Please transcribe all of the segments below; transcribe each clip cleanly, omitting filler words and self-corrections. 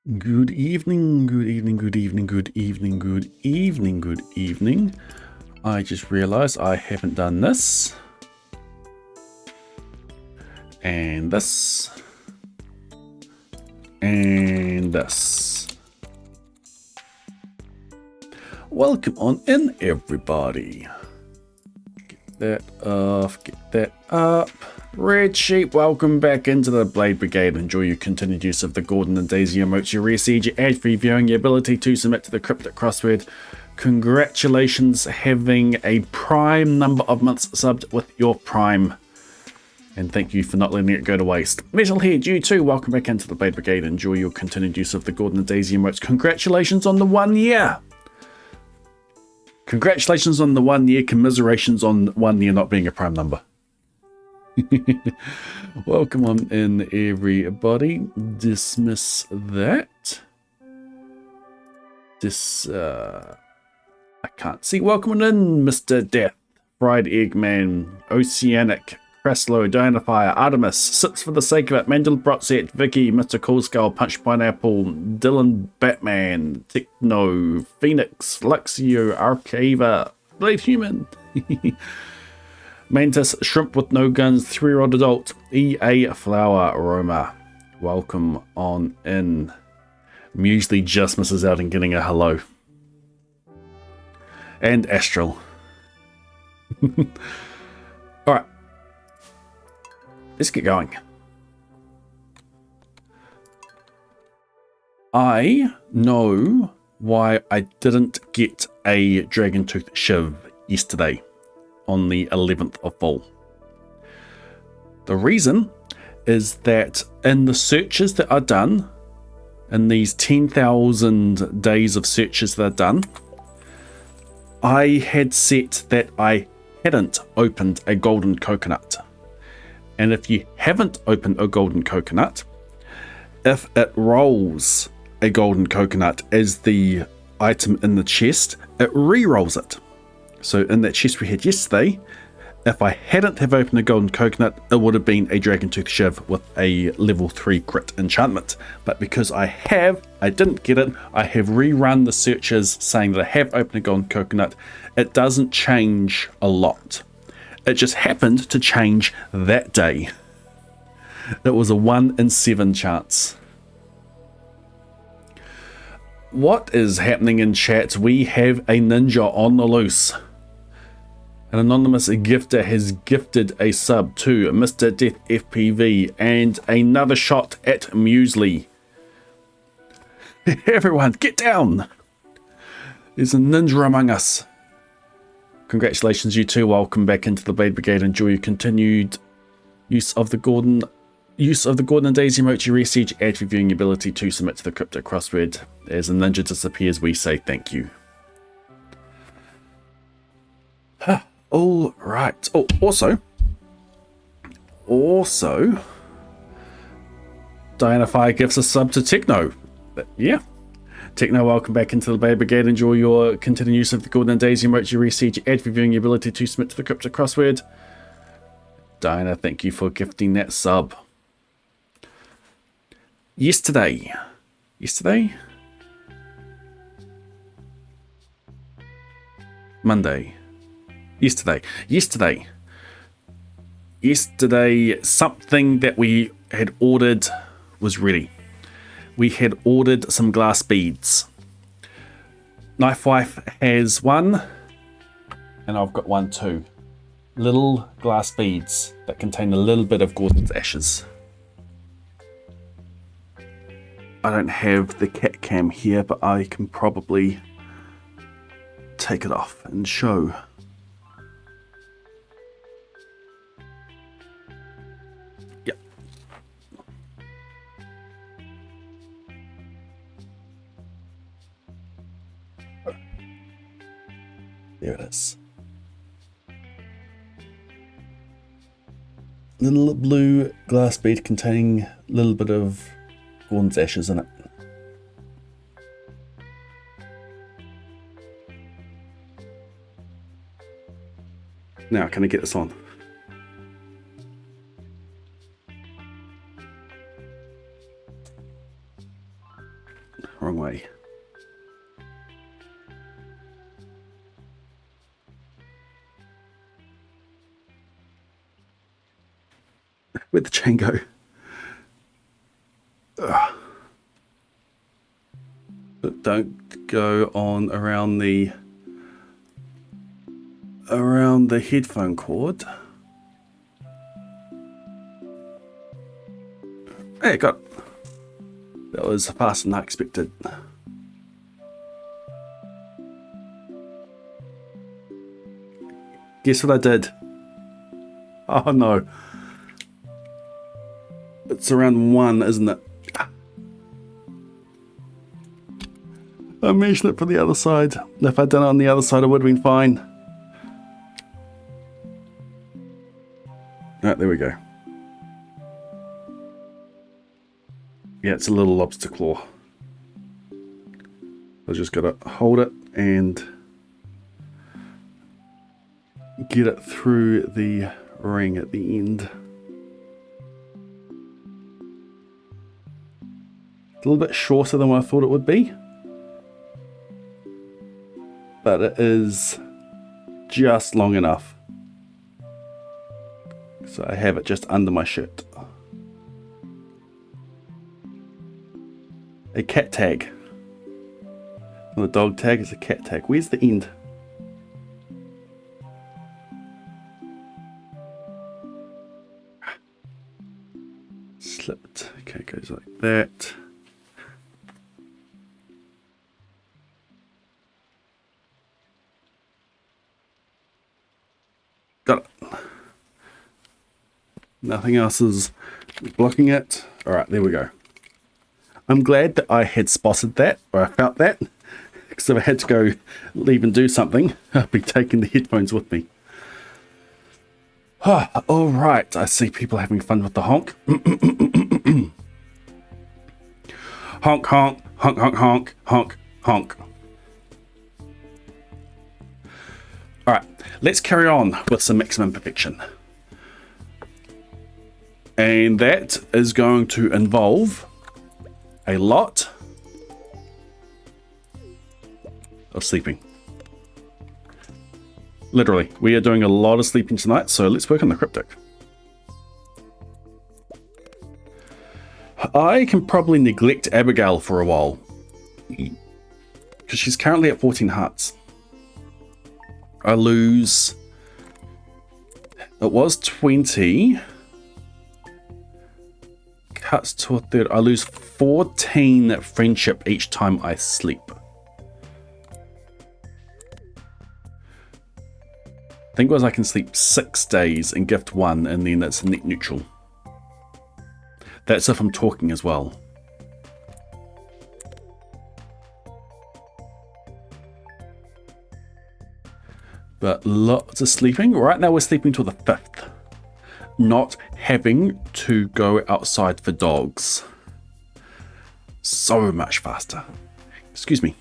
Good evening, good evening, good evening, good evening, good evening, good evening. I just realized I haven't done this. And this. And this. Welcome on in, everybody. Get that off, get that up. Red Sheep, welcome back into the Blade Brigade. Enjoy your continued use of the Gordon and Daisy emotes, your rare siege, your ad-free viewing, your ability to submit to the cryptic crossword. Congratulations having a prime number of months subbed with your prime. And thank you for not letting it go to waste. Metalhead, you too, welcome back into the Blade Brigade. Enjoy your continued use of the Gordon and Daisy emotes. Congratulations on the 1 year. Congratulations on the 1 year. Commiserations on 1 year not being a prime number. Welcome on in, everybody. Dismiss that. I can't see. Welcome on in, Mr. Death, Fried Eggman, Oceanic, Kraslo, Dynafire, Artemis, Sits for the Sake of It, Mandel Brotzet, Vicky, Mr. Cool Skull, Punch Pineapple, Dylan Batman, Techno, Phoenix, Luxio, Arcava, Blade Human. Mantis, Shrimp with No Guns, 3-year-old adult, EA Flower Aroma. Welcome on in. Muesli just misses out in getting a hello. And Astral. Alright. Let's get going. I know why I didn't get a Dragon Tooth Shiv yesterday on the 11th of fall. The reason is that in the searches that are done, in these 10,000 days of searches that are done, I had set that I hadn't opened a golden coconut. And if you haven't opened a golden coconut, if it rolls a golden coconut as the item in the chest, it re-rolls it. So in that chest we had yesterday, if I hadn't have opened a golden coconut, it would have been a Dragon Tooth Shiv with a level 3 crit enchantment. But because I didn't get it, I have rerun the searches saying that I have opened a golden coconut. It doesn't change a lot. It just happened to change that day. It was a 1 in 7 chance. What is happening in chat? We have a ninja on the loose. An anonymous gifter has gifted a sub to Mr. Death FPV and another shot at Muesli. Everyone, get down! There's a ninja among us. Congratulations, you two. Welcome back into the Blade Brigade. Enjoy your continued use of the Gordon and Daisy emote, your rare siege, ad reviewing ability to submit to the cryptic crossword. As a ninja disappears, we say thank you. All right. Oh, also, Diana Fire gives a sub to Techno. But yeah. Techno, welcome back into the Blade Brigade. Enjoy your continued use of the Golden and Daisy emote, your siege, ad reviewing your ability to submit to the cryptic crossword. Diana, thank you for gifting that sub. Yesterday. Monday. Yesterday, something that we had ordered was ready. We had ordered some glass beads. Knife Wife has one, and I've got one too. Little glass beads that contain a little bit of Gordon's ashes. I don't have the cat cam here, but I can probably take it off and show. Yep. There it is. Little blue glass bead containing a little bit of Gordon's ashes in it. Now, can I get this on? Where'd the chain go? Ugh. But don't go on around the headphone cord. Hey, got it. That was faster than I expected. Guess what I did? Oh no. It's around 1, isn't it? I measured it for the other side. If I'd done it on the other side, it would have been fine. Alright, there we go. Yeah, it's a little lobster claw. I just gotta hold it and get it through the ring at the end. It's a little bit shorter than what I thought it would be, but it is just long enough. So I have it just under my shirt. A cat tag. And the dog tag is a cat tag. Where's the end? Slipped. Okay, it goes like that. Got it. Nothing else is blocking it. Alright, there we go. I'm glad that I had spotted that, or I felt that, because if I had to go leave and do something, I'd be taking the headphones with me. Alright, I see people having fun with the honk. Honk, honk, honk, honk, honk, honk, honk. Alright, let's carry on with some maximum perfection. And that is going to involve a lot of sleeping. Literally, we are doing a lot of sleeping tonight, so let's work on the cryptic. I can probably neglect Abigail for a while, because she's currently at 14 hearts. I lose... It was 20... Cuts to a third. I lose 14 friendship each time I sleep. I think it was I can sleep 6 days and gift 1, and then that's net neutral. That's if I'm talking as well. But lots of sleeping. Right now we're sleeping till the 5th. Not having to go outside for dogs. So much faster. Excuse me.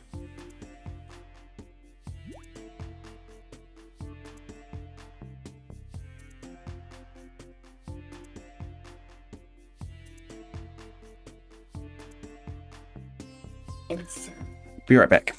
Be right back.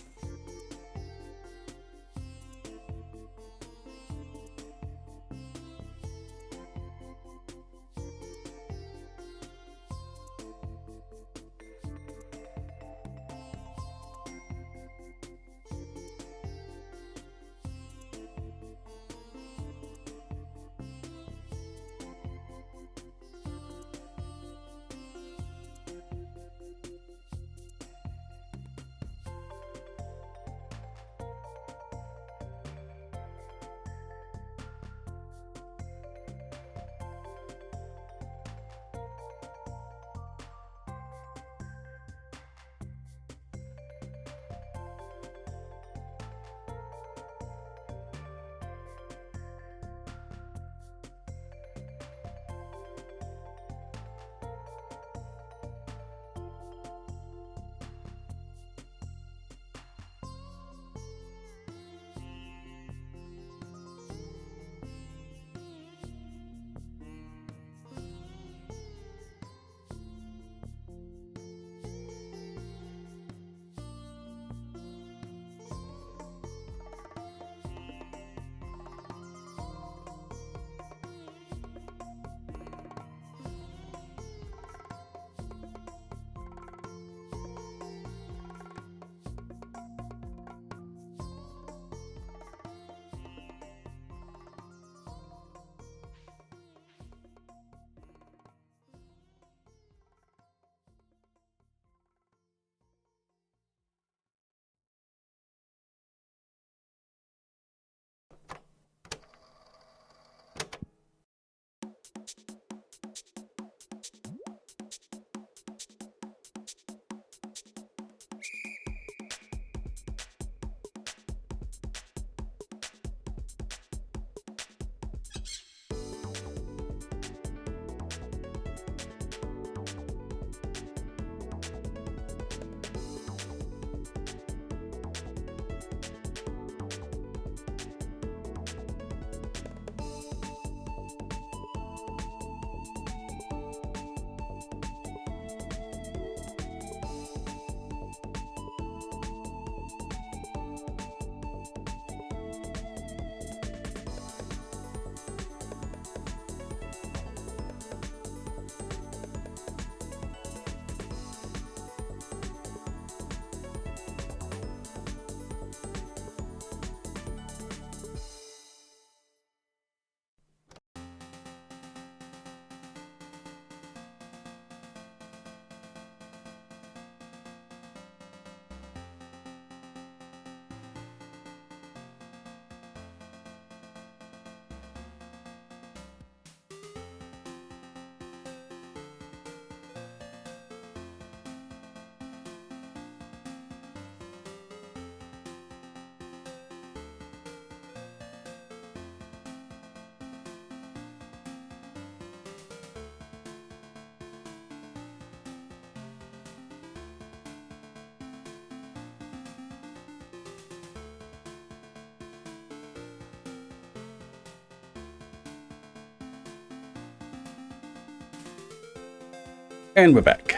And we're back.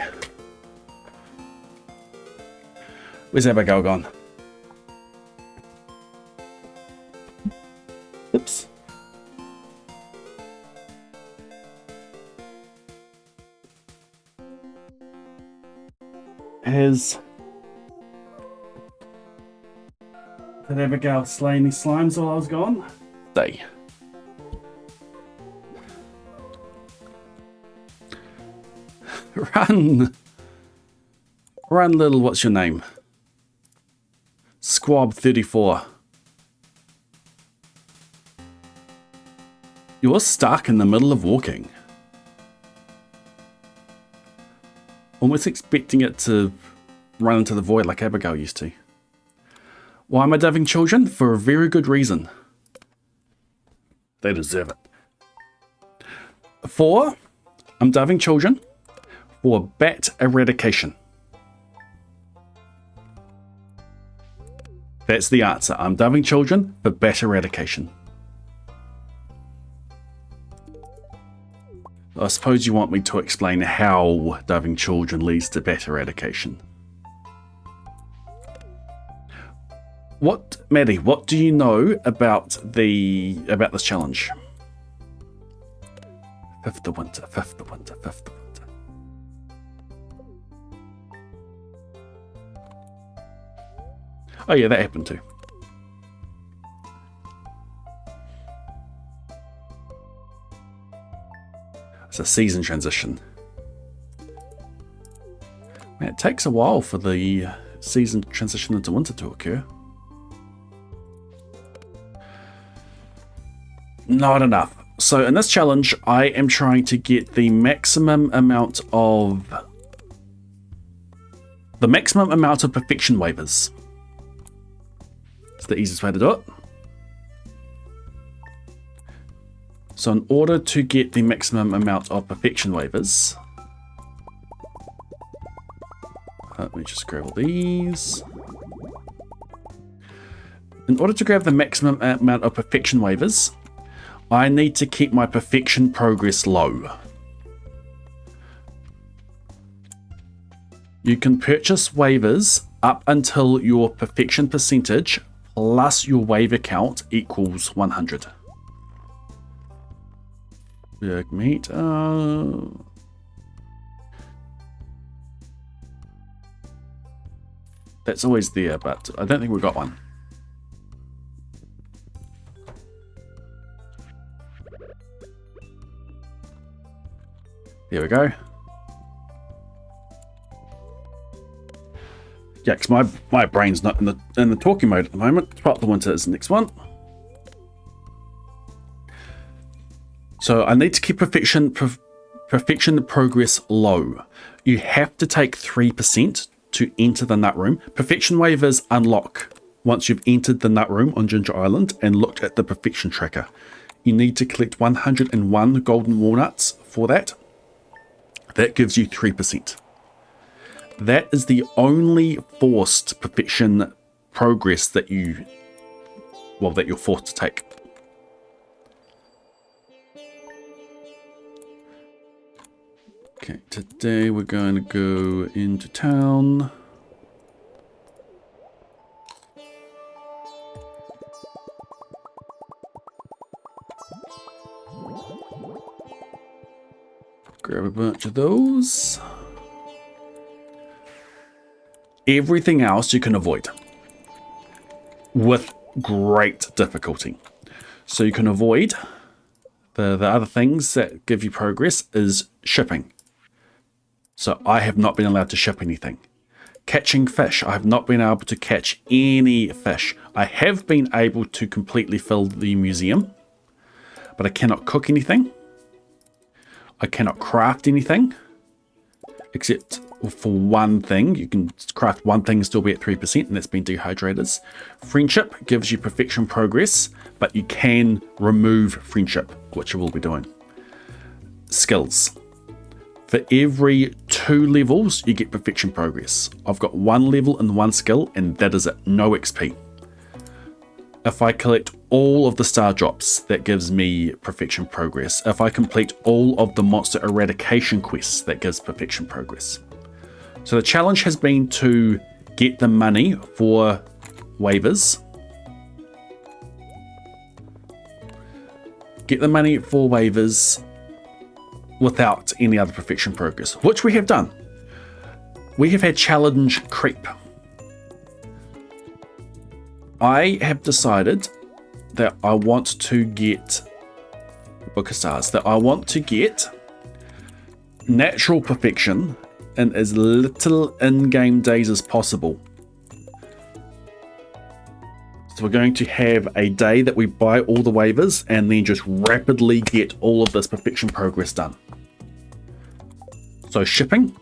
Where's Abigail gone? Oops. Did Abigail slay any slimes while I was gone? Stay. Run! Run, little, what's your name? Squab 34. You're stuck in the middle of walking. Almost expecting it to run into the void like Abigail used to. Why am I doving children? For a very good reason. They deserve it. 4, I'm doving children for bat eradication. That's the answer. I'm doving children for bat eradication. I suppose you want me to explain how doving children leads to bat eradication. Maddie, what do you know about this challenge? Fifth of winter, fifth of winter, fifth of winter. Oh yeah, that happened too. It's a season transition. Man, it takes a while for the season transition into winter to occur. Not enough. So in this challenge, I am trying to get the maximum amount of perfection waivers. It's the easiest way to do it. So in order to get the maximum amount of perfection waivers, let me just grab all these. In order to grab the maximum amount of perfection waivers, I need to keep my perfection progress low. You can purchase waivers up until your perfection percentage plus your waiver count equals 100. Big meat. That's always there, but I don't think we've got one. There we go. Yeah, because my brain's not in the talking mode at the moment. Spot the winter is the next one. So I need to keep perfection progress low. You have to take 3% to enter the nut room. Perfection waivers unlock once you've entered the nut room on Ginger Island and looked at the perfection tracker. You need to collect 101 golden walnuts for that. That gives you 3%. That is the only forced perfection progress that you're forced to take. Okay, today we're going to go into town. Grab a bunch of those. Everything else you can avoid with great difficulty. So you can avoid the other things that give you progress is shipping. So I have not been allowed to ship anything. Catching fish. I have not been able to catch any fish. I have been able to completely fill the museum, but I cannot cook anything. I cannot craft anything, except for one thing. You can craft one thing and still be at 3%, and that's been dehydrators. Friendship gives you perfection progress, but you can remove friendship, which you will be doing. Skills. For every 2 levels, you get perfection progress. I've got 1 level and 1 skill, and that is it. No XP. If I collect all of the star drops, that gives me perfection progress. If I complete all of the monster eradication quests, that gives perfection progress. So the challenge has been to get the money for waivers. Get the money for waivers without any other perfection progress, which we have done. We have had challenge creep. I have decided that I want to get Book of Stars, that I want to get natural perfection in as little in-game days as possible. So we're going to have a day that we buy all the waivers and then just rapidly get all of this perfection progress done. So shipping,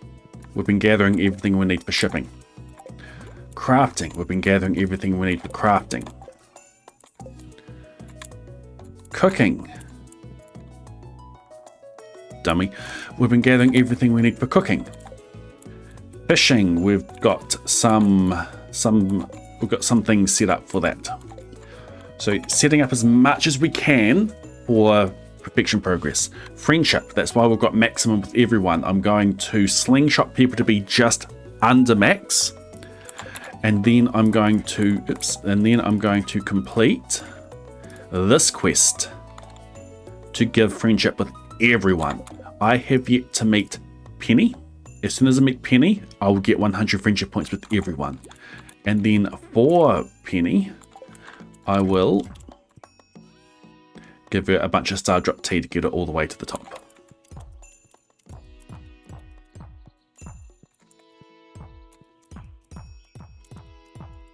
we've been gathering everything we need for shipping. Crafting, we've been gathering everything we need for crafting. Cooking. Dummy. We've been gathering everything we need for cooking. Fishing, we've got some things set up for that. So setting up as much as we can for perfection progress. Friendship, that's why we've got maximum with everyone. I'm going to slingshot people to be just under max. And then I'm going to complete this quest to give friendship with everyone. I have yet to meet Penny. As soon as I meet Penny, I will get 100 friendship points with everyone. And then for Penny, I will give her a bunch of star drop tea to get her all the way to the top.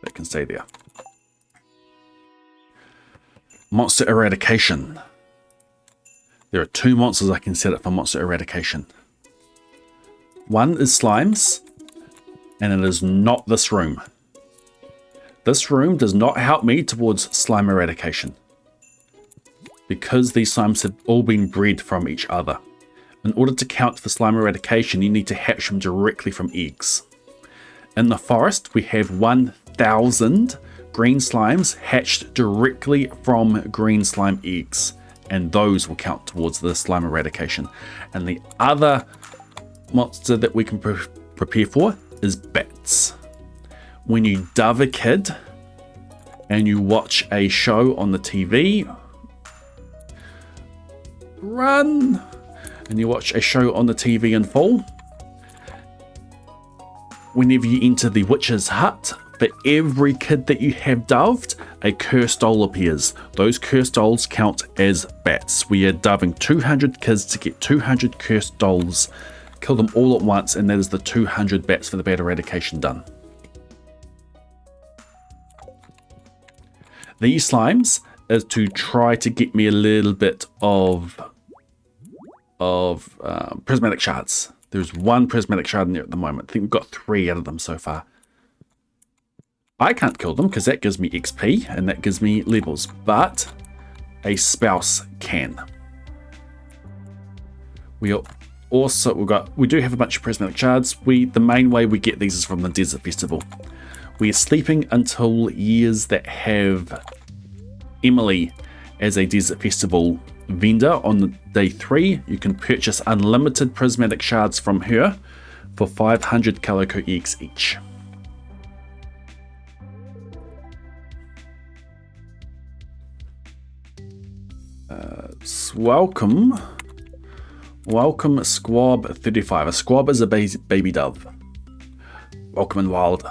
That can stay there. Monster eradication. There are 2 monsters I can set up for monster eradication. One is slimes, and it is not this room. This room does not help me towards slime eradication, because these slimes have all been bred from each other. In order to count for slime eradication, you need to hatch them directly from eggs. In the forest, we have 1,000 green slimes hatched directly from green slime eggs, and those will count towards the slime eradication. And the other monster that we can prepare for is bats. When you dove a kid and you watch a show on the TV, run, and you watch a show on the TV in full, whenever you enter the witch's hut, for every kid that you have doved, a cursed doll appears. Those cursed dolls count as bats. We are doving 200 kids to get 200 cursed dolls. Kill them all at once, and that is the 200 bats for the bat eradication done. These slimes is to try to get me a little bit of prismatic shards. There's 1 prismatic shard in there at the moment. I think we've got 3 out of them so far. I can't kill them because that gives me XP and that gives me levels, but a spouse can. We do have a bunch of prismatic shards. The main way we get these is from the Desert Festival. We are sleeping until years that have Emily as a Desert Festival vendor on day 3. You can purchase unlimited prismatic shards from her for 500 calico eggs each. Welcome Squab 35. A squab is a baby dove. Welcome in wild.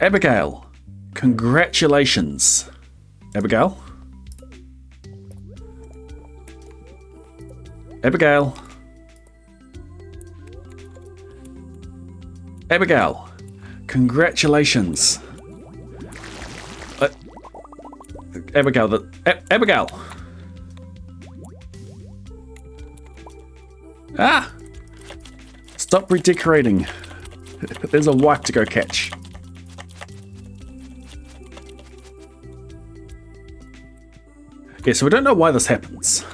Abigail, congratulations. Abigail. Abigail. Abigail, congratulations. Abigail, Abigail. Ah! Stop redecorating. There's a wife to go catch. Yeah, so we don't know why this happens.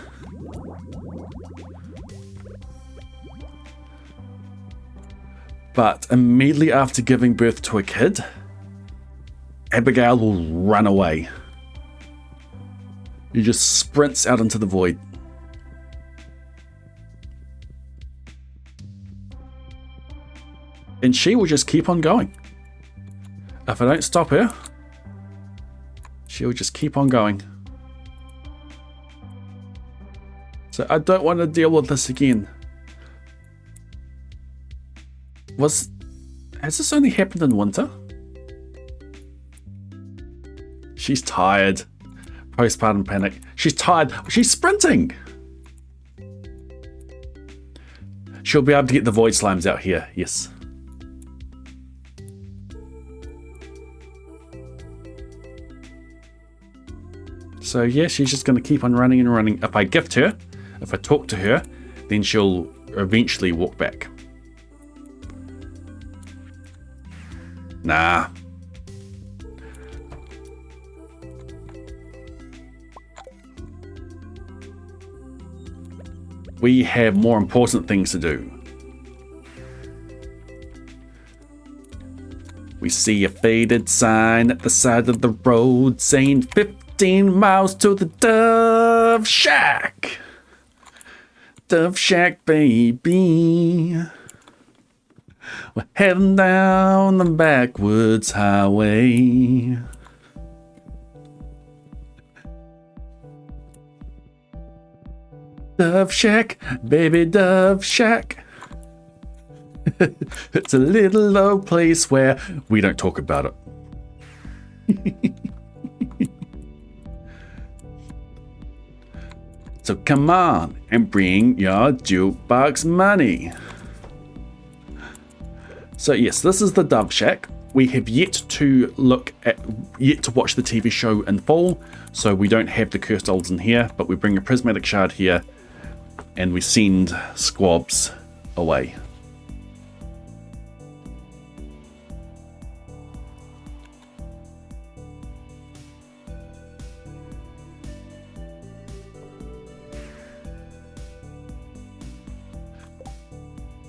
But immediately after giving birth to a kid, Abigail will run away. He just sprints out into the void. And she will just keep on going. If I don't stop her, she'll just keep on going. So I don't want to deal with this again. Has this only happened in winter? She's tired. Postpartum panic. She's tired. She's sprinting. She'll be able to get the void slimes out here. Yes. So yeah, she's just going to keep on running and running. If I gift her, if I talk to her, then she'll eventually walk back. Nah. We have more important things to do. We see a faded sign at the side of the road saying 15 miles to the Dove Shack. Dove Shack, baby. We're heading down the backwoods highway. Dove Shack, baby Dove Shack. It's a little low place where we don't talk about it. So come on and bring your jukebox money. So yes, this is the Dove Shack. We have yet to watch the TV show in full, so we don't have the cursed dolls in here, but we bring a prismatic shard here and we send squabs away.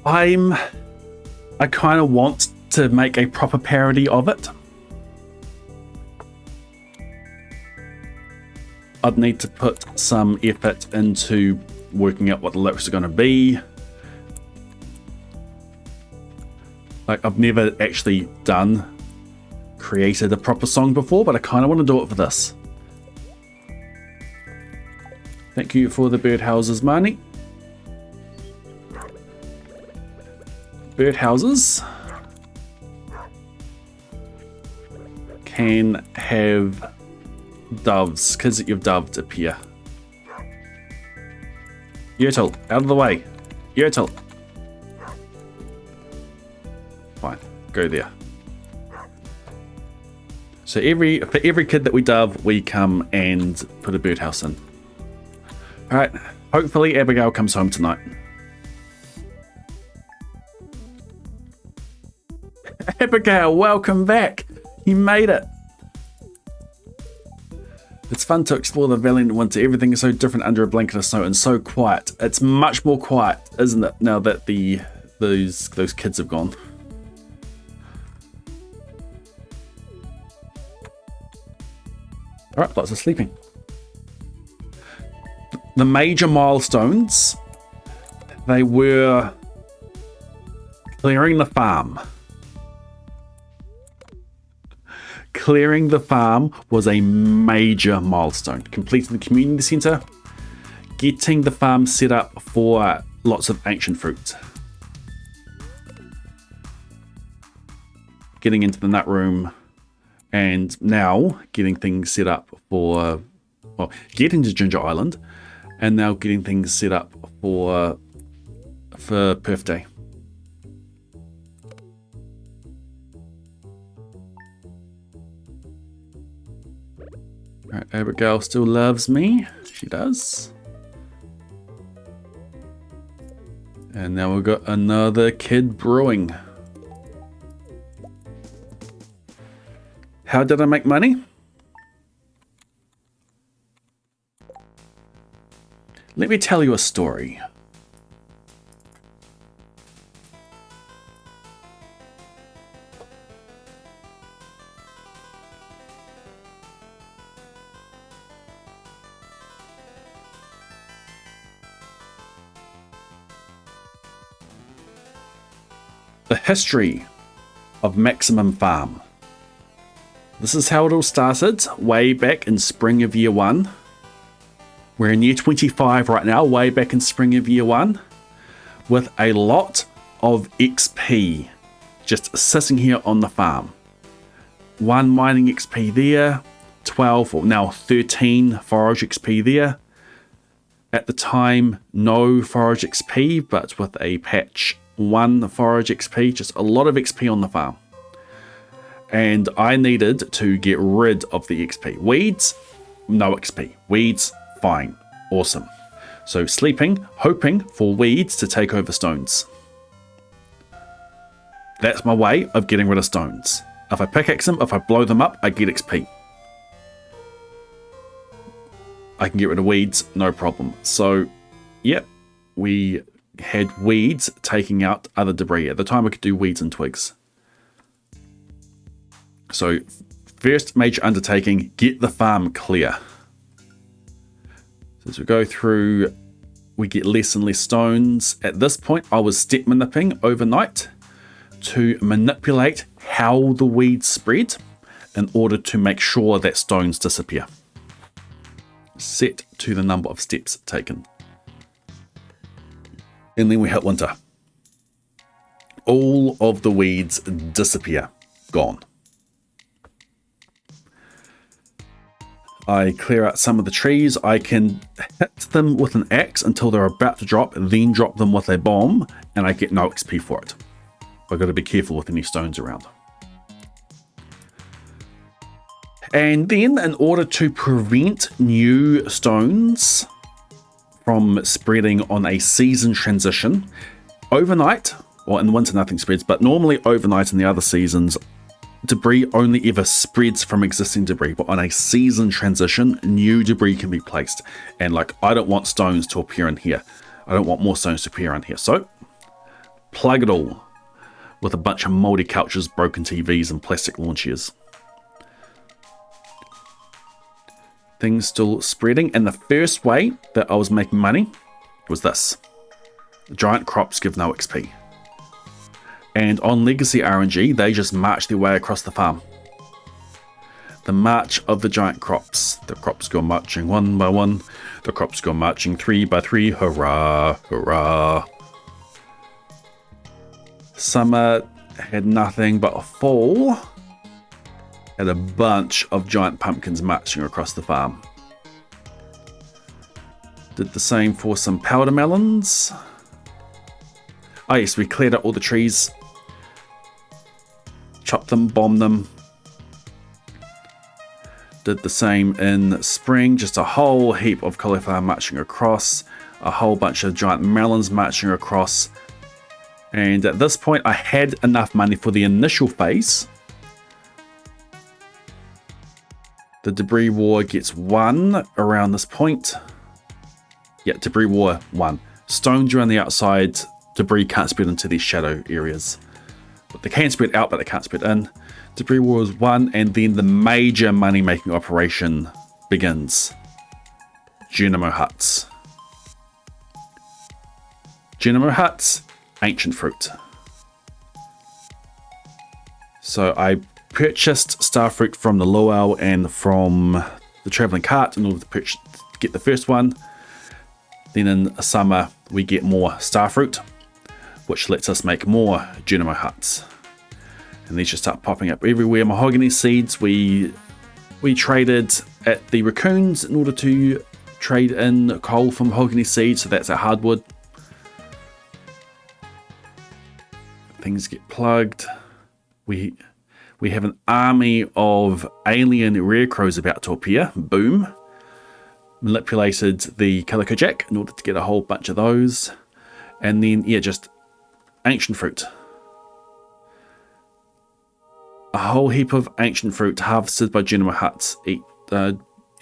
I kind of want to make a proper parody of it. I'd need to put some effort into working out what the lyrics are going to be. Like, I've never actually created a proper song before, but I kind of want to do it for this. Thank you for the birdhouses, Marnie. Birdhouses can have doves, kids that you've dubbed appear. Yertle, out of the way. Yertle. Fine, go there. So for every kid that we dove, we come and put a birdhouse in. Alright, hopefully Abigail comes home tonight. Abigail, welcome back. You made it. It's fun to explore the valiant winter. Everything is so different under a blanket of snow and so quiet. It's much more quiet, isn't it, now that those kids have gone. Alright, lots of sleeping. The major milestones, they were clearing the farm. Clearing the farm was a major milestone. Completing the community center, getting the farm set up for lots of ancient fruit, getting into the nut room, and now getting things set up for, well, getting to Ginger Island, and now getting things set up for Perth Day. Alright, Abigail still loves me. She does. And now we've got another kid brewing. How did I make money? Let me tell you a story. The history of Maximum Farm. This is how it all started, way back in spring of year 1. We're in year 25 right now, way back in spring of year 1, with a lot of XP just sitting here on the farm. 1 mining XP there, 12 or now 13 forage XP there. At the time, no forage XP, but with a patch 1 forage XP, just a lot of XP on the farm. And I needed to get rid of the XP. Weeds, no XP. Weeds, fine, awesome. So sleeping, hoping for weeds to take over stones. That's my way of getting rid of stones. If I pickaxe them, if I blow them up, I get XP. I can get rid of weeds, no problem. So, yep, we had weeds taking out other debris. At the time, I could do weeds and twigs. So, first major undertaking, get the farm clear. So as we go through, we get less and less stones. At this point, I was step manipulating overnight to manipulate how the weeds spread in order to make sure that stones disappear. Set to the number of steps taken. And then we hit winter. All of the weeds disappear. Gone. I clear out some of the trees. I can hit them with an axe until they're about to drop, then drop them with a bomb, and I get no XP for it. I've got to be careful with any stones around. And then, in order to prevent new stones from spreading on a season transition, overnight, or in the winter nothing spreads, but normally overnight in the other seasons, debris only ever spreads from existing debris, but on a season transition, new debris can be placed. And like, I don't want stones to appear in here. I don't want more stones to appear in here. So, plug it all with a bunch of moldy couches, broken TVs, and plastic lawn chairs. Things still spreading, and the first way that I was making money was this. Giant crops give no XP. And on Legacy RNG, they just march their way across the farm. The march of the giant crops. The crops go marching 1 by 1. The crops go marching 3 by 3. Hurrah, hurrah. Summer had nothing but a fall. Had a bunch of giant pumpkins marching across the farm. Did the same for some powder melons. Oh yes, we cleared out all the trees. Chopped them, bombed them. Did the same in spring, just a whole heap of cauliflower marching across. A whole bunch of giant melons marching across. And at this point I had enough money for the initial phase. The debris war gets 1 around this point. Yeah, debris war 1. Stones around the outside, debris can't spread into these shadow areas. But they can spread out, but they can't spread in. Debris war is 1, and then the major money-making operation begins. Genimo huts. Genimo huts, ancient fruit. So I purchased starfruit from the luau and from the traveling cart in order to get the first one. Then in summer we get more starfruit, which lets us make more Genimo huts. And these just start popping up everywhere. Mahogany seeds, we traded at the raccoons in order to trade in coal from mahogany seeds, so that's our hardwood. Things get plugged. We have an army of alien rare crows about to appear. Boom. Manipulated the Calico Jack in order to get a whole bunch of those. And then, yeah, just ancient fruit. A whole heap of ancient fruit harvested by Genimo huts.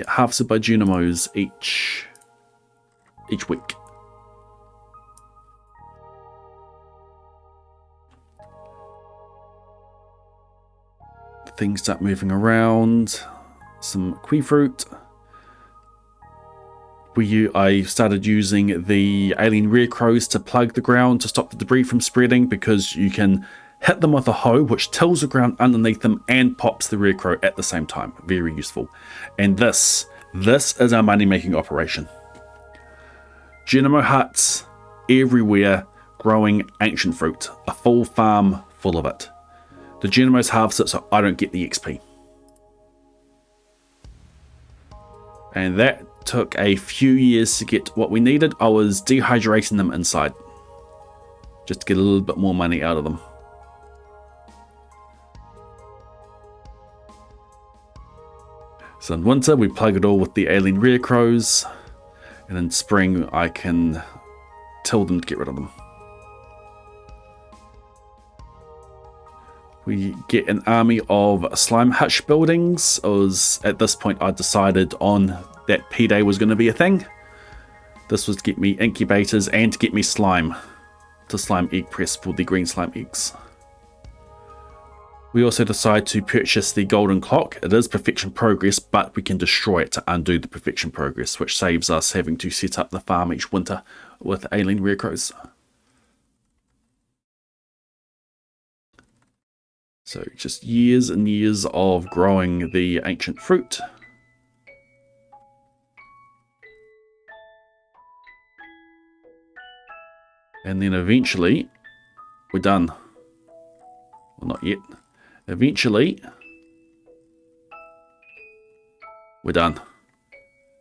Harvested by Genimos each week. Things start moving around. Some kiwi fruit. I started using the alien rare crows to plug the ground to stop the debris from spreading, because you can hit them with a hoe which tills the ground underneath them and pops the rare crow at the same time. Very useful. And this is our money making operation. Genimo huts everywhere growing ancient fruit. A full farm full of it. The Genomos halves it so I don't get the XP. And that took a few years to get what we needed. I was dehydrating them inside, just to get a little bit more money out of them. So in winter we plug it all with the alien rare crows, and in spring I can tell them to get rid of them. We get an army of slime hutch buildings. At this point I decided on that P-Day was going to be a thing. This was to get me incubators and to get me slime. To slime egg press for the green slime eggs. We also decide to purchase the golden clock. It is perfection progress, but we can destroy it to undo the perfection progress, which saves us having to set up the farm each winter with alien rare crows. So just years and years of growing the ancient fruit. And then eventually, we're done. Well, not yet. Eventually, we're done.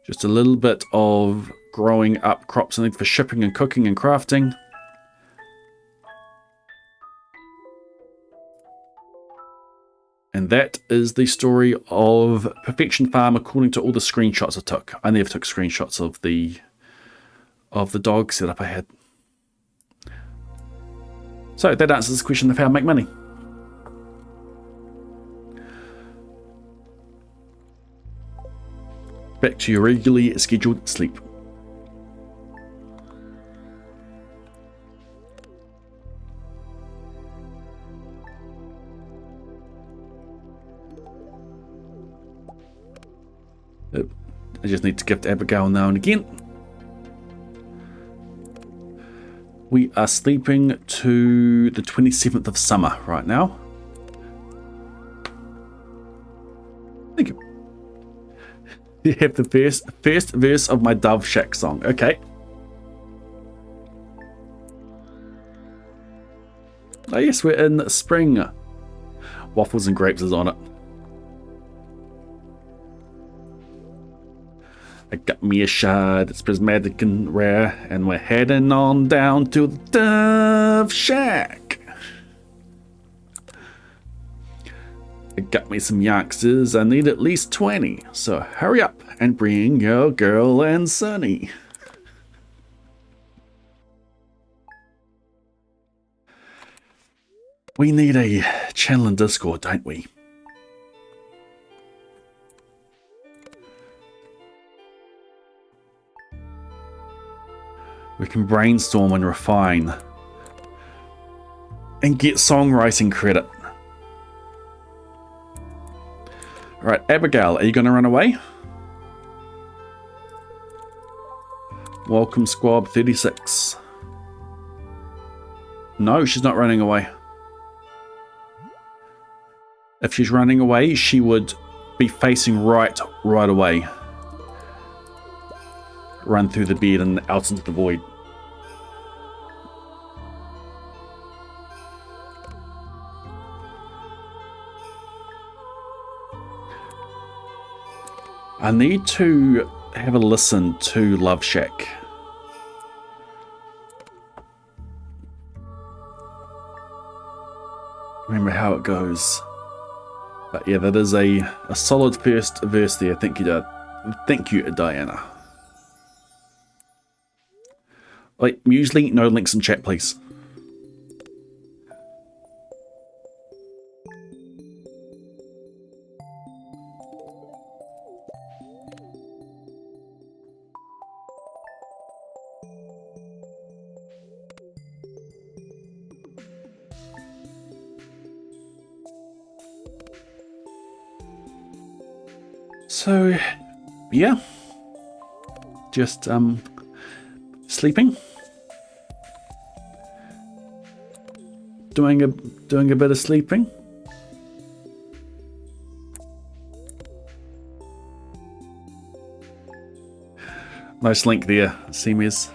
Just a little bit of growing up crops I need for shipping and cooking and crafting. And that is the story of Perfection Farm according to all the screenshots I took. I never took screenshots of the dog setup I had. So that answers the question of how to make money. Back to your regularly scheduled sleep. I just need to gift Abigail now and again. We are sleeping to the 27th of summer right now. Thank you. You have the first verse of my Dove Shack song. Okay. Oh yes, we're in spring. Waffles and grapes is on it. I got me a shard, it's prismatic and rare, and we're heading on down to the Dove Shack. I got me some youngsters, I need at least 20, so hurry up and bring your girl and Sonny. We need a channel in Discord, don't we? We can brainstorm and refine and get songwriting credit. Alright, Abigail, are you going to run away? Welcome Squab 36. No, she's not running away. If she's running away, she would be facing right away. Run through the bed and out into the void. I need to have a listen to Love Shack. Remember how it goes. But yeah, that is a solid first verse there. Thank you, Diana. Like, usually no links in chat, please. So, yeah. just sleeping, doing a bit of sleeping. Nice link there, Semies.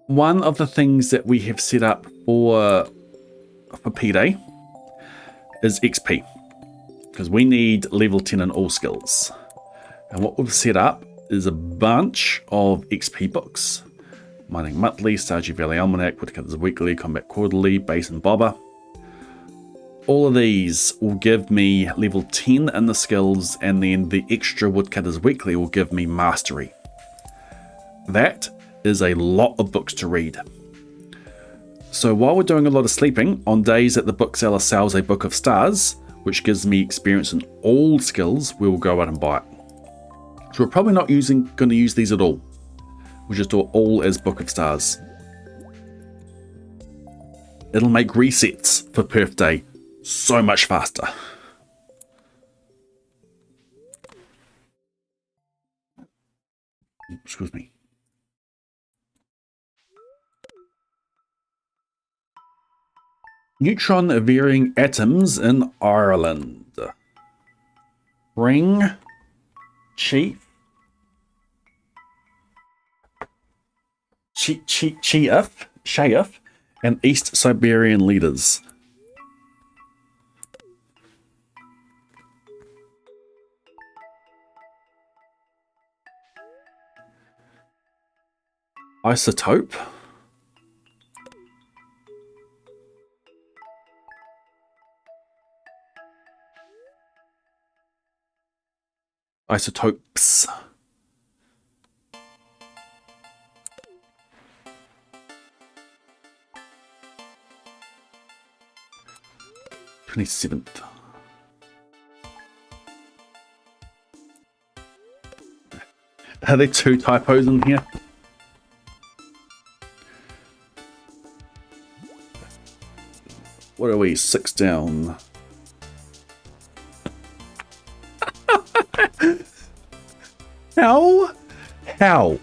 One of the things that we have set up for P-Day is XP, because we need level 10 in all skills. And what we've set up is a bunch of XP books. Mining Monthly, Stardew Valley Almanac, Woodcutters Weekly, Combat Quarterly, Base and Bobber. All of these will give me level 10 in the skills, and then the extra Woodcutters Weekly will give me Mastery. That is a lot of books to read. So while we're doing a lot of sleeping, on days that the bookseller sells a Book of Stars, which gives me experience in all skills, we will go out and buy it. So we're probably not going to use these at all. We'll just do it all as Book of Stars. It'll make resets for Perf Day so much faster. Excuse me. Neutron varying atoms in Ireland. Ring, Chief, Shaif, and East Siberian leaders. Isotope. Isotopes. Seventh. Are there 2 typos in here? What are we? 6 down. How?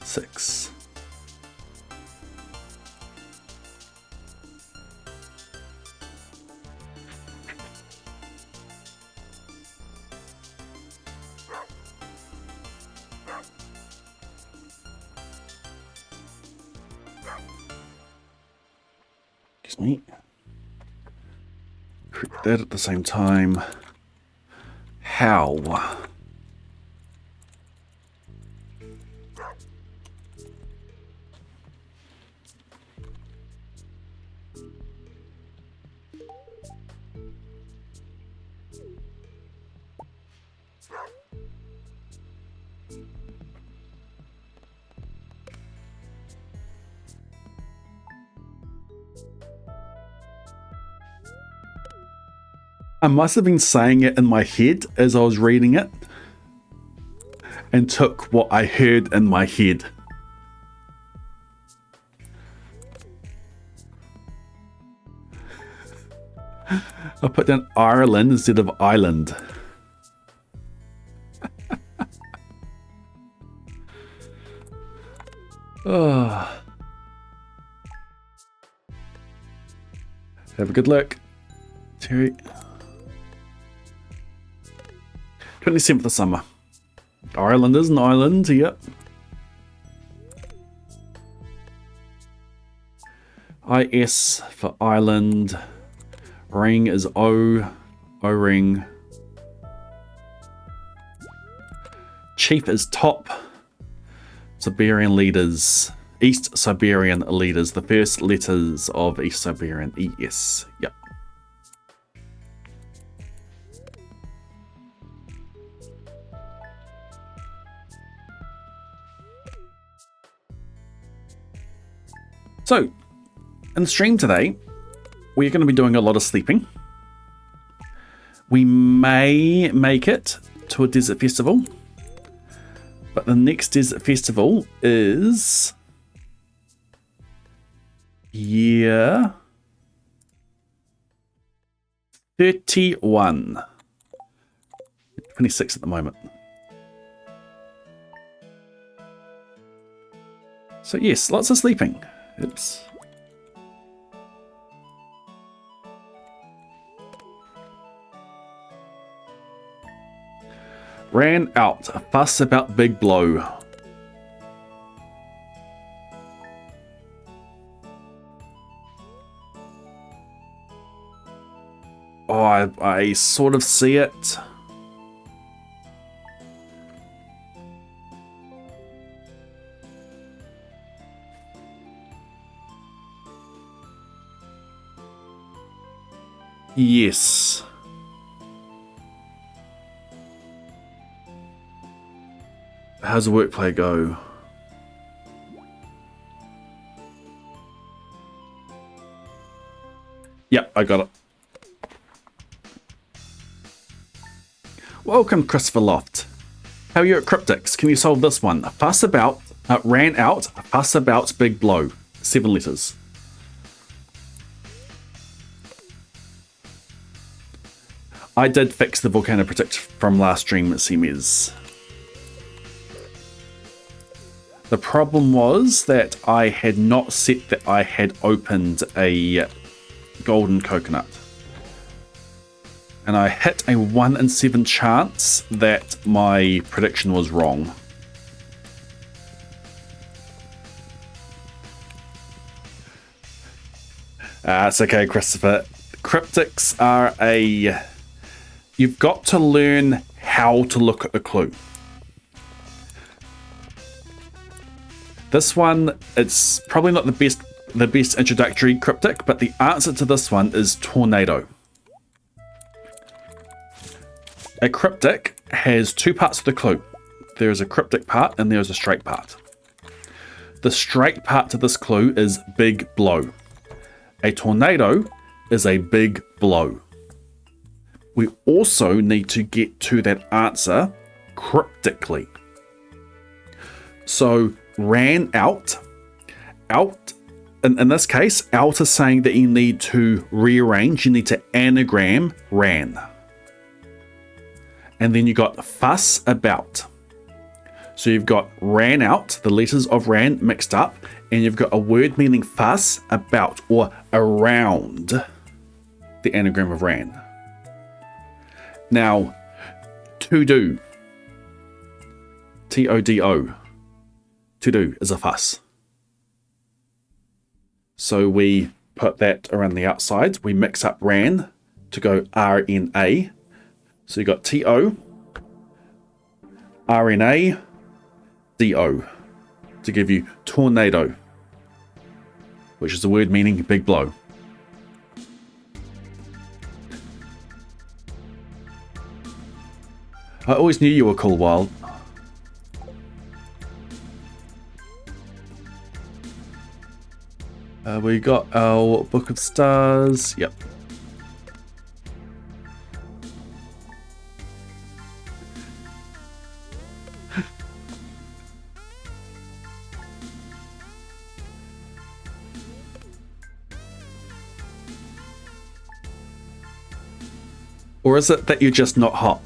Six. Excuse me. Correct that at the same time. How? I must have been saying it in my head as I was reading it and took what I heard in my head. I put down Ireland instead of island. Oh. Have a good look, Terry. 27th of summer. Ireland is an island, yep. IS for island. Ring is O. O-ring. Chief is top. Siberian leaders. East Siberian leaders. The first letters of East Siberian. ES. Yep. So, in the stream today, we're going to be doing a lot of sleeping. We may make it to a desert festival, but the next desert festival is year 31. 26 at the moment. So yes, lots of sleeping. Oops. Ran out. A fuss about big blow. Oh, I sort of see it. Yes. How's the workplay go? Yep, I got it. Welcome, Christopher Loft. How are you at Cryptics? Can you solve this one? A fuss about, ran out, a fuss about big blow. 7 letters. I did fix the volcano predict from last stream, CMES. The problem was that I had not set that I had opened a golden coconut. And I hit a 1 in 7 chance that my prediction was wrong. It's okay, Christopher. Cryptics are a... You've got to learn how to look at the clue. This one, it's probably not the best introductory cryptic, but the answer to this one is tornado. A cryptic has 2 parts of the clue. There is a cryptic part and there is a straight part. The straight part to this clue is big blow. A tornado is a big blow. We also need to get to that answer cryptically. So ran out, in this case, out is saying that you need to rearrange, you need to anagram ran. And then you got fuss about. So you've got ran out, the letters of ran mixed up, and you've got a word meaning fuss about or around the anagram of ran. Now, to do. T-O-D-O. To do is a fuss. So we put that around the outside. We mix up ran to go R-N-A. So you got T-O, R-N-A, D-O to give you tornado, which is a word meaning big blow. I always knew you were cool, Wild. We got our Book of Stars. Yep. Or is it that you're just not hot?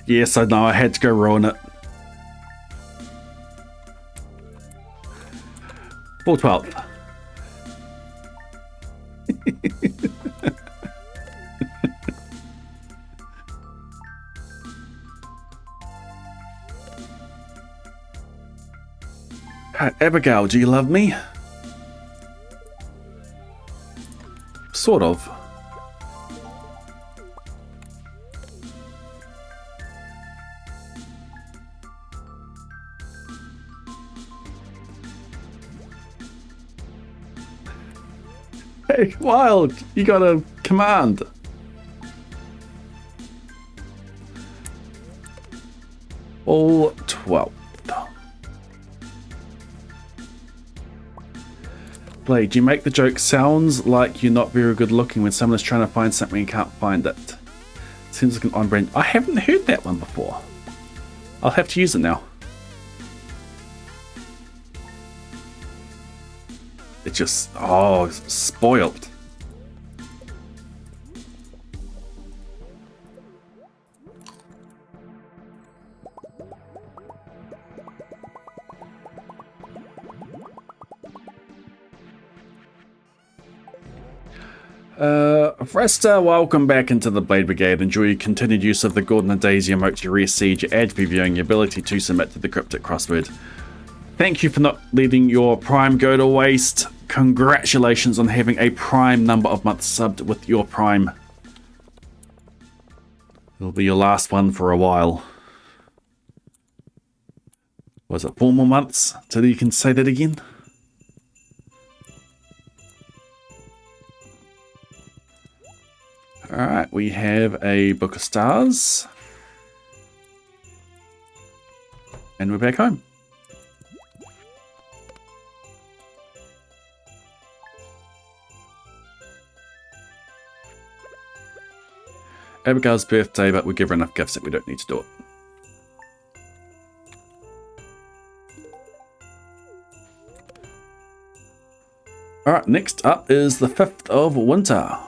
Yes, I know, I had to go ruin it. Full 12. Abigail, do you love me? Sort of. Hey, Wild, you got a command. All 12. Blade, you make the joke sounds like you're not very good looking when someone is trying to find something and can't find it. Seems like an on-brand. I haven't heard that one before. I'll have to use it now. It just, oh, spoiled. Fresta, welcome back into the Blade Brigade. Enjoy your continued use of the Gordon and Daisy emote to reseed your ad reviewing your ability to submit to the cryptic crossword. Thank you for not letting your Prime go to waste. Congratulations on having a Prime number of months subbed with your Prime. It'll be your last one for a while. Was it 4 more months till you can say that again? Alright, we have a Book of Stars. And we're back home. Abigail's birthday, but we give her enough gifts that we don't need to do it. Alright, next up is the 5th of winter.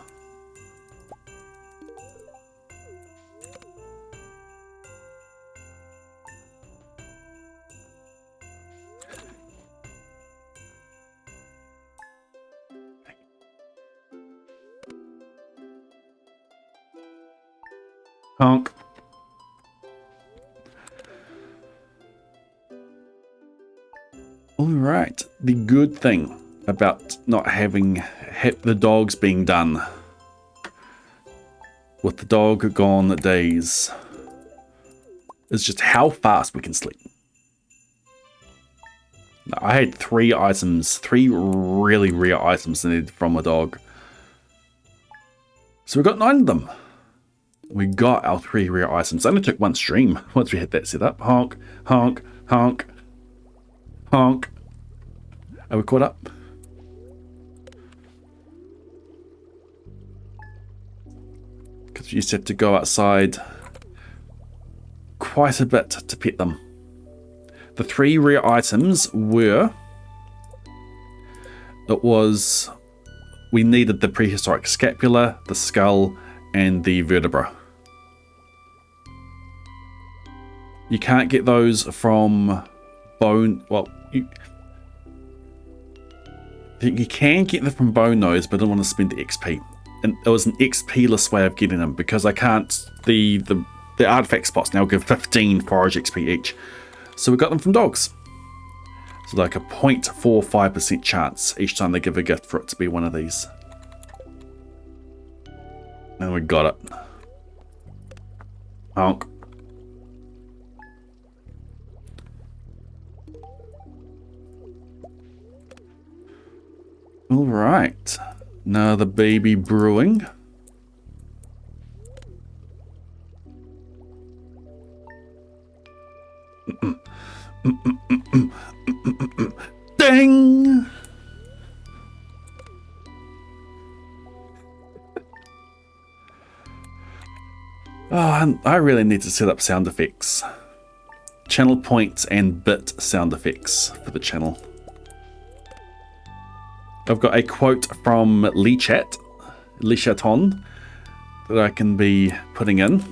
Honk. Alright, the good thing about not having the dogs being done with the dog gone days is just how fast we can sleep. Now, I had 3 items, 3 really rare items needed from a dog. So we got 9 of them. We got our 3 rare items. It only took 1 stream once we had that set up. Honk, honk, honk, honk. Are we caught up? Because you used to have to go outside quite a bit to pet them. The 3 rare items were... we needed the prehistoric scapula, the skull, and the vertebra. You can't get those from bone. Well, you can get them from Bone Nose, but I don't want to spend the XP. And it was an XP-less way of getting them because I can't. The artifact spots now give 15 forage XP each, so we got them from dogs. So like a 0.45% chance each time they give a gift for it to be one of these. And we got it. Honk. All right. Now the baby brewing. Ding! Oh, I really need to set up sound effects. Channel points and bit sound effects for the channel. I've got a quote from Lechaton that I can be putting in.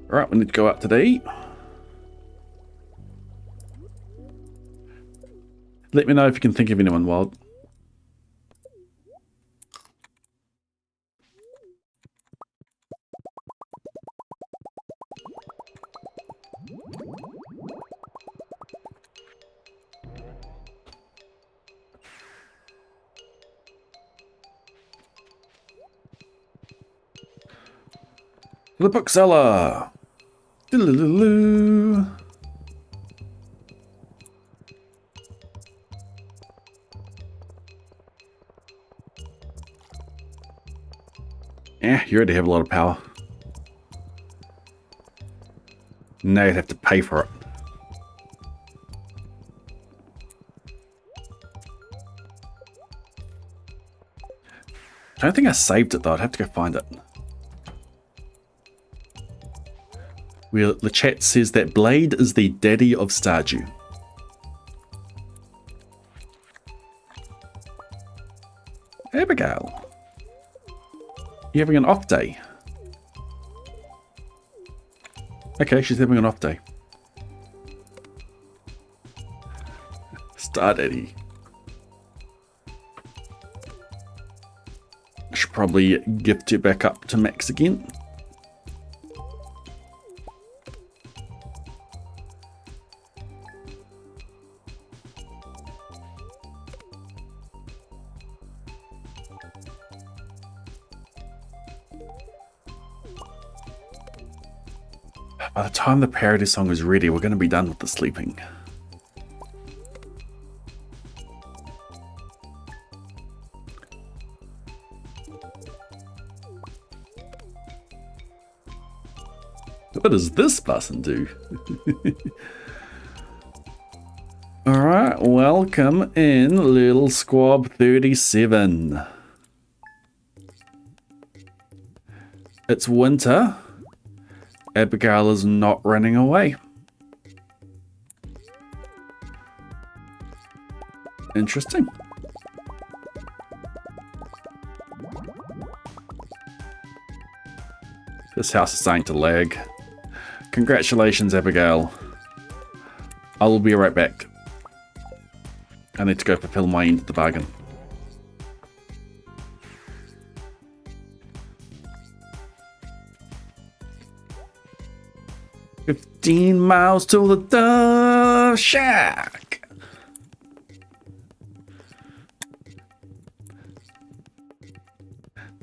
Alright, we need to go up today. Let me know if you can think of anyone wild. The bookseller. Doo-doo-doo-doo. Yeah, you already have a lot of power. Now you'd have to pay for it. I don't think I saved it though. I'd have to go find it. Well, the chat says that Blade is the daddy of Stardew. Abigail, you having an off day? Okay, she's having an off day. Star Daddy. Should probably gift it back up to max again. By the time the parody song is ready, we're going to be done with the sleeping. What does this button do? Alright, welcome in, little squab 37. It's winter. Abigail is not running away. Interesting. This house is starting to lag. Congratulations, Abigail. I will be right back. I need to go fulfill my end of the bargain. "15 miles to the Dove Shack."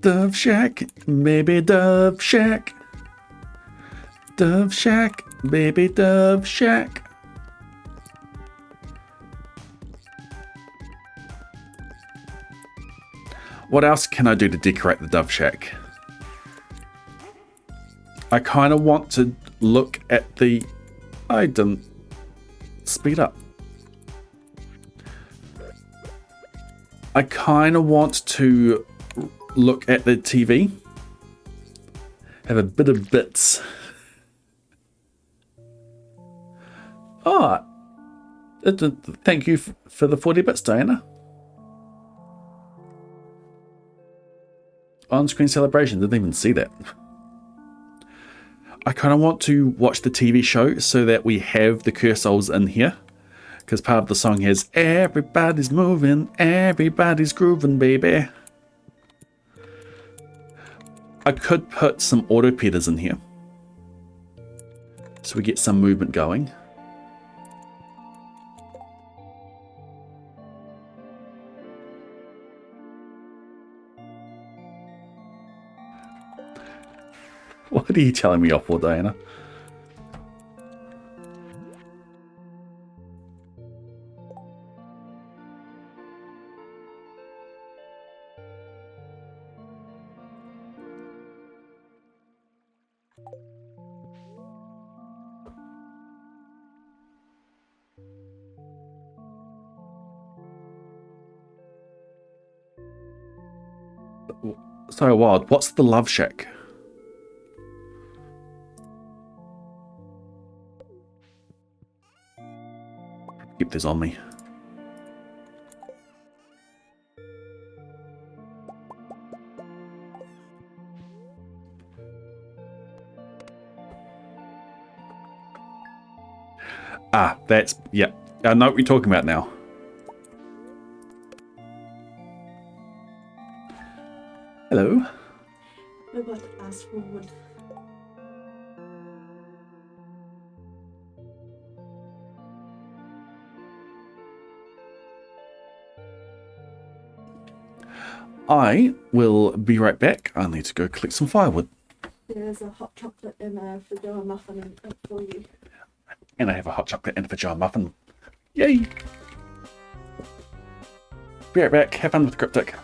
Dove Shack, baby Dove Shack. Dove Shack, baby Dove Shack. What else can I do to decorate the Dove Shack? I kind of want to look at the... I didn't speed up. I kind of want to look at the TV. Have a bit of bits. Oh, thank you for the 40 bits, Diana. On-screen celebration, didn't even see that. I kind of want to watch the TV show so that we have the cursols in here. Because part of the song has, "Everybody's moving, everybody's grooving, baby." I could put some auto-petters in here. So we get some movement going. What are you telling me off for, Diana? So wild. What's the Love Shack? Keep this on me. Ah, that's... yeah. I know what you're talking about now. Hello. I'd like to ask for wood. I will be right back. I need to go collect some firewood. There's a hot chocolate in a fedora muffin for you. And I have a hot chocolate and a vagina muffin. Yay! Be right back. Have fun with Cryptic.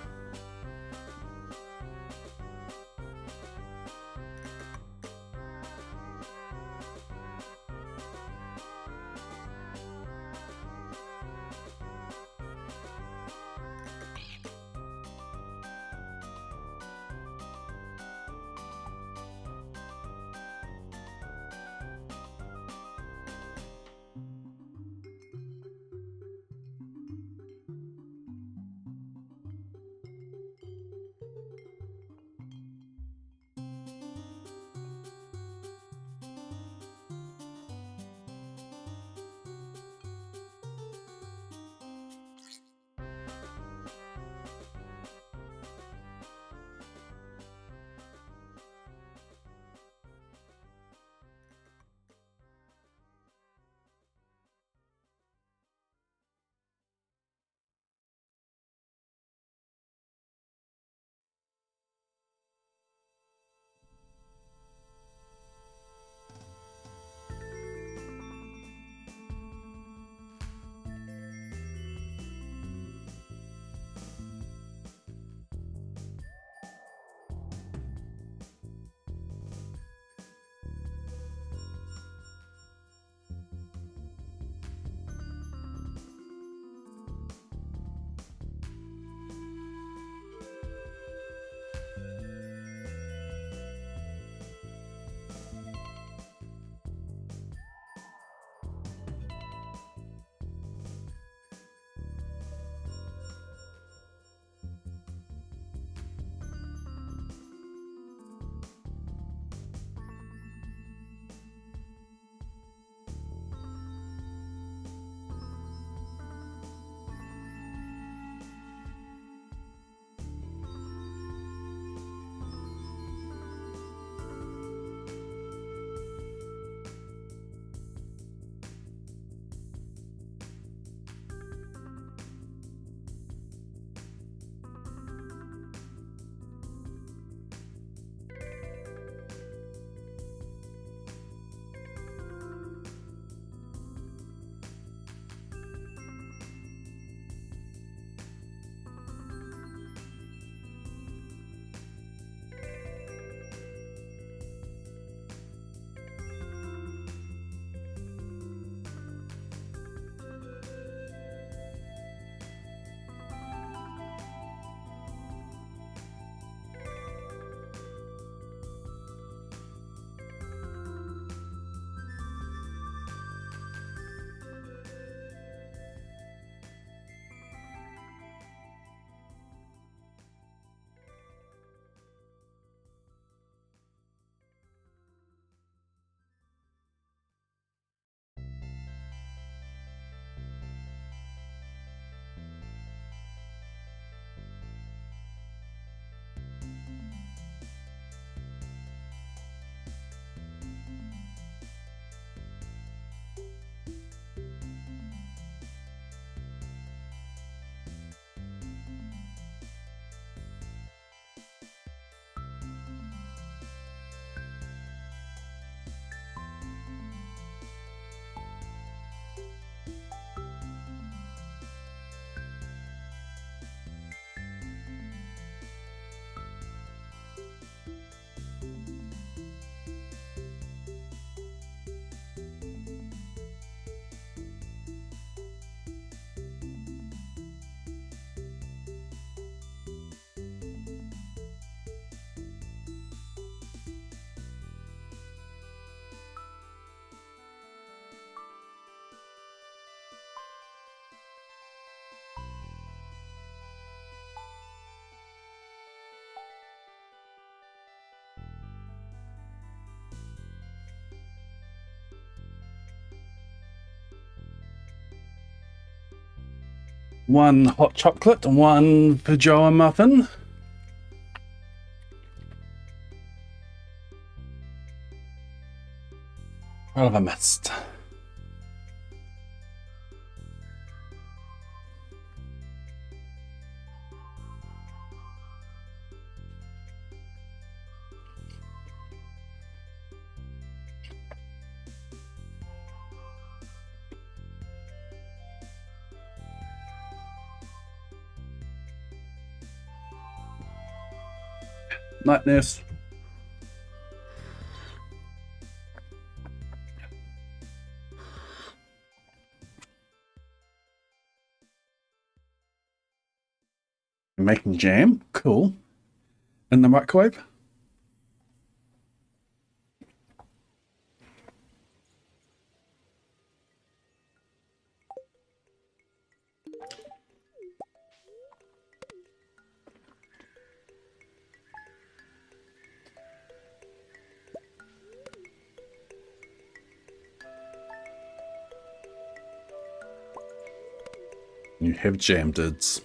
One hot chocolate, one Pajama muffin. What have I missed? Night, nurse. Making jam. Cool. In the microwave. You have jam, dudes.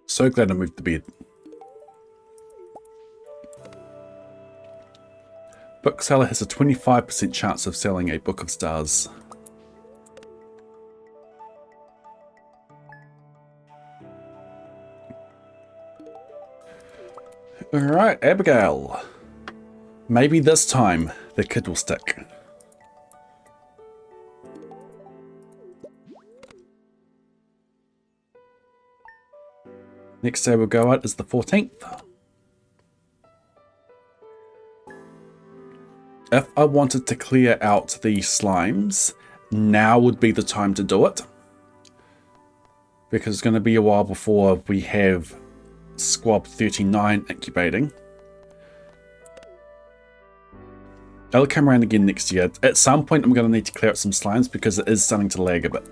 So glad I moved the bed. Bookseller has a 25% chance of selling a Book of Stars. Alright, Abigail. Maybe this time the kid will stick. Next day we'll go out is the 14th. If I wanted to clear out the slimes, now would be the time to do it. Because it's going to be a while before we have Squab 39 incubating. I'll come around again next year. At some point I'm going to need to clear out some slimes because it is starting to lag a bit.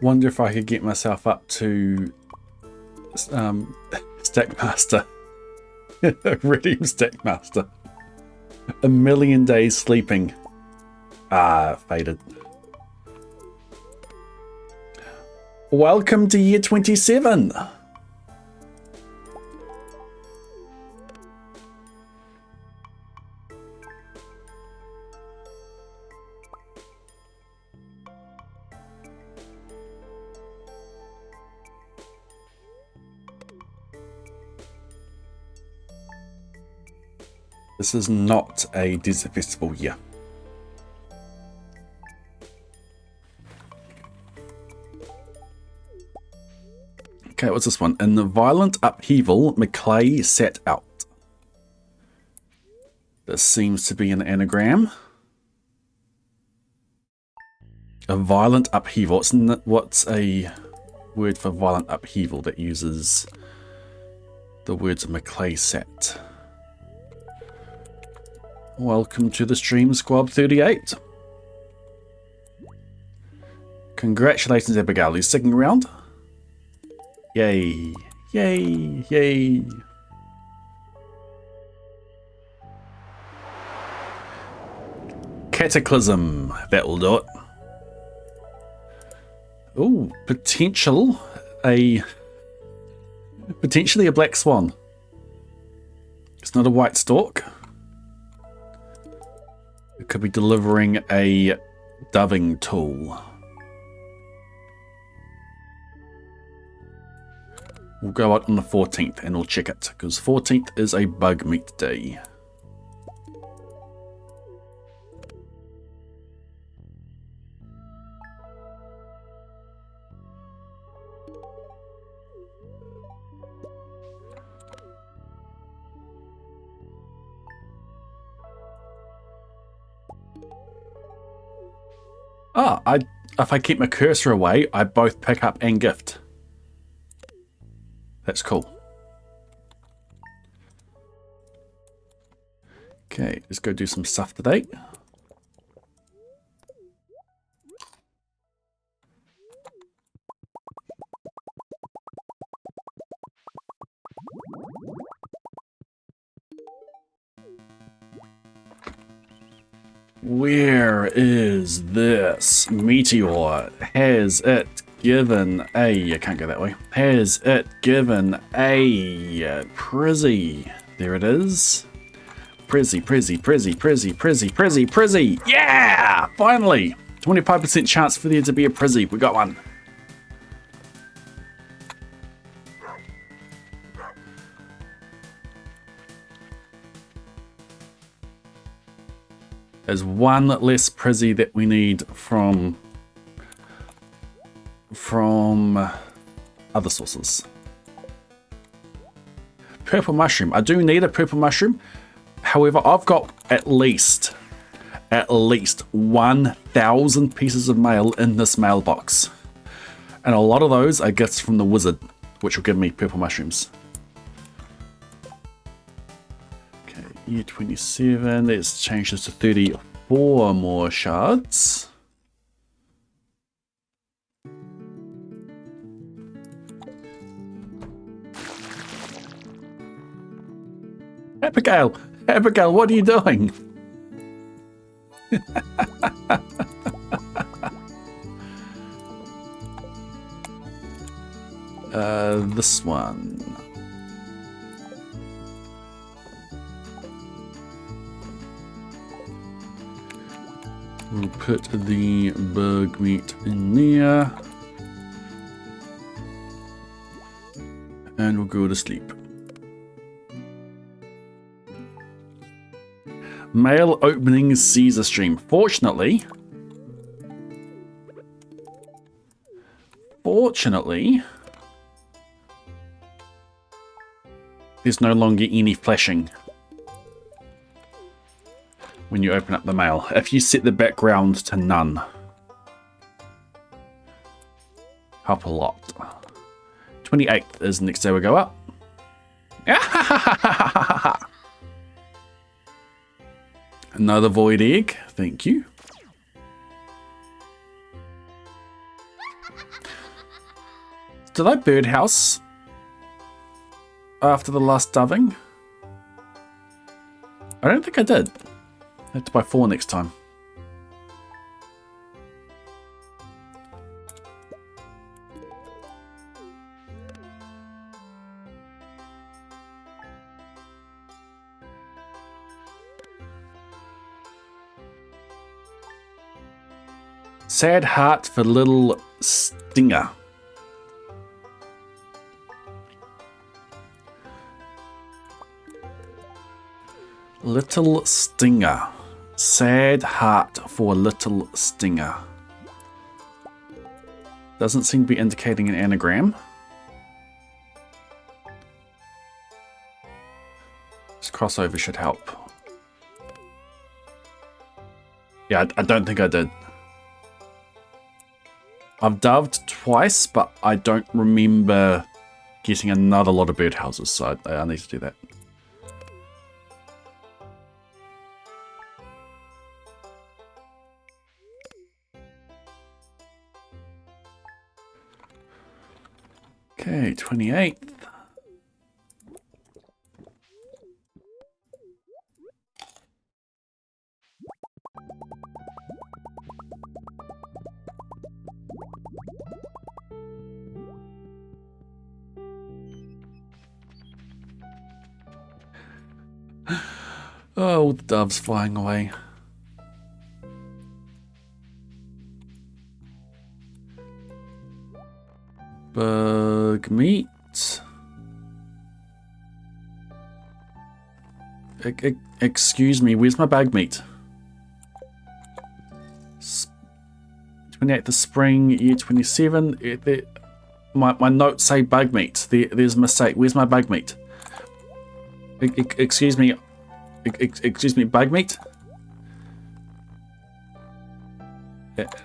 Wonder if I could get myself up to Stackmaster. Redeem Stackmaster. A million days sleeping. Ah, faded. Welcome to year 27. This is not a desert festival year. Okay, what's this one? In the violent upheaval, Maclay sat out. This seems to be an anagram. A violent upheaval. What's a word for violent upheaval that uses the words Maclay sat? Welcome to the stream, Squab 38. Congratulations, Abigail. You're sticking around? Yay. Yay. Yay. Cataclysm. That will do it. Ooh, potentially a black swan. It's not a white stork. It could be delivering a doving tool. We'll go out on the 14th and we'll check it, because 14th is a bug meat day. If I keep my cursor away, I both pick up and gift. That's cool. Okay, let's go do some stuff today. Where is this meteor? Has it given a... I can't go that way. Has it given a Prizzy? There it is. Prizzy, Prizzy, Prizzy, Prizzy, Prizzy, Prizzy, Prizzy. Yeah! Finally! 25% chance for there to be a Prizzy. We got one. There's one less Prizzy that we need from other sources. Purple mushroom. I do need a purple mushroom. However, I've got at least 1,000 pieces of mail in this mailbox. And a lot of those are gifts from the wizard, which will give me purple mushrooms. Okay, year 27. Let's change this to 34 more shards. Abigail! Abigail, what are you doing? This one. We'll put the bug meat in there. And we'll go to sleep. Mail opening Caesar stream. Fortunately, there's no longer any flashing when you open up the mail. If you set the background to none, help a lot. 28th is the next day we go up. Another void egg, thank you. Did I birdhouse after the last doving? I don't think I did. I have to buy 4 next time. Sad heart for little Stinger. Little Stinger. Sad heart for little Stinger. Doesn't seem to be indicating an anagram. This crossover should help. Yeah, I don't think I did. I've doved twice, but I don't remember getting another lot of birdhouses, so I need to do that. Okay, 28th. Oh, the dove's flying away. Bug meat. Excuse me, where's my bag meat? 28th of spring, year 27. My notes say bug meat. There's a mistake. Where's my bug meat? Excuse me. Excuse me, bug meat?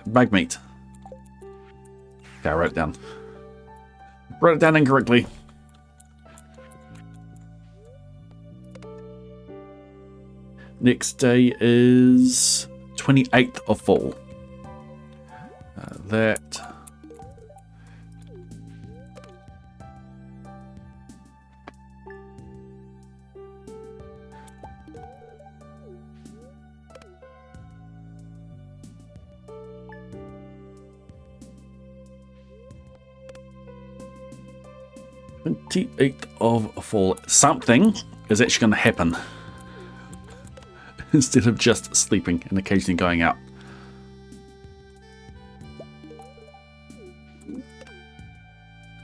Bug meat. Okay, I wrote it down. Wrote it down incorrectly. Next day is 28th of fall. That... of fall. Something is actually going to happen instead of just sleeping and occasionally going out.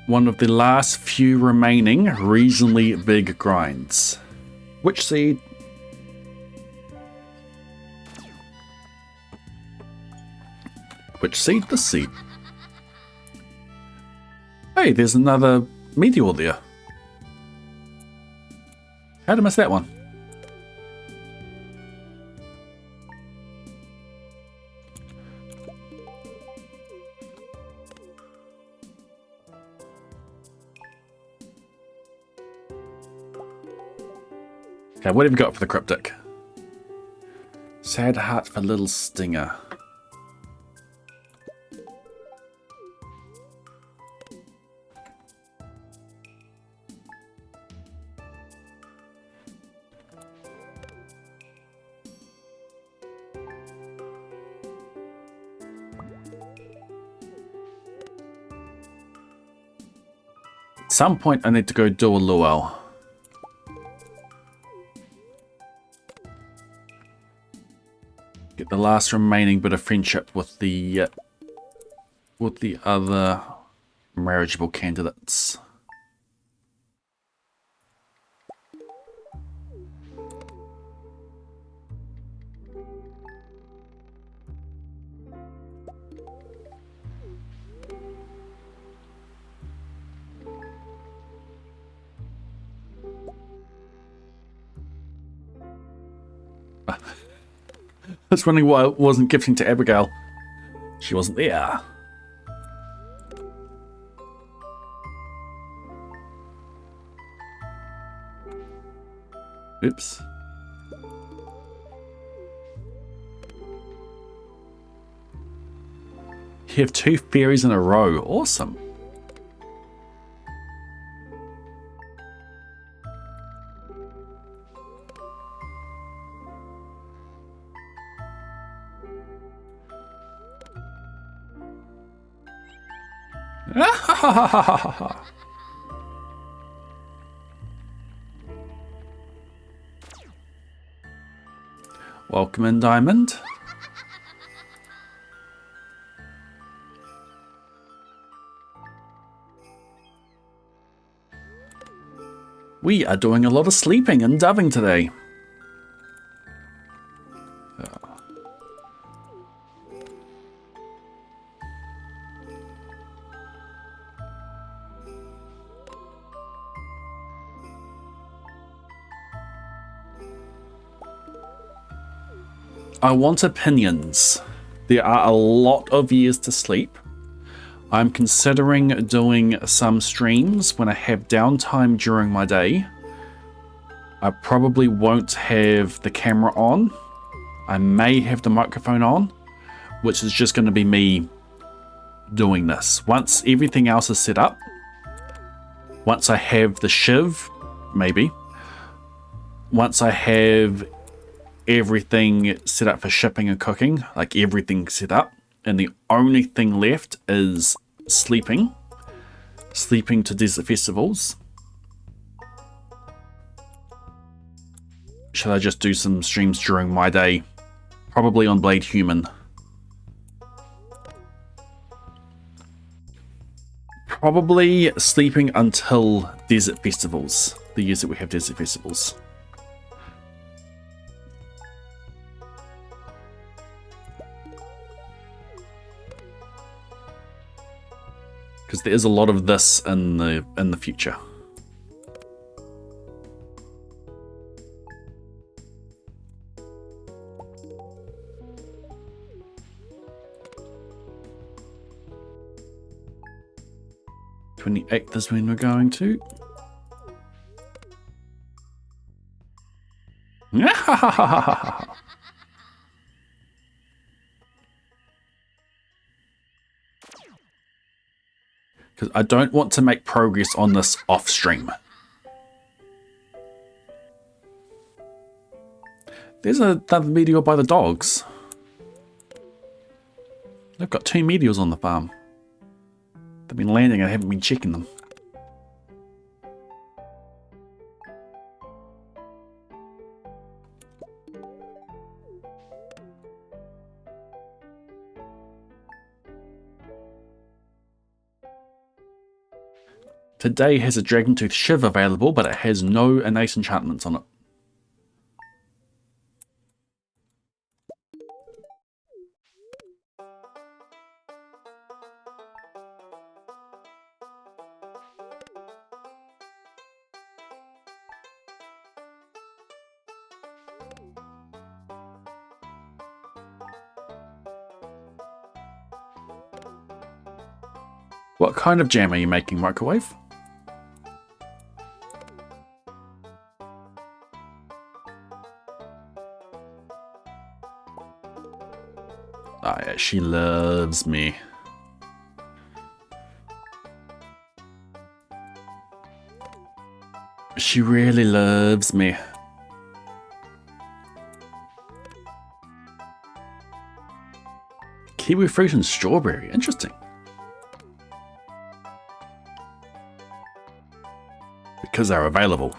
One of the last few remaining reasonably big grinds. Which seed? Which seed? This seed. Hey, there's another meteor there. How'd I miss that one? Okay, what have you got for the cryptic? Sad heart for little stinger. At some point I need to go do a luau. Get the last remaining bit of friendship with the other marriageable candidates. I was wondering why I wasn't gifting to Abigail. She wasn't there. Oops. You have 2 fairies in a row. Awesome. Welcome in, Diamond. We are doing a lot of sleeping and dubbing today. I want opinions. There are a lot of years to sleep. I'm considering doing some streams when I have downtime during my day. I probably won't have the camera on. I may have the microphone on, which is just going to be me doing this. Once everything else is set up, once I have the shiv, maybe. Once I have everything set up for shipping and cooking, like everything set up, and the only thing left is sleeping to desert festivals. Should I just do some streams during my day? Probably on Blade Human. Probably sleeping until desert festivals, the years that we have desert festivals. Because there is a lot of this in the future. The 28th is when we're going to. Because I don't want to make progress on this off stream. There's another meteor by the dogs. They've got 2 meteors on the farm. They've been landing and I haven't been checking them. Today has a Dragon Tooth Shiv available, but it has no innate enchantments on it. What kind of jam are you making, Microwave? Ah, yeah, she loves me. She really loves me. Kiwi fruit and strawberry. Interesting. Because they're available.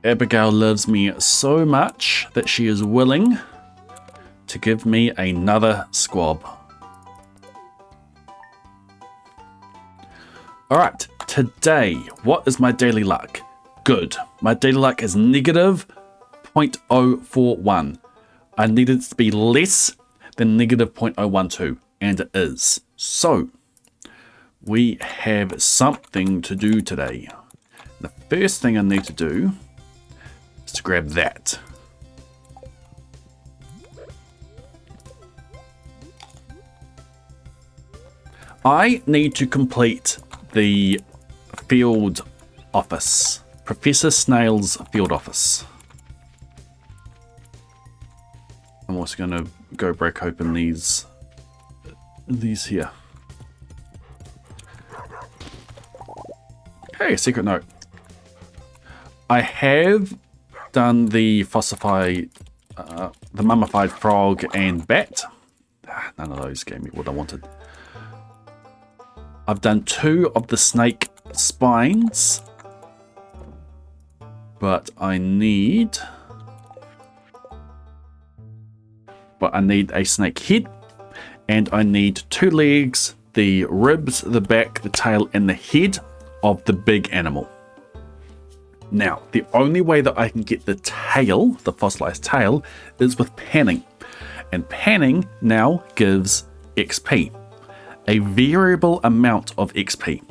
Abigail loves me so much that she is willing to give me another squab. Alright, today, what is my daily luck? Good. My daily luck is negative 0.041. I need it to be less than negative 0.012, and it is. So, we have something to do today. The first thing I need to do is to grab that. I need to complete the field office, Professor Snail's field office. I'm also going to go break open these here. Hey, secret note. I have done the fossified, the mummified frog and bat. None of those gave me what I wanted. I've done 2 of the snake spines, but I need a snake head, and I need 2 legs, the ribs, the back, the tail, and the head of the big animal. Now, the only way that I can get the tail, the fossilized tail, is with panning. And panning now gives XP. A variable amount of XP.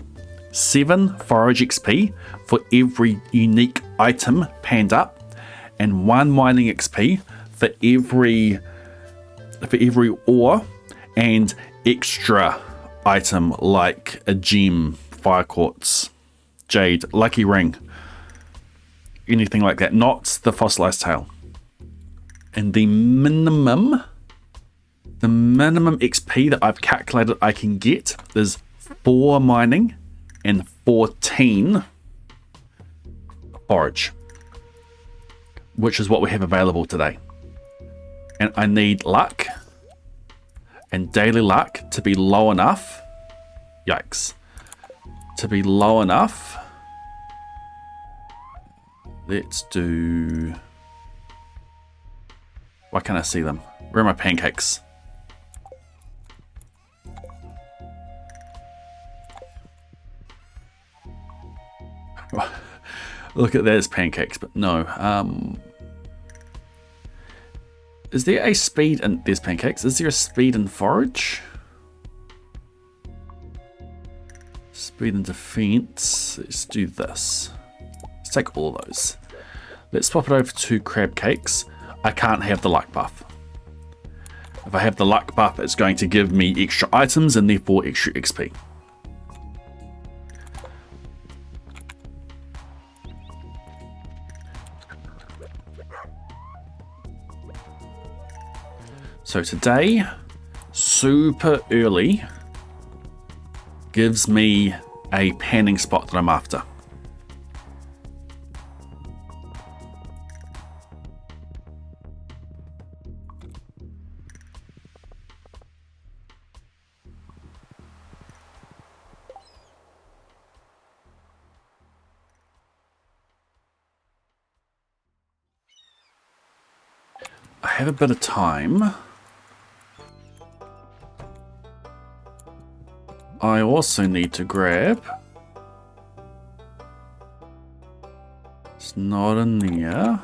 7 forage XP for every unique item panned up, and 1 mining XP for every ore and extra item like a gem, fire quartz, jade, lucky ring, anything like that, not the fossilized tail. And the minimum XP that I've calculated I can get is 4 mining and 14 forage, which is what we have available today. And I need luck and daily luck to be low enough. Yikes. To be low enough. Let's do... Why can't I see them? Where are my pancakes? Look at that as pancakes, but no. Is there a speed and there's pancakes? Is there a speed and forage? Speed and defense. Let's do this. Let's take all of those. Let's swap it over to crab cakes. I can't have the luck buff. If I have the luck buff, it's going to give me extra items and therefore extra XP. So today, super early, gives me a panning spot that I'm after. I have a bit of time. I also need to grab. It's not in there.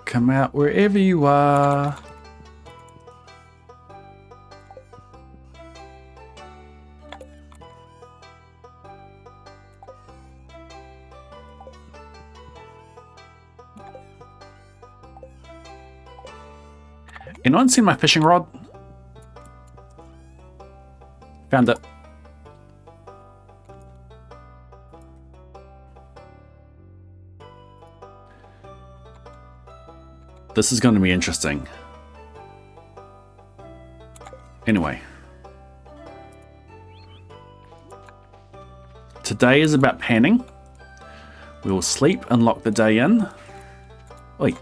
Come out, wherever you are. Anyone seen my fishing rod? Found it. This is going to be interesting. Anyway. Today is about panning. We will sleep and lock the day in. Oi.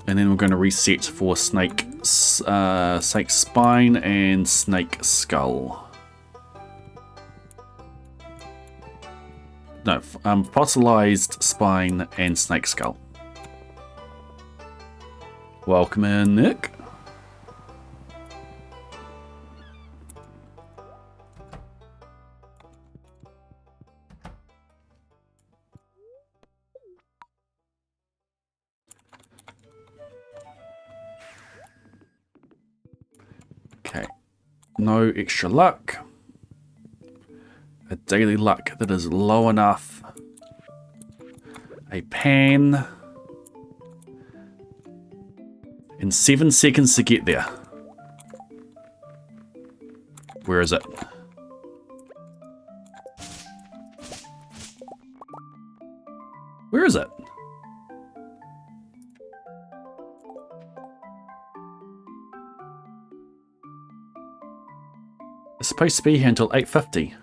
And then we're going to reset for snake spine and snake skull. No, fossilized spine and snake skull. Welcome in, Nick. Okay, no extra luck. A daily luck that is low enough. A pan. In 7 seconds to get there. Where is it? Where is it? It's supposed to be here until 8:50.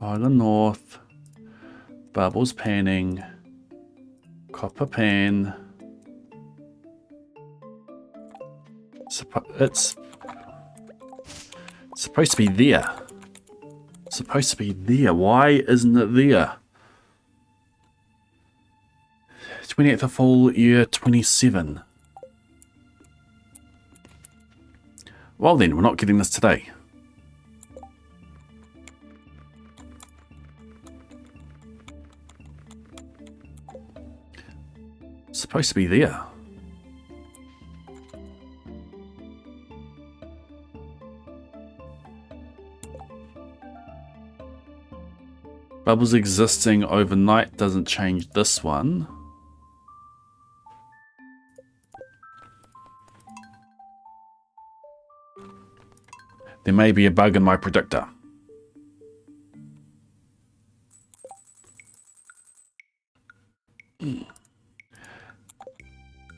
Island North. Bubbles panning. Copper pan. It's supposed to be there. It's supposed to be there. Why isn't it there? 28th of fall, year 27. Well then, we're not getting this today. It's supposed to be there. Bubbles existing overnight doesn't change this one. There may be a bug in my predictor.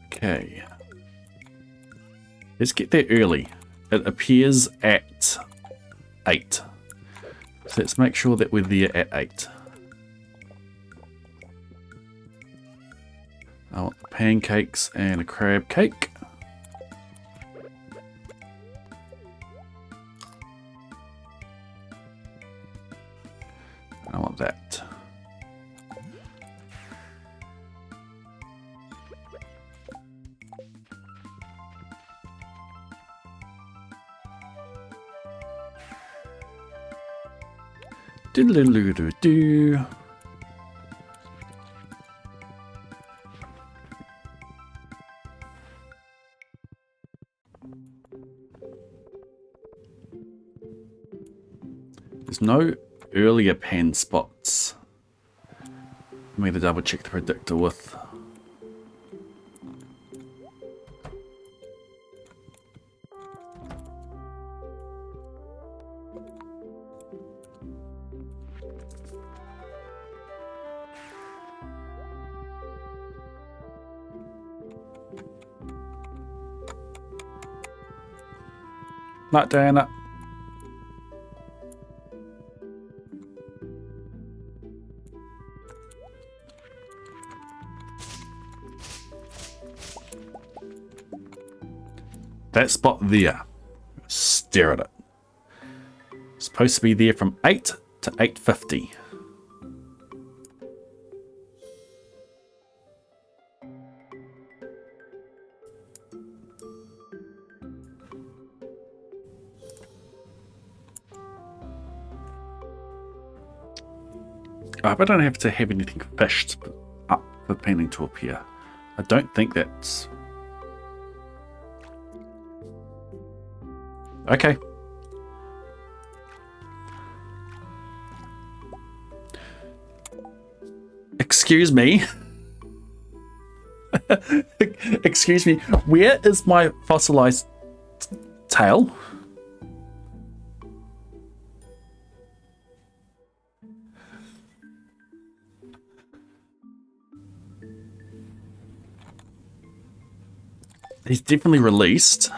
Okay. Let's get there early. It appears at 8. So let's make sure that we're there at 8. I want the pancakes and a crab cake. I want that. Do-do-do-do-do. There's no earlier pan spots. I'm going to double check the predictor with. Not Diana. That spot there. Stare at it. It's supposed to be there from 8 to 8:50. I hope I don't have to have anything fished up for panning to appear. I don't think that's... Okay. Excuse me. Excuse me. Where is my fossilized tail? He's definitely released.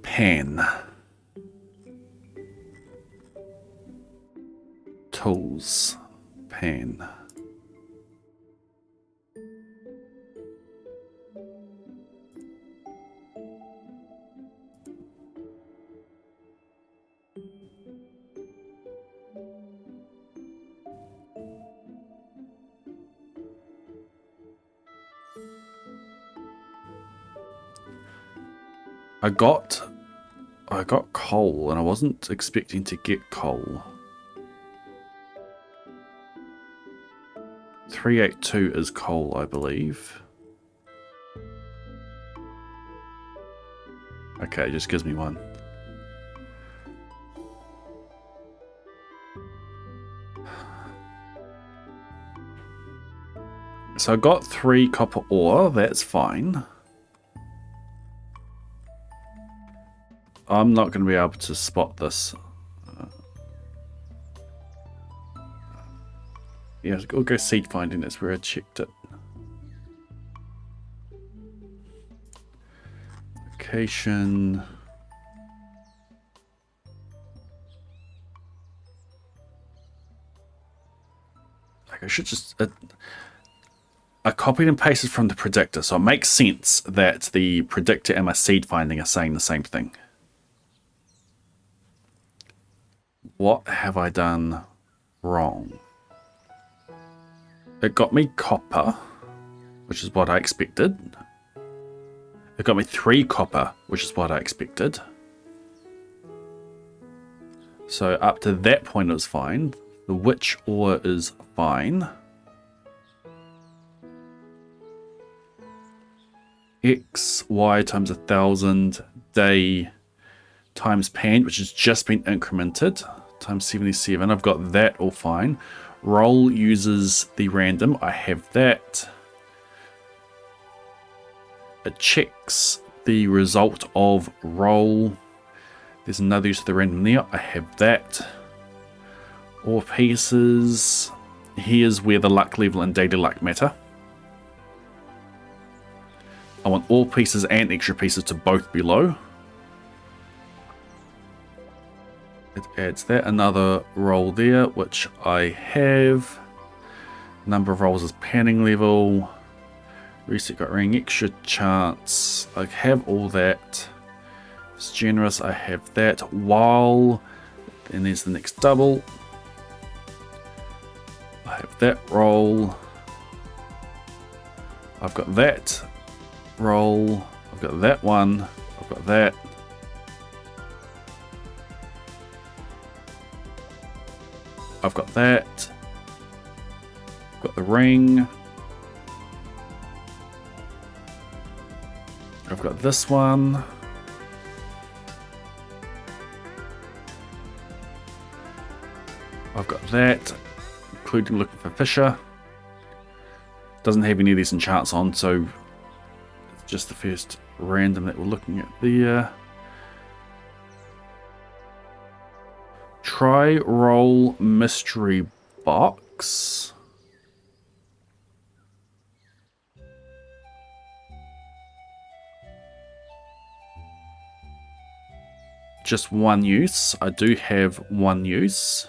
Pan. Tools. Pan. I got coal, and I wasn't expecting to get coal. 382 is coal, I believe. Okay, it just gives me one. So I got 3 copper ore, that's fine. I'm not going to be able to spot this. Yeah, we'll go seed finding, that's where I checked it. Location. Like I should just... I copied and pasted from the predictor, so it makes sense that the predictor and my seed finding are saying the same thing. What have I done wrong? It got me copper, which is what I expected. It got me 3 copper, which is what I expected. So up to that point it was fine. The witch ore is fine. X, Y times 1,000, day times pan, which has just been incremented, times 77. I've got that all fine. Roll uses the random. I have that. It checks the result of roll. There's another use of the random there. I have that. Ore pieces. Here's where the luck level and data luck matter. I want all pieces and extra pieces to both be low. It adds that. Another roll there, which I have. Number of rolls is panning level. Reset got ring, extra chance. I have all that. It's generous, I have that. While, and there's the next double. I have that roll. I've got that roll. I've got that one. I've got that. I've got that. I've got the ring. I've got this one. I've got that, including looking for Fisher. Doesn't have any of these enchants on, so it's just the first random that we're looking at there. Try roll mystery box. Just one use. I do have one use.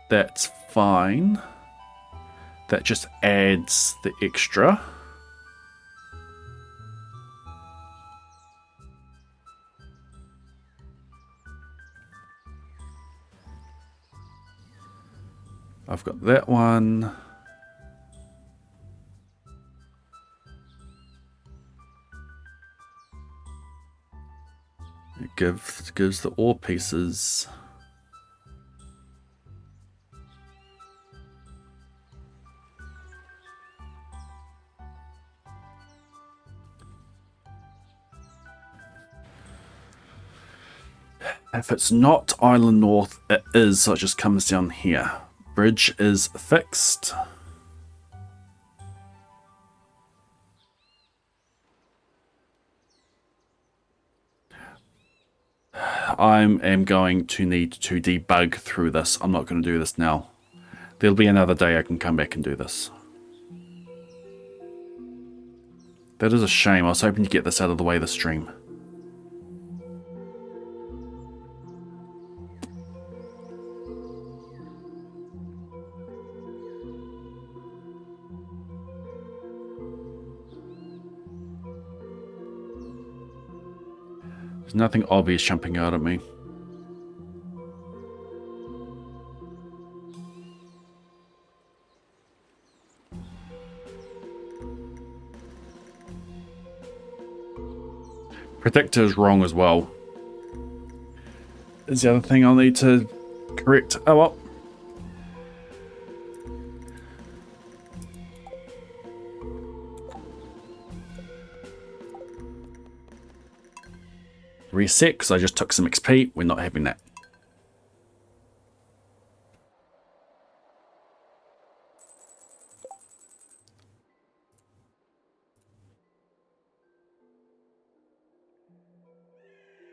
That's fine. That just adds the extra. I've got that one. It gives the ore pieces. If it's not Island North, it is, so it just comes down here. Bridge is fixed. I am going to need to debug through this. I'm not going to do this now. There'll be another day I can come back and do this. That is a shame. I was hoping to get this out of the way this stream. There's nothing obvious jumping out at me. Predictor is wrong as well. Is the other thing I'll need to correct. Oh well. Reset, because I just took some XP. We're not having that.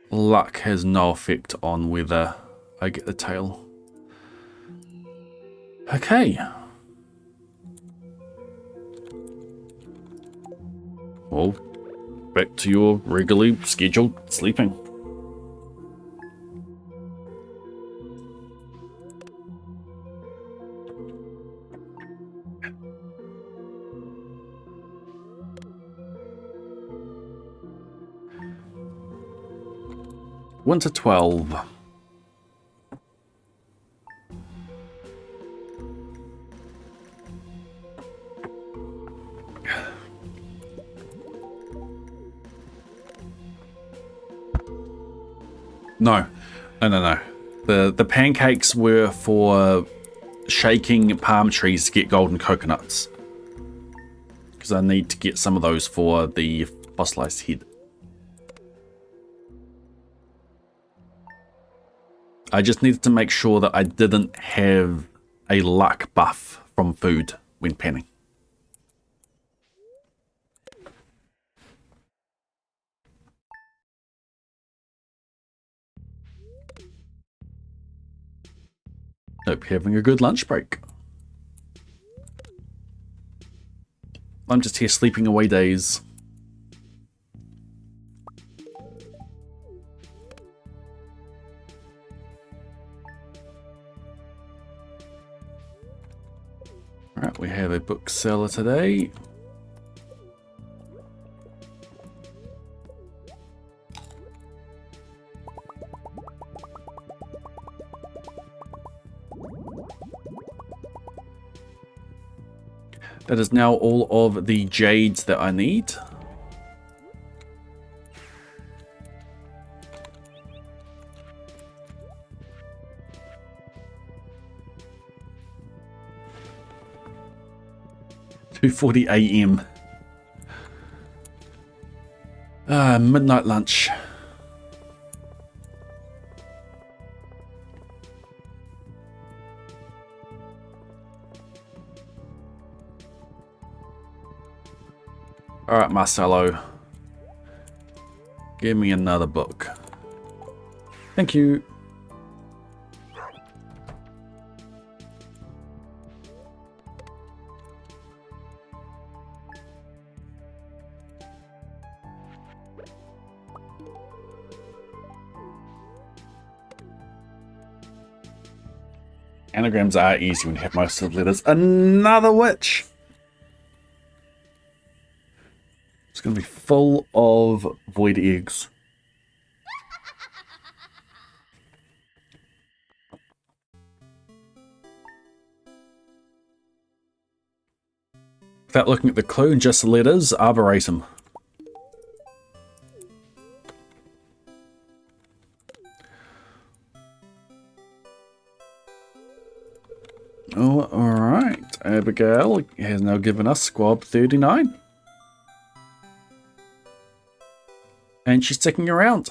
Luck has no effect on whether I get the tail. Okay. Well, back to your regularly scheduled sleeping. Winter 12. No. The pancakes were for shaking palm trees to get golden coconuts. Because I need to get some of those for the fossilized head. I just needed to make sure that I didn't have a luck buff from food when panning. Hope you're having a good lunch break. I'm just here sleeping away days. Alright, we have a bookseller today. That is now all of the jades that I need. $2:40 AM. Midnight lunch. Alright, Marcelo. Give me another book. Thank you. Anagrams are easy when you have most of the letters. Another witch! It's going to be full of void eggs. Without looking at the clue and just the letters, Arboretum. Oh, alright. Abigail has now given us Squab 39. And she's sticking around.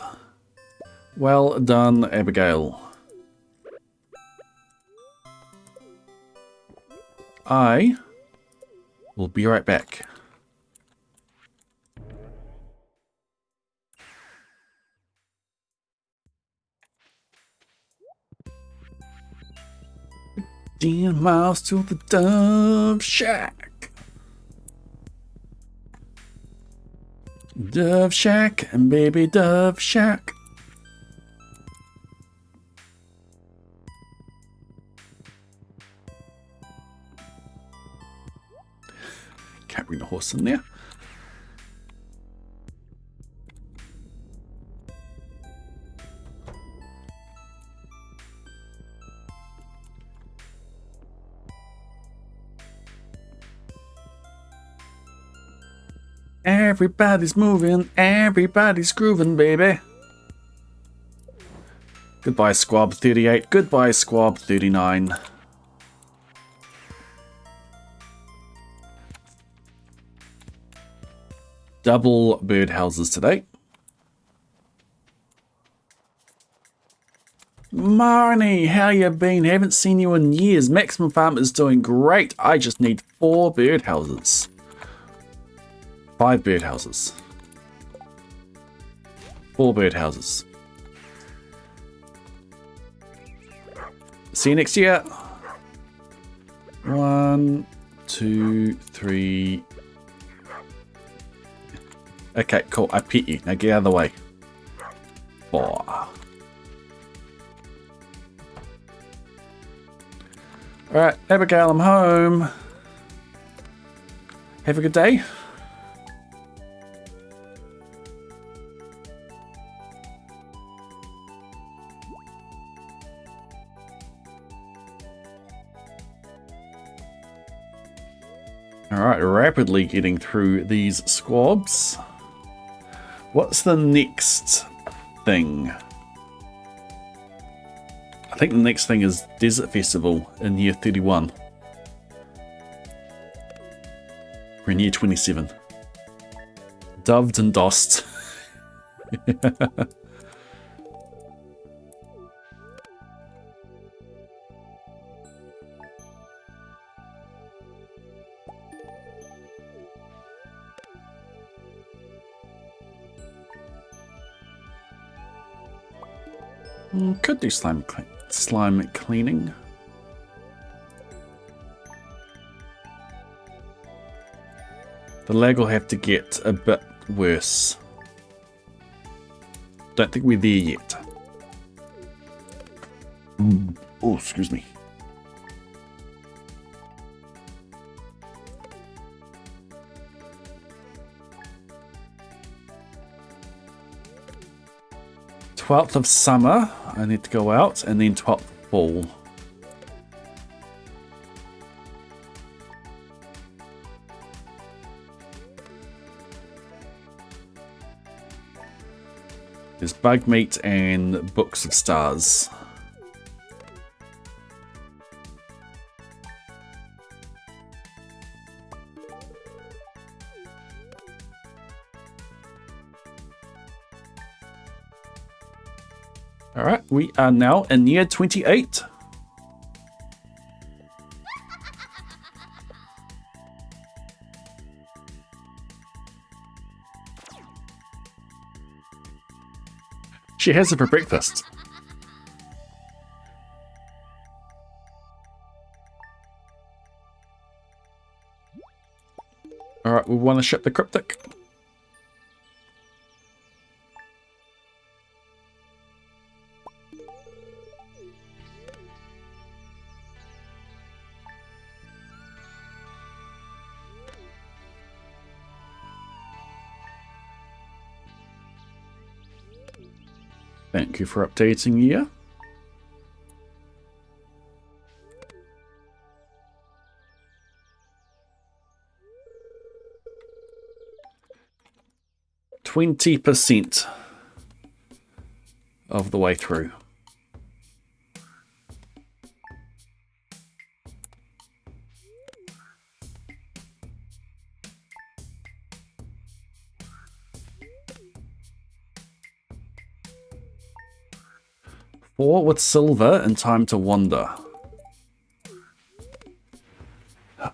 Well done, Abigail. I will be right back. Damn miles to the Dove Shack. Dove Shack and baby Dove Shack. Can't bring the horse in there. Everybody's moving, everybody's grooving, baby. Goodbye, Squab 38. Goodbye, Squab 39. Double birdhouses today. Marnie, how you been? Haven't seen you in years. Maximum Farm is doing great. I just need 4 birdhouses. 5 birdhouses. 4 birdhouses. See you next year. 1, 2, 3. Okay, cool. I pet you. Now get out of the way. 4. Alright, Abigail, I'm home. Have a good day. Alright, rapidly getting through these squabs. What's the next thing? I think the next thing is Desert Festival in year 31. We're in year 27. Doved and dossed. Could do slime cleaning. The lag will have to get a bit worse. Don't think we're there yet. Oh, excuse me. "12th of summer, I need to go out, and then 12th fall. There's bug meat and books of stars. Alright, we are now in year 28. She has it for breakfast. Alright, we want to ship the cryptic. Thank you for updating year. %20 of the way through. Four with silver and time to wander.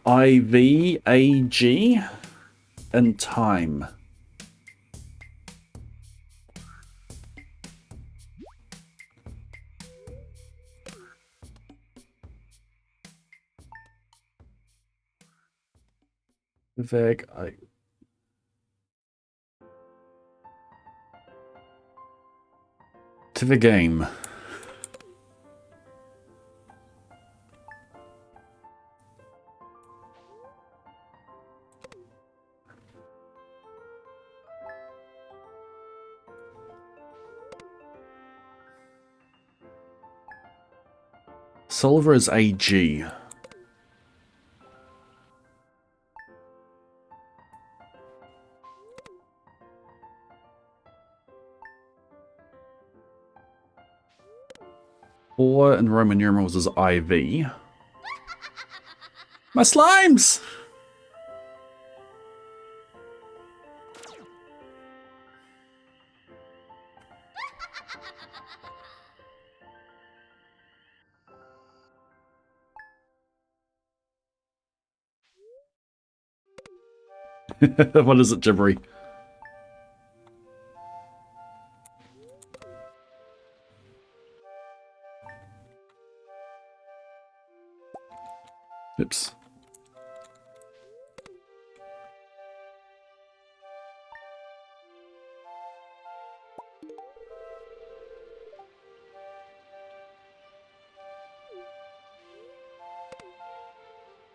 IVAG and time. Vag, to the game. Silver is AG. Four in Roman numerals is IV. My slimes! What is it, Gibbery? Oops.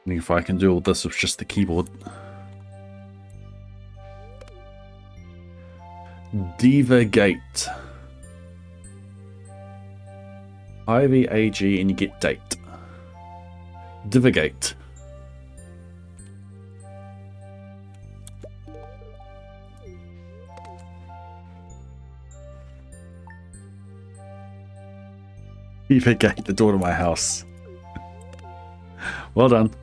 If I can do all this with just the keyboard. Divagate. IVAG and you get date. Divagate. Divagate, the door to my house. Well done.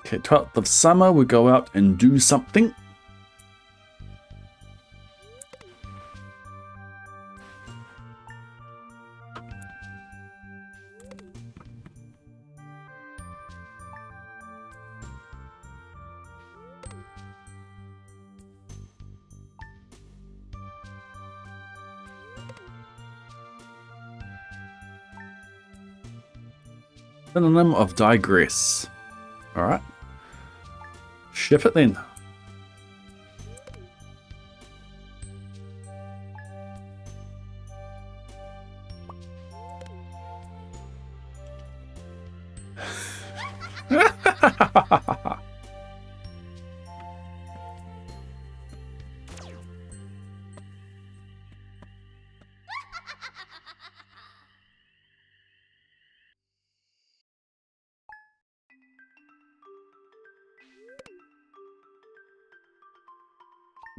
Okay, 12th of summer, we go out and do something. Synonym of digress. Alright. Ship it then.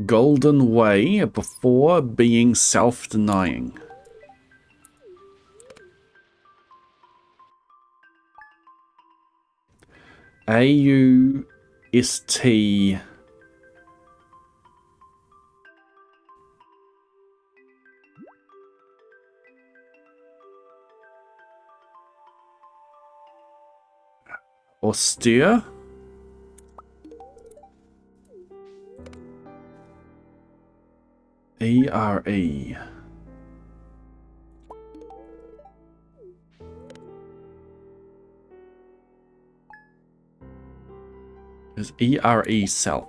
Golden way before being self-denying. A-U-S-T... Austere? E-R-E. Is E-R-E self?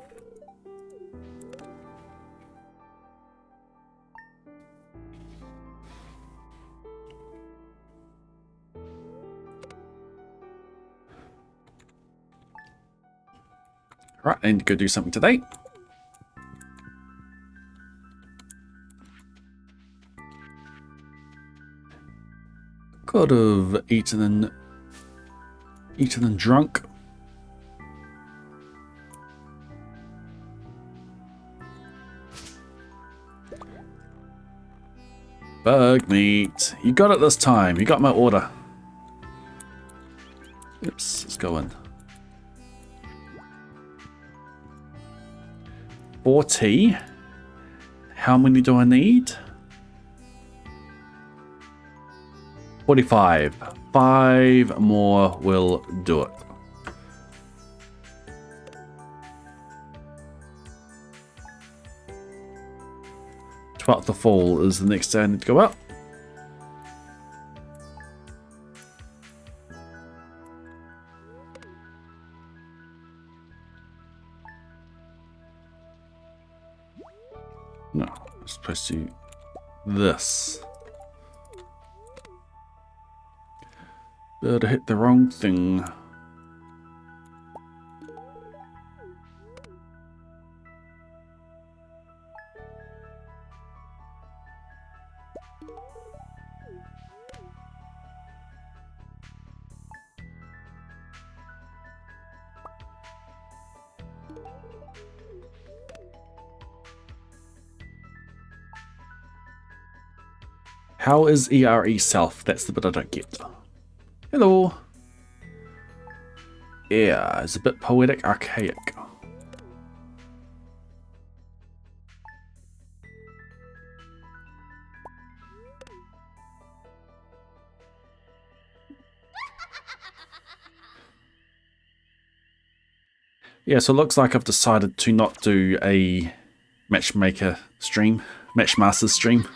Right, I need to go do something today. Could have eaten and drunk. Bug meat. You got it this time. You got my order. Oops, let's go in. 40. How many do I need? 45. 5 more will do it. The fall is the next day I need to go out. No, I'm supposed to do this. But I hit the wrong thing. How is ERE self? That's the bit I don't get. Hello. Yeah, it's a bit poetic, archaic. Yeah, so it looks like I've decided to not do a matchmaker stream, matchmaster stream.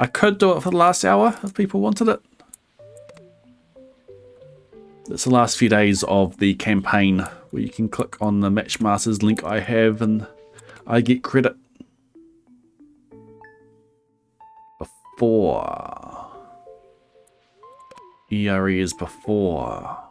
I could do it for the last hour if people wanted it. It's the last few days of the campaign where you can click on the matchmasters link I have and I get credit. Before. ERE is before.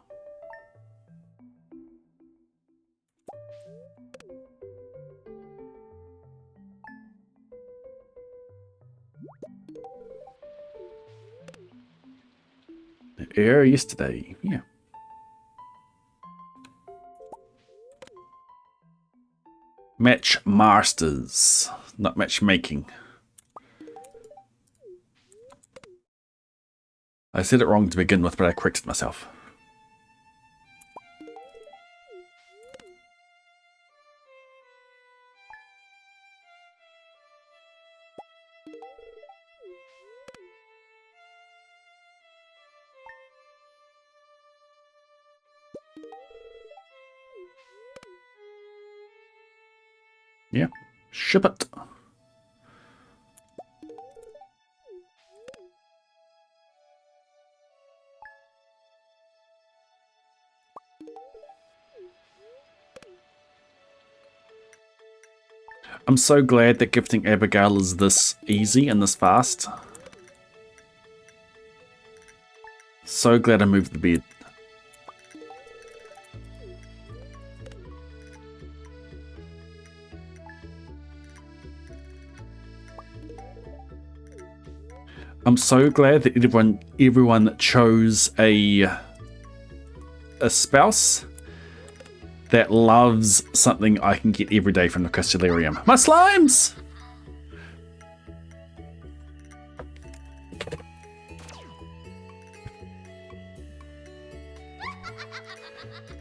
Error yesterday, yeah. Match masters, not matchmaking. I said it wrong to begin with, but I corrected myself. Yeah, ship it. I'm so glad that gifting Abigail is this easy and this fast. So glad I moved the bed. I'm so glad that everyone chose a spouse that loves something I can get every day from the Crystallarium. My slimes!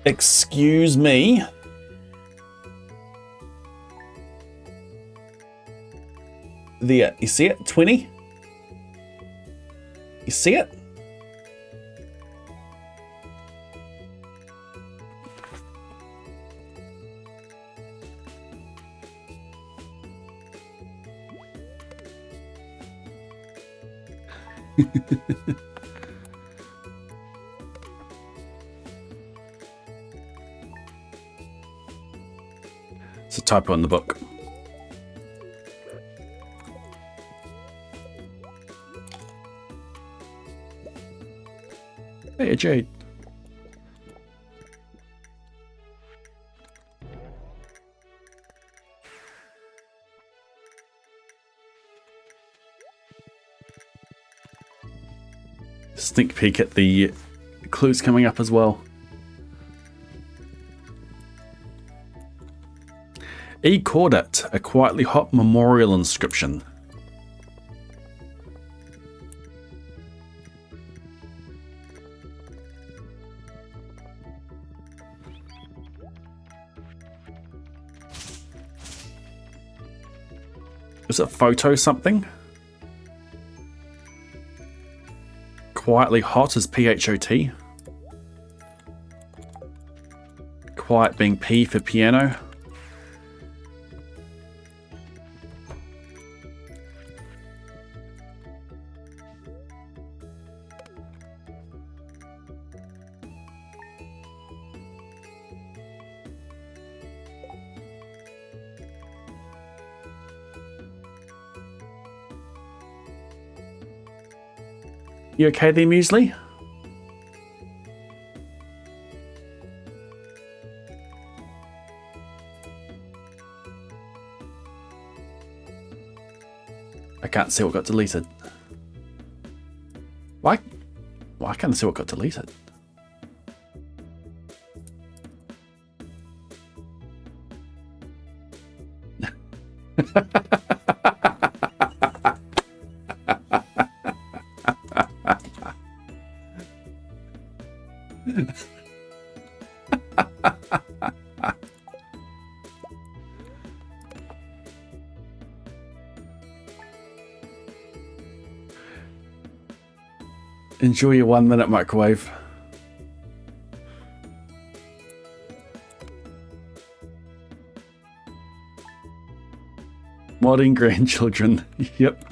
Excuse me. There, you see it? 20? You see it? It's a typo in the book. Hey, Jade. Sneak peek at the clues coming up as well. E. Cordit, a quietly hot memorial inscription. Is it photo something? Quietly hot is PHOT. Quiet being P for piano. You okay there, Muesli? I can't see what got deleted. Why? Why can't I see what got deleted? Enjoy your 1 minute microwave. Modding grandchildren. Yep.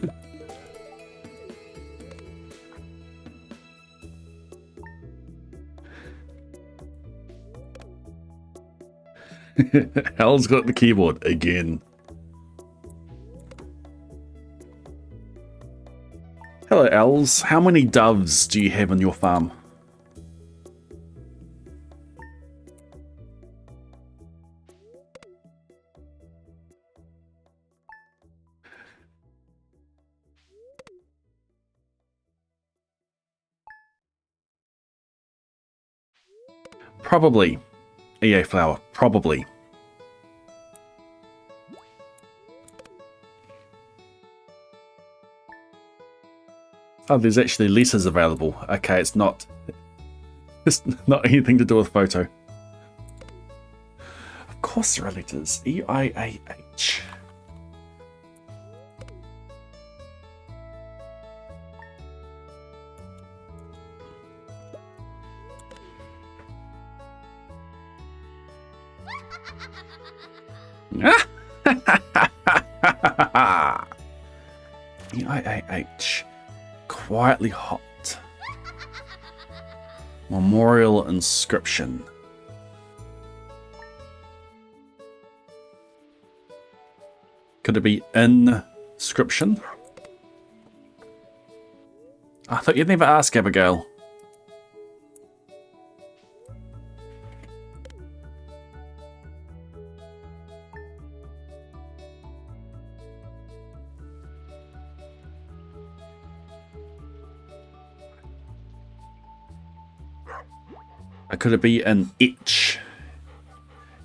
Hal's got the keyboard again. Hello, Els. How many doves do you have on your farm? Probably. EA Flower. Probably. Oh, there's actually letters available. Okay, it's not anything to do with photo. Of course there are letters. E-I-A-H. E-I-A-H. Quietly hot. Memorial inscription. Could it be inscription? I thought you'd never ask, Abigail. Could it be an itch?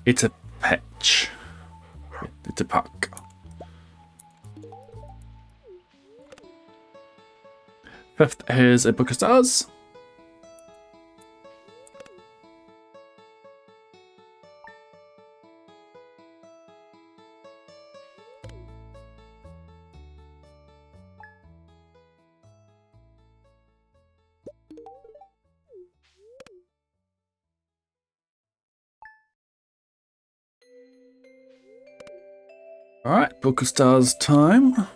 It's a patch. It's a puck. Fifth is a book of stars. Alright, book of stars time.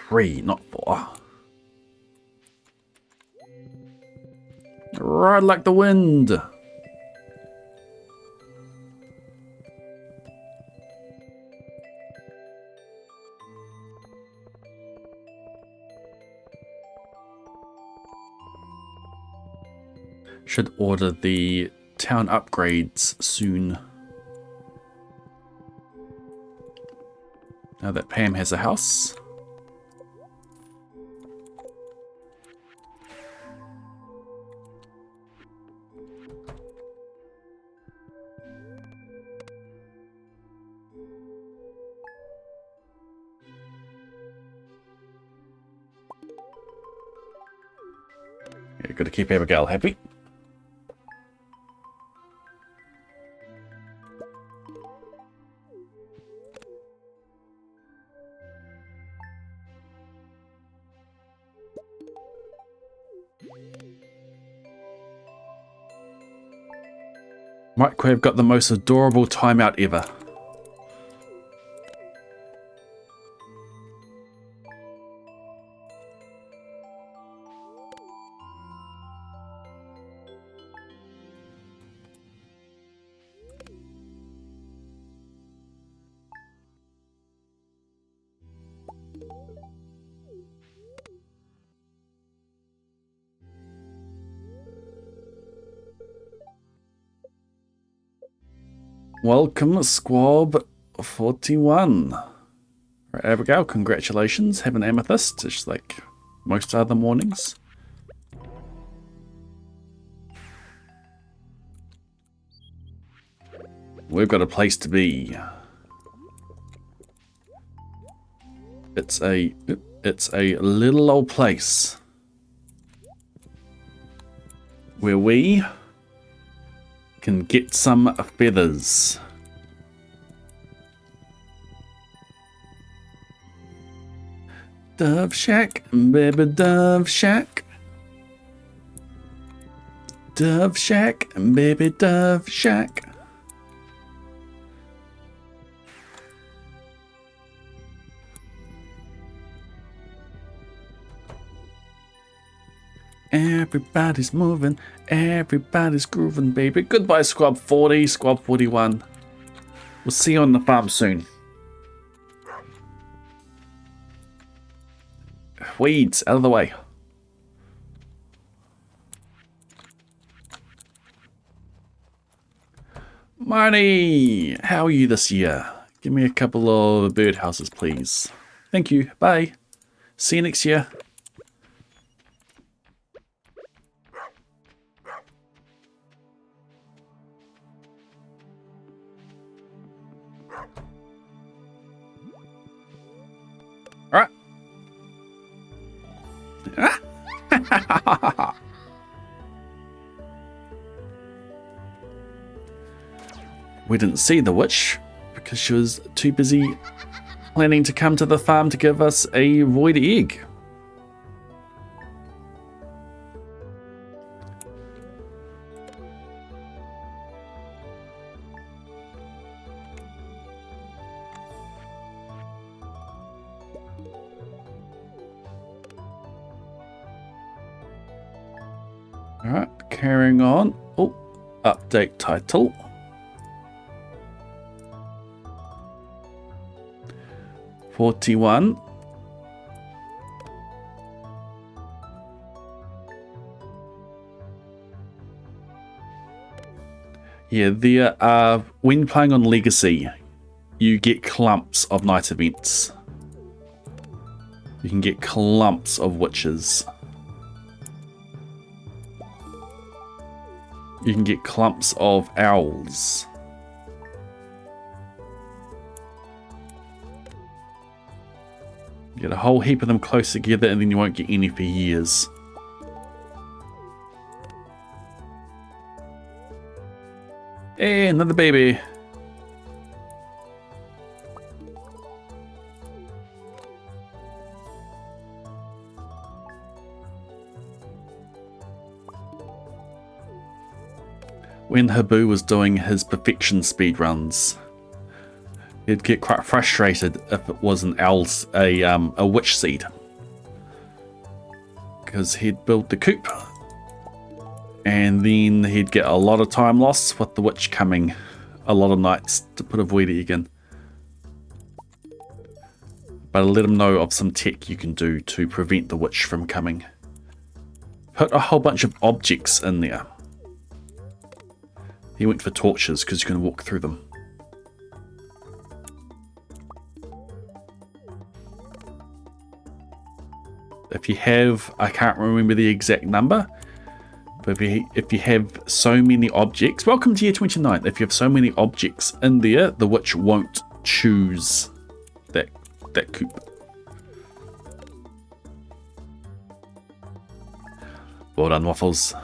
Three, not four. Ride like the wind. Should order the town upgrades soon. Now that Pam has a house. Yeah, got to keep Abigail happy. Microwave got the most adorable timeout ever. Welcome, Squab 41. Right, Abigail, congratulations. Have an amethyst, just like most other mornings. We've got a place to be. It's a little old place where we can get some feathers. Dove Shack, baby Dove Shack. Dove Shack, baby Dove Shack. Everybody's moving, everybody's grooving, baby. Goodbye, Squab 40, Squab 41. We'll see you on the farm soon. Weeds, out of the way. Marnie, how are you this year? Give me a couple of birdhouses, please. Thank you. Bye. See you next year. Alright. We didn't see the witch because she was too busy planning to come to the farm to give us a void egg. Carrying on. Oh, update title. $41. Yeah, when playing on Legacy, you get clumps of night events. You can get clumps of witches. You can get clumps of owls. Get a whole heap of them close together and then you won't get any for years. Hey, another baby. When Habu was doing his perfection speedruns, he'd get quite frustrated if it was a witch seed, because he'd build the coop and then he'd get a lot of time lost with the witch coming a lot of nights to put a void egg in. But I let him know of some tech you can do to prevent the witch from coming. Put a whole bunch of objects in there. He went for torches because you can walk through them. If you have, I can't remember the exact number, but if you have so many objects, welcome to year 29. If you have so many objects in there, the witch won't choose that coop. Well done, Waffles.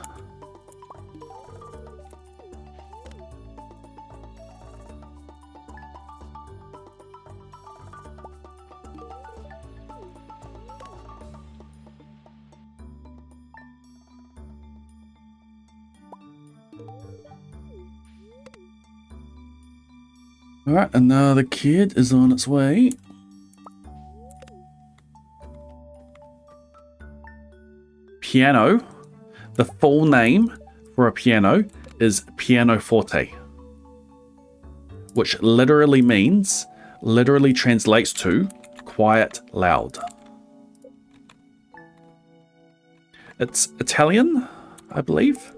Alright, another kid is on its way. Piano. The full name for a piano is pianoforte, which literally translates to quiet loud. It's Italian, I believe.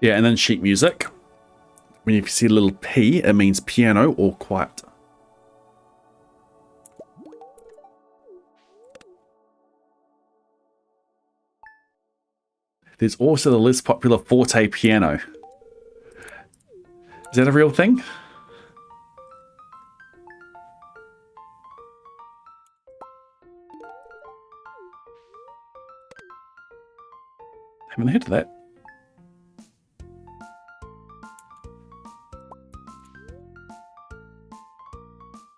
Yeah, and then sheet music. When you see a little P, it means piano or quiet. There's also the less popular forte piano. Is that a real thing? Haven't heard of that.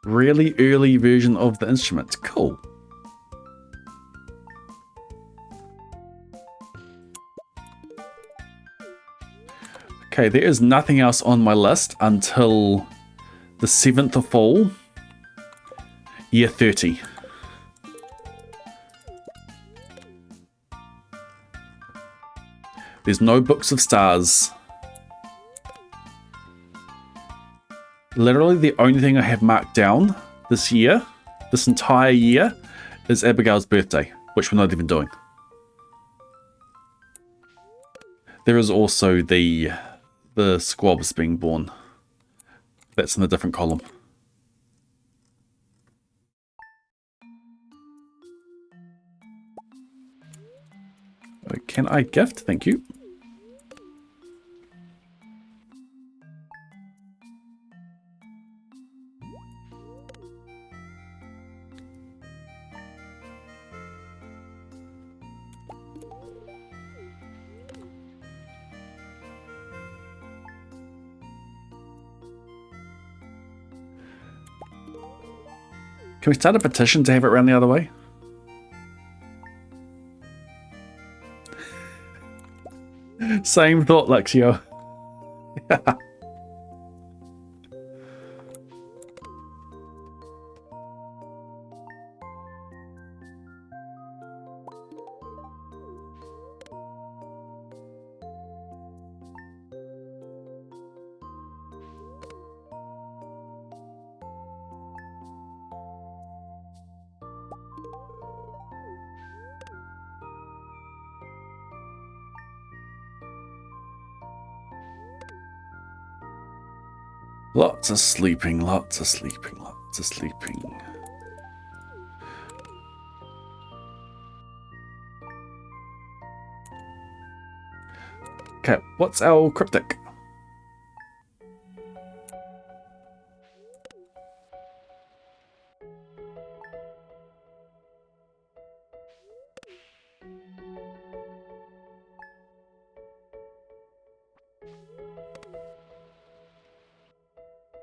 Really early version of the instrument. Cool. Okay, there is nothing else on my list until the 7th of fall, year 30. There's no books of stars. Literally the only thing I have marked down this entire year, is Abigail's birthday, which we're not even doing. There is also the squabs being born. That's in a different column. Can I gift? Thank you. Can we start a petition to have it round the other way? Same thought, Lexio. Lots of sleeping, lots of sleeping, lots of sleeping. Okay, what's our cryptic?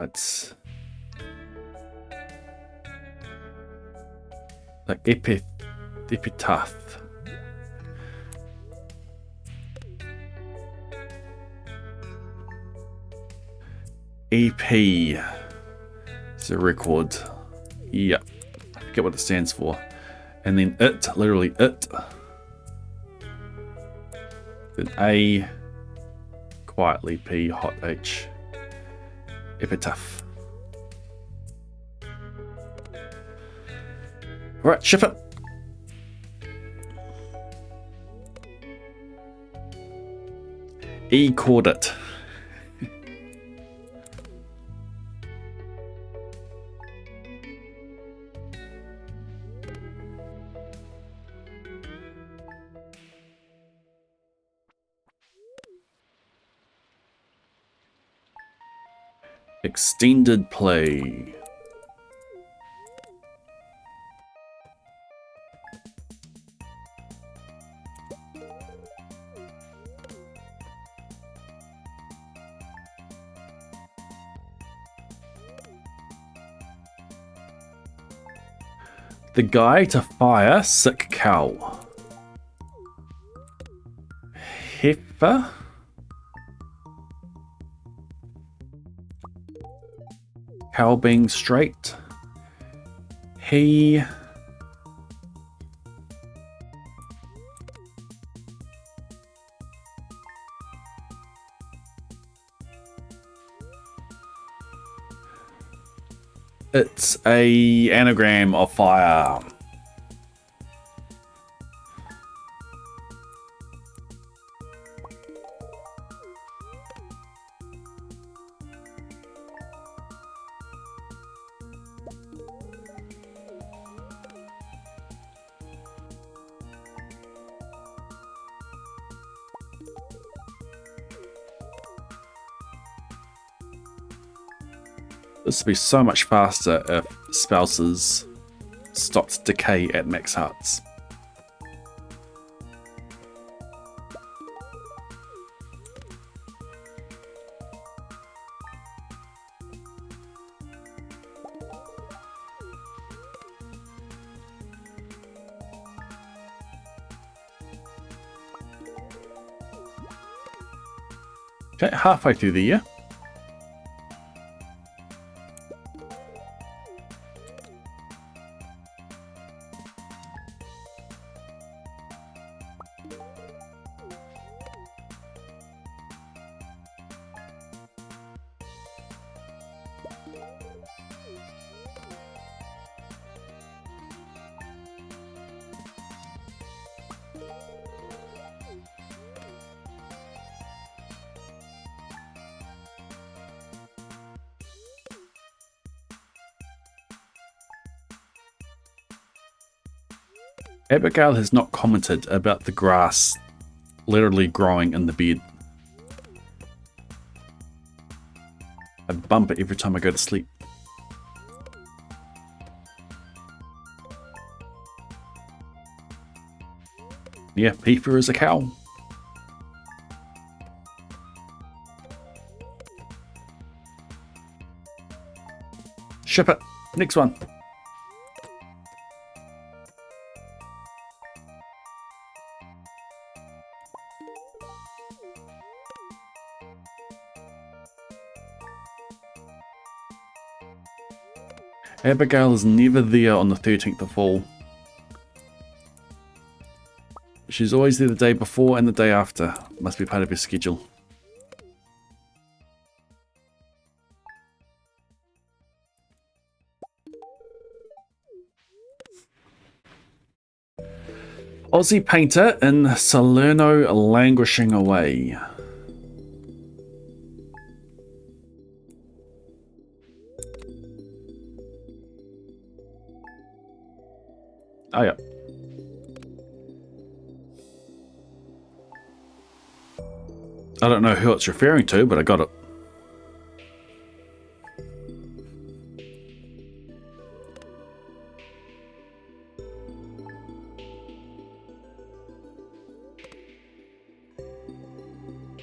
It's like epitaph. EP is a record. Yeah, I forget what it stands for. And then it, literally it. Then A, quietly P, hot H. Epitaph. Alright, ship it. E caught it. Extended play. The guy to fire sick cow. Heifer? Cow being straight. He... It's a anagram of fire. This would be so much faster if spouses stopped decay at max hearts. Okay, halfway through the year. Abigail has not commented about the grass literally growing in the bed. I bump it every time I go to sleep. Yeah, heifer is a cow. Ship it. Next one. Abigail is never there on the 13th of fall. She's always there the day before and the day after. Must be part of her schedule. Aussie painter in Salerno languishing away. Oh, yeah. I don't know who it's referring to, but I got it.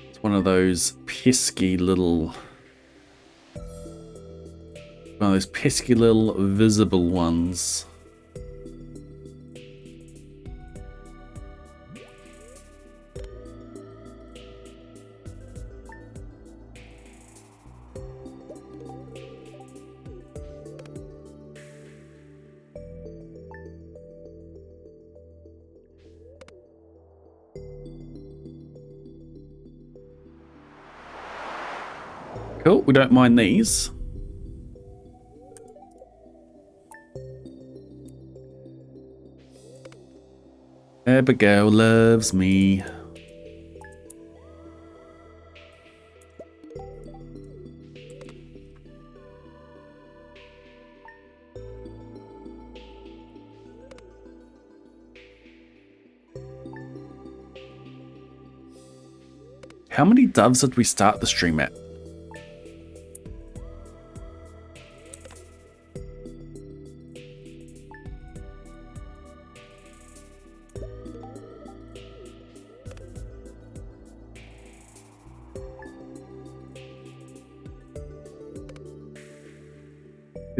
It's one of those pesky little... One of those pesky little visible ones. Cool, we don't mind these. Abigail loves me. How many doves did we start the stream at?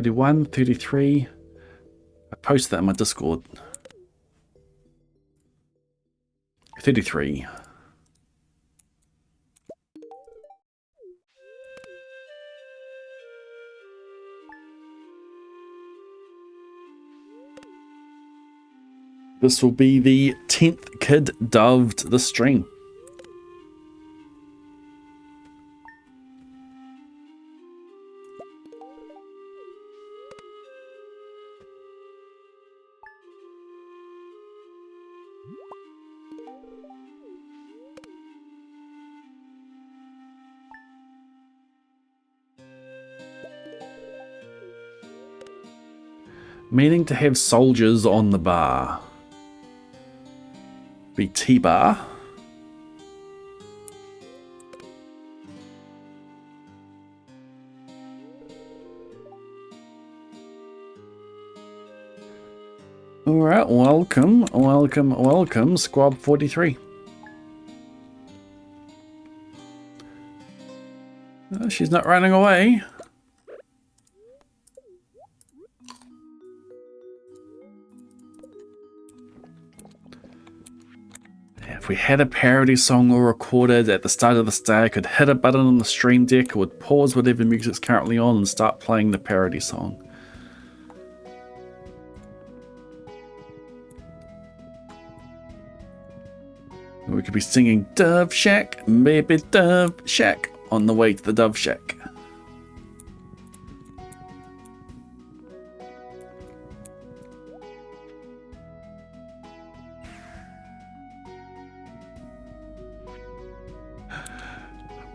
$31, $33. I posted that in my Discord. 33. This will be the 10th kid doved this stream. Meaning to have soldiers on the bar. Be T-bar. Alright, welcome, welcome, welcome, Squab 43. She's not running away. If we had a parody song all recorded at the start of this day, I could hit a button on the stream deck, it would pause whatever music's currently on and start playing the parody song. We could be singing Dove Shack, baby Dove Shack on the way to the Dove Shack.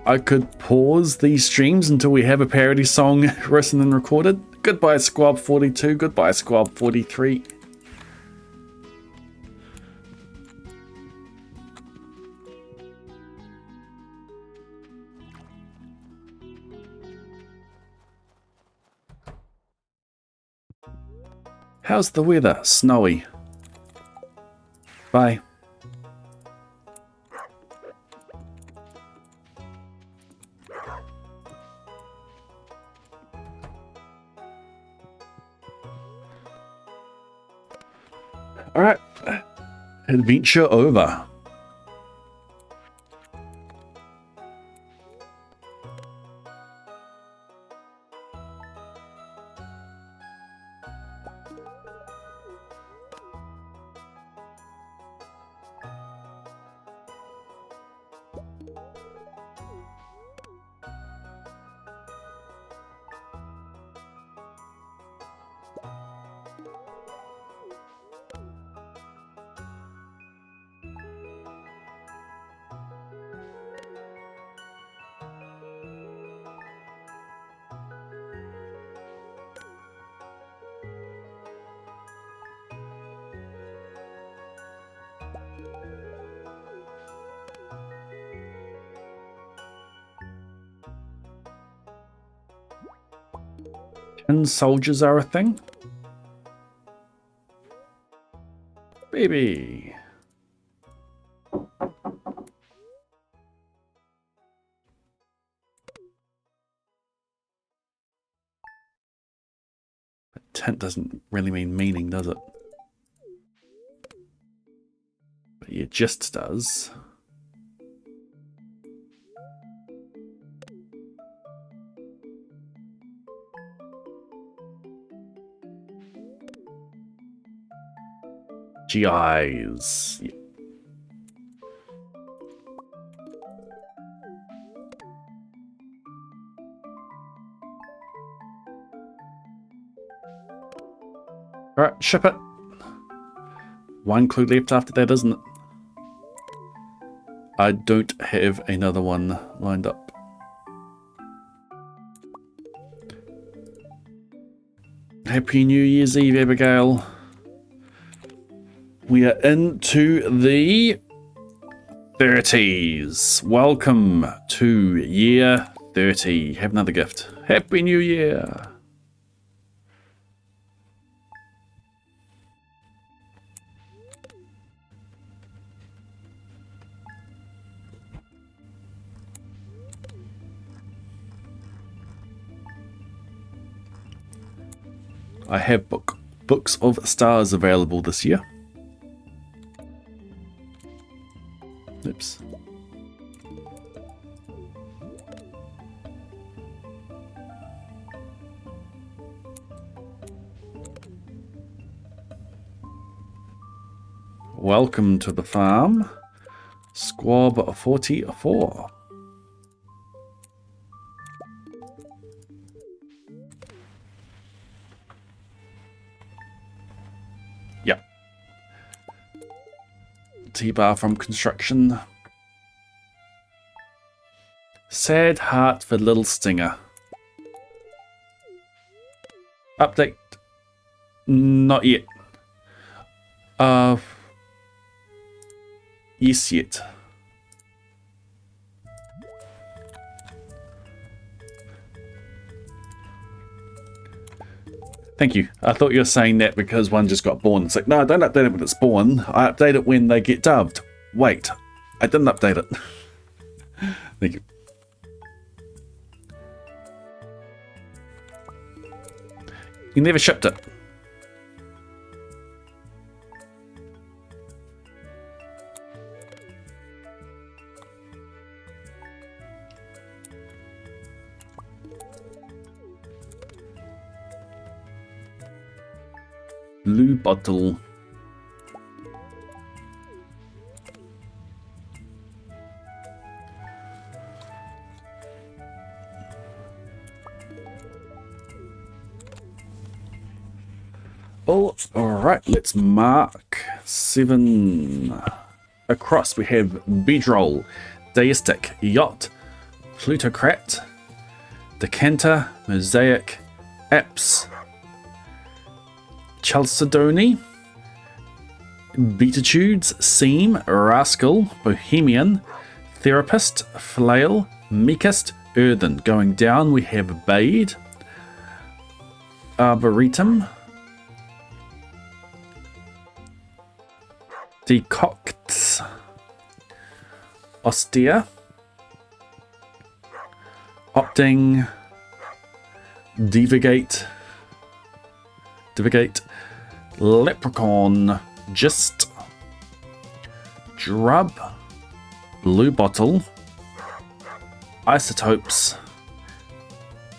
I could pause these streams until we have a parody song written and recorded. Goodbye Squab 42, goodbye Squab 43. How's the weather? Snowy. Bye. Alright. Adventure over. And soldiers are a thing. Baby. But tint doesn't really mean meaning, does it? But yeah, just does. GIs. Yeah. Alright, ship it. One clue left after that, isn't it? I don't have another one lined up. Happy New Year's Eve, Abigail. We are into the 30s. Welcome to year 30. Have another gift. Happy New Year. I have books of stars available this year. Oops. Welcome to the farm. Squab 44. Yep. T-bar from construction. Sad heart for little stinger. Update. Not yet. Yes yet. Thank you. I thought you were saying that because one just got born. It's like, no, I don't update it when it's born. I update it when they get dubbed. Wait, I didn't update it. Thank you. You never shipped it. Blue bottle. Oh, all right, let's mark 7. Across we have Bedroll, Deistic, Yacht, Plutocrat, Decanter, Mosaic, Apps, Chalcedony, Beatitudes, Seam, Rascal, Bohemian, Therapist, Flail, Meekest, Earthen. Going down we have Bade, Arboretum, Decoct, Austere, Opting, Divagate, Leprechaun, Gist, Drub, Blue Bottle, Isotopes,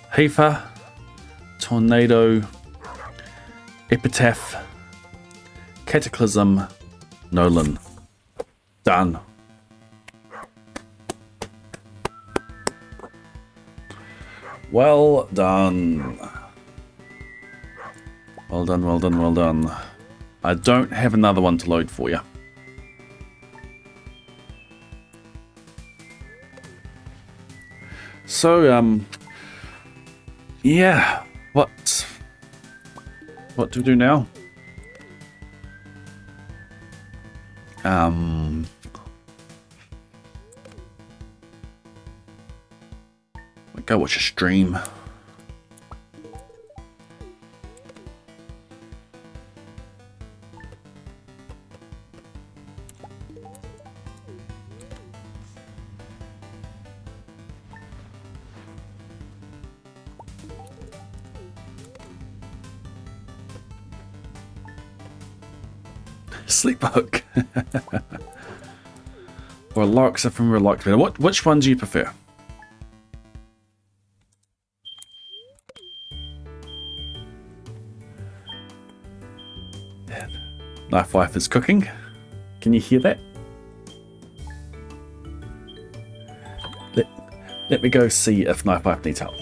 Heifer, Tornado, Epitaph, Cataclysm, Nolan. Done. Well done. Well done, well done, well done. I don't have another one to load for you. So, yeah, what do we do now? Go watch a stream. Sleepwalk. Or Larksa from Reluct. Which one do you prefer? Knife Wife is cooking. Can you hear that? Let me go see if Knife Wife needs help.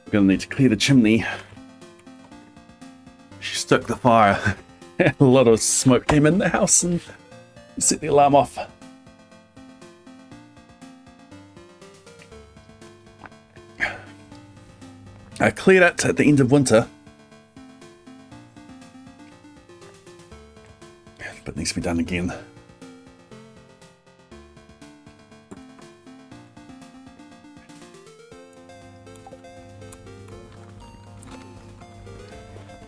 We're gonna need to clear the chimney. She stoked the fire. A lot of smoke came in the house and set the alarm off. I cleared it at the end of winter. But it needs to be done again.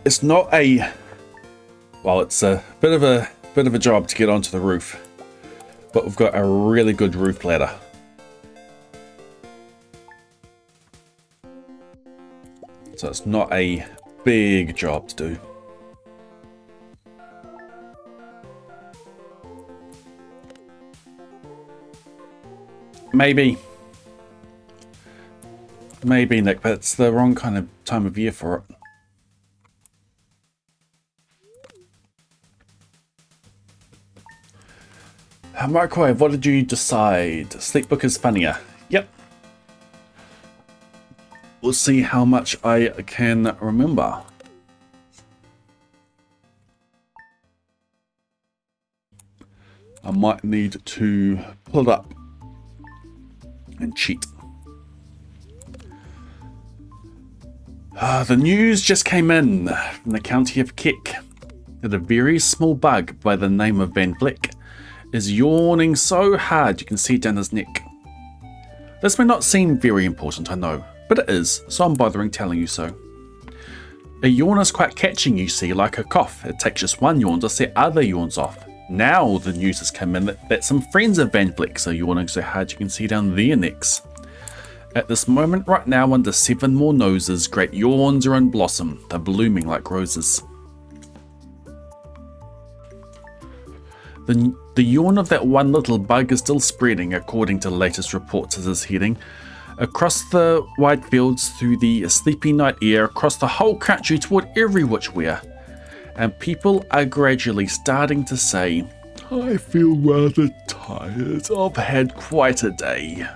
It's not a, well, it's a bit of a job to get onto the roof, but we've got a really good roof ladder. So it's not a big job to do. Maybe, Nick, but it's the wrong kind of time of year for it. Microwave, what did you decide? Sleepbook is funnier. Yep. We'll see how much I can remember. I might need to pull it up and cheat. The news just came in from the county of Keck that a very small bug by the name of Van Vleck is yawning so hard you can see down his neck. This may not seem very important, I know, but it is, so I'm bothering telling you so. A yawn is quite catching, you see, like a cough. It takes just one yawn to set other yawns off. Now the news has come in that some friends of Van Vleck's are yawning so hard you can see down their necks. At this moment right now, under 7 more noses, great yawns are in blossom. They're blooming like roses. The yawn of that one little bug is still spreading, according to the latest reports, as is heading across the wide fields, through the sleepy night air, across the whole country toward every which way. And people are gradually starting to say, I feel rather tired. I've had quite a day.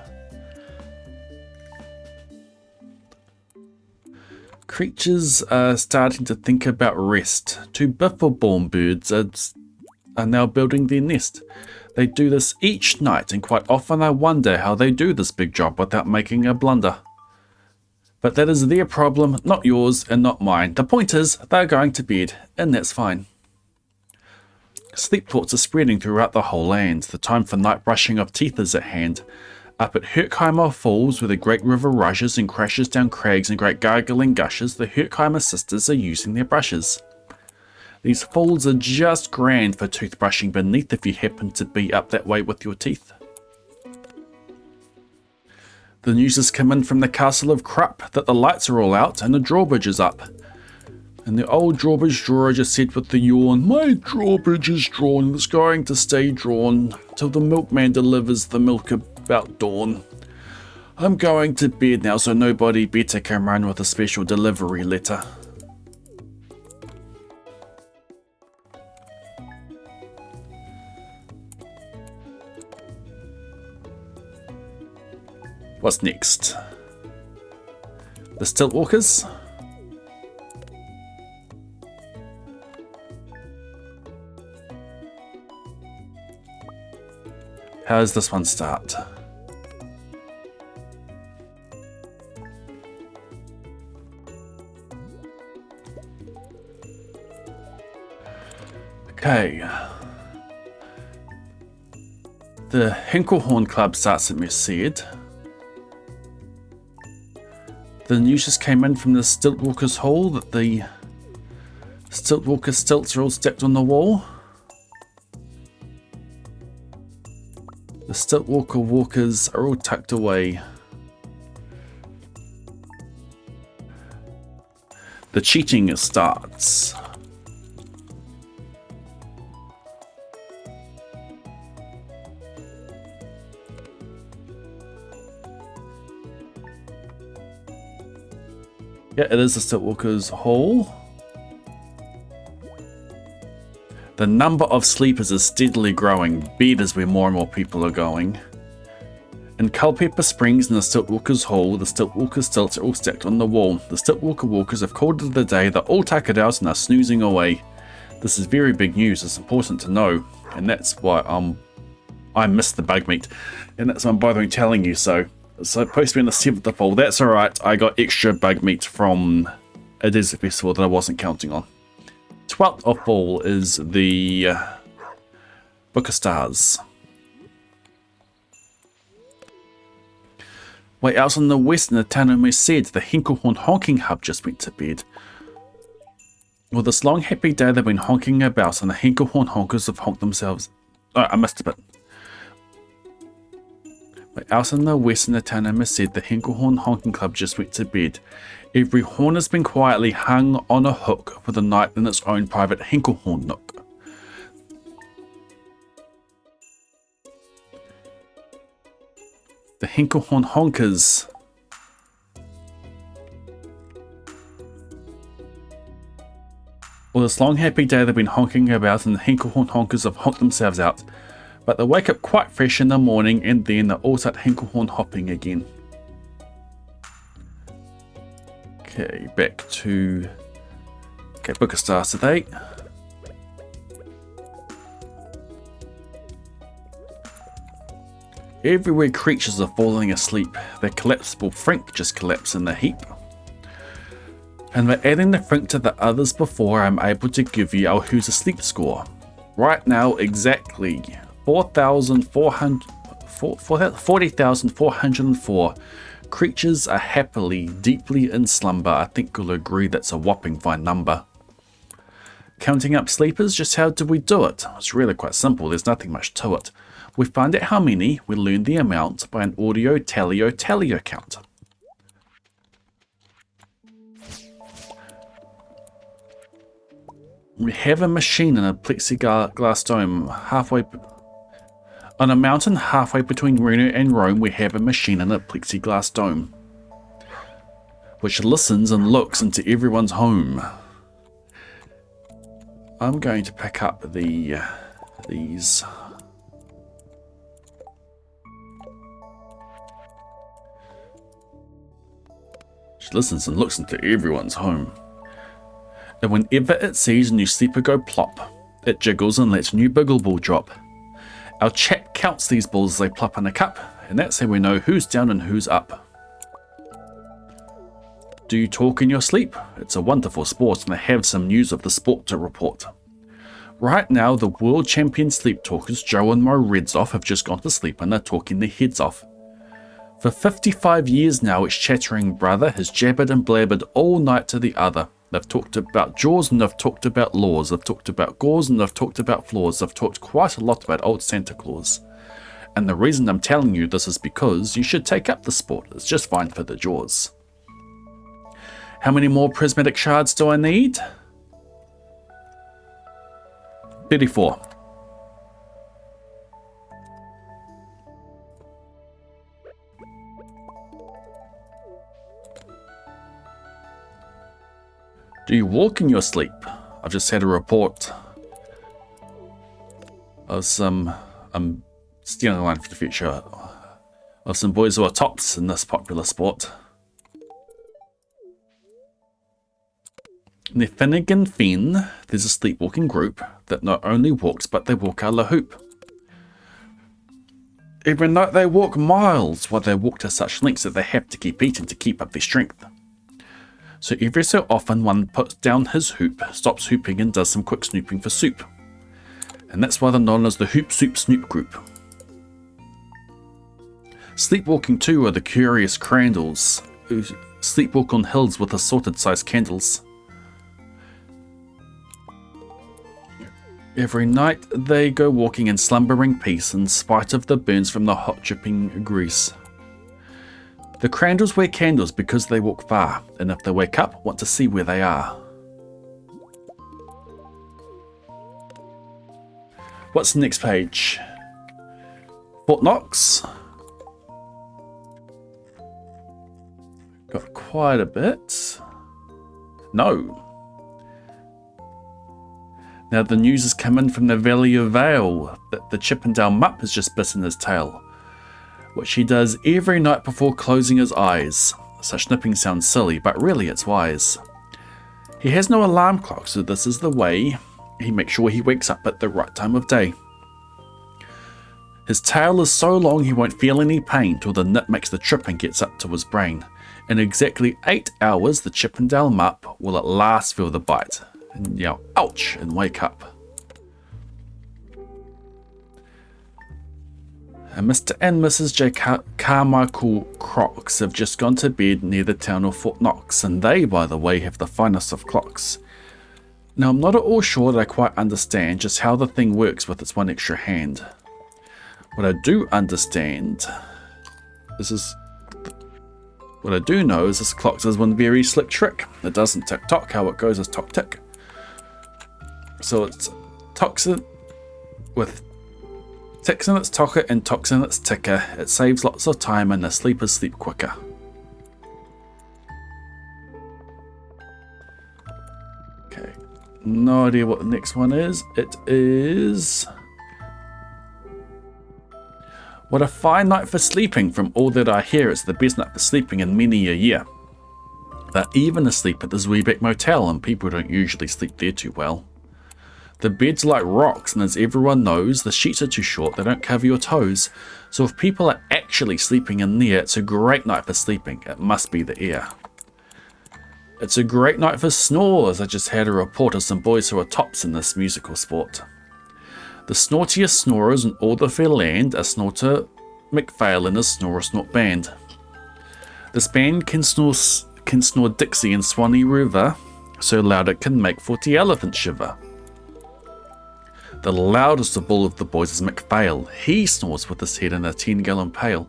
Creatures are starting to think about rest. 2 Biffle-born birds are now building their nest. They do this each night, and quite often I wonder how they do this big job without making a blunder. But that is their problem, not yours and not mine. The point is, they're going to bed, and that's fine. Sleep thoughts are spreading throughout the whole land. The time for night brushing of teeth is at hand. Up at Herkheimer Falls, where the great river rushes and crashes down crags and great gargling gushes, the Herkheimer sisters are using their brushes. These falls are just grand for toothbrushing beneath if you happen to be up that way with your teeth. The news has come in from the castle of Krupp that the lights are all out and the drawbridge is up. And the old drawbridge drawer just said with a yawn, "My drawbridge is drawn, it's going to stay drawn till the milkman delivers the milk about dawn. I'm going to bed now, so nobody better come run with a special delivery letter." What's next? The Stiltwalkers. How does this one start? Okay. The Hinklehorn Club starts at Merced. The news just came in from the Stiltwalkers Hall that the Stiltwalker stilts are all stacked on the wall. The Stiltwalker walkers are all tucked away. The cheating starts. Yeah, it is the Stiltwalkers Hall. The number of sleepers is steadily growing. Bed is where more and more people are going. In Culpeper Springs in the Stiltwalkers Hall, the Stiltwalker stilts are all stacked on the wall. The Stiltwalker walkers have called it a day. They're all tuckered out and are snoozing away. This is very big news. It's important to know, and that's why I missed the bug meat, and that's why I'm bothering telling you so. It's supposed to be on the 7th of fall. That's alright. I got extra bug meat from a desert festival that I wasn't counting on. 12th of fall is the Book of Stars. Way out on the west in the town of Merced, the Hinklehorn honking hub just went to bed. Well, this long happy day they've been honking about, and the Hinklehorn honkers have honked themselves. Oh, I missed a bit. But out in the west in the town of Merced, the Hinklehorn Honking Club just went to bed. Every horn has been quietly hung on a hook for the night in its own private Hinklehorn nook. The Hinklehorn Honkers. Well, this long happy day they've been honking about, and the Hinklehorn Honkers have honked themselves out. But they wake up quite fresh in the morning, and then they're all start Hinklehorn hopping again. Okay, back to Book of Stars today. Everywhere creatures are falling asleep. The collapsible Frink just collapsed in a heap. And by adding the Frink to the others before, I'm able to give you our Who's Asleep score. Right now, exactly 40,404 creatures are happily, deeply in slumber. I think you'll agree that's a whopping fine number. Counting up sleepers, just how do we do it? It's really quite simple, there's nothing much to it. We find out how many, we learn the amount by an audio tally count. We have a machine in a plexiglass dome halfway on a mountain halfway between Reno and Rome. We have a machine in a plexiglass dome which listens and looks into everyone's home. I'm going to pick up these. She listens and looks into everyone's home. And whenever it sees a new sleeper go plop, it jiggles and lets a new biggle ball drop. Our chat counts these balls as they plop in a cup, and that's how we know who's down and who's up. Do you talk in your sleep? It's a wonderful sport, and I have some news of the sport to report. Right now, the world champion sleep talkers Joe and Mo Redsoff have just gone to sleep and are talking their heads off. For 55 years now, each chattering brother has jabbered and blabbered all night to the other. They've talked about jaws and they've talked about laws. They've talked about gauze and they've talked about flaws. They've talked quite a lot about old Santa Claus. And the reason I'm telling you this is because you should take up the sport. It's just fine for the jaws. How many more prismatic shards do I need? 34. Do you walk in your sleep? I've just had a report of some, I'm stealing a line for the future, of some boys who are tops in this popular sport. Near Finnegan Fen, there's a sleepwalking group that not only walks, but they walk a la hoop. Every night they walk miles, while they walk to such lengths that they have to keep eating to keep up their strength. So every so often one puts down his hoop, stops hooping and does some quick snooping for soup. And that's why they're known as the Hoop Soup Snoop Group. Sleepwalking too are the curious crandalls, who sleepwalk on hills with assorted sized candles. Every night they go walking in slumbering peace in spite of the burns from the hot dripping grease. The crandalls wear candles because they walk far, and if they wake up, want to see where they are. What's the next page? Fort Knox. Got quite a bit. No. Now the news has come in from the Valley of Vale that the Chippendale Mupp has just bitten his tail, which he does every night before closing his eyes. Such nipping sounds silly, but really it's wise. He has no alarm clock, so this is the way he makes sure he wakes up at the right time of day. His tail is so long he won't feel any pain till the nip makes the trip and gets up to his brain. In exactly 8 hours, the Chippendale Mupp will at last feel the bite and yell, ouch, and wake up. And Mr. and Mrs. J. Carmichael Crocs have just gone to bed near the town of Fort Knox, and they, by the way, have the finest of clocks. Now, I'm not at all sure that I quite understand just how the thing works with its one extra hand. What I do understand, what I do know is this clock does one very slick trick. It doesn't tick-tock, how it goes is tock-tick. So it's ticks in its tocker and tocks in its ticker. It saves lots of time and the sleepers sleep quicker. Okay, no idea what the next one is. It is... What a fine night for sleeping. From all that I hear, it's the best night for sleeping in many a year. They're even asleep at the Zweebeck Motel, and people don't usually sleep there too well. The bed's like rocks, and as everyone knows, the sheets are too short, they don't cover your toes. So if people are actually sleeping in there, it's a great night for sleeping. It must be the air. It's a great night for snores. I just had a report of some boys who are tops in this musical sport. The snortiest snorers in all the fair land are Snorter McPhail and his Snore Snort Band. This band can snore Dixie and Swanee River so loud it can make 40 elephants shiver. The loudest of all of the boys is McPhail. He snores with his head in a 10-gallon pail.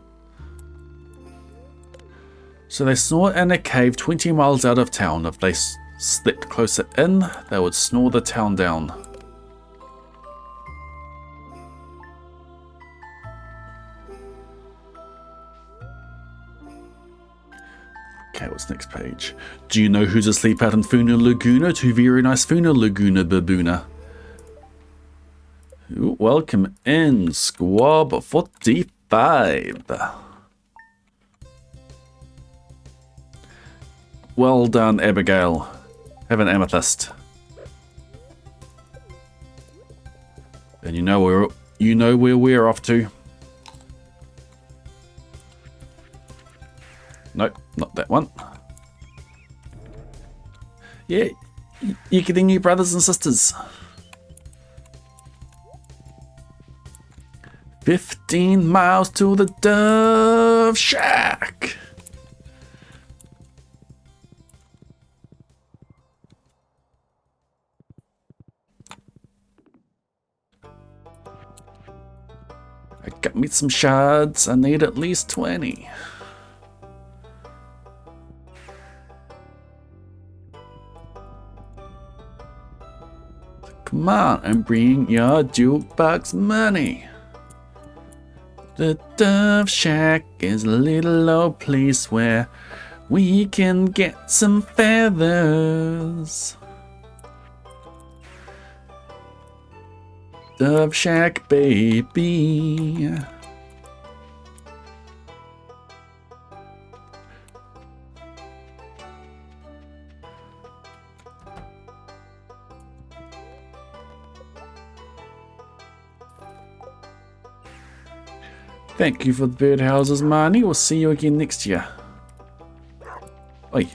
So they snore in a cave 20 miles out of town. If they slept closer in, they would snore the town down. Okay, what's next page? Do you know who's asleep out in Funa Laguna? Two very nice Funa Laguna baboona. Welcome in, Squab 45. Well done, Abigail. Have an amethyst. And you know where we're off to. Nope, not that one. Yeah, you're getting new brothers and sisters. 15 miles to the Dove Shack. I got me some shards. I need at least 20. Come on and bring your jukebox money. The Dove Shack is a little old place where we can get some feathers. Dove Shack, baby. Thank you for the birdhouses, Marnie. We'll see you again next year. Oi.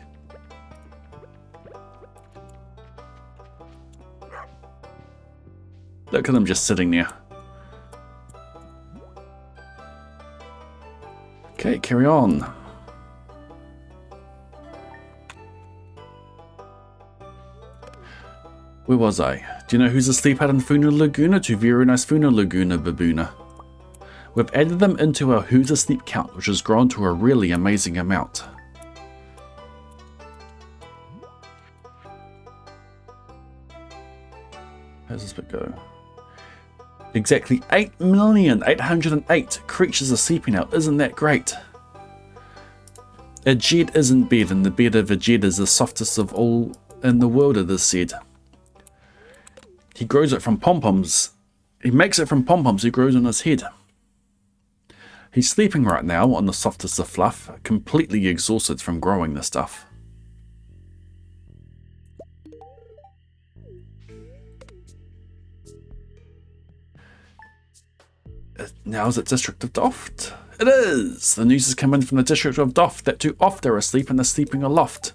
Look at them just sitting there. Okay, carry on. Where was I? Do you know who's asleep out in Funa Laguna? Two very nice Funa Laguna baboona. We've added them into our Who's Asleep count, which has grown to a really amazing amount. How's this bit go? Exactly 8,808,000 creatures are sleeping now. Isn't that great? A jet isn't bed, and the bed of a jet is the softest of all in the world, it is said. He grows it from pom-poms. He makes it from pom-poms he grows on his head. He's sleeping right now on the softest of fluff, completely exhausted from growing the stuff. Now is it District of Doft? It is! The news has come in from the District of Doft that two Oft are asleep and they're sleeping aloft.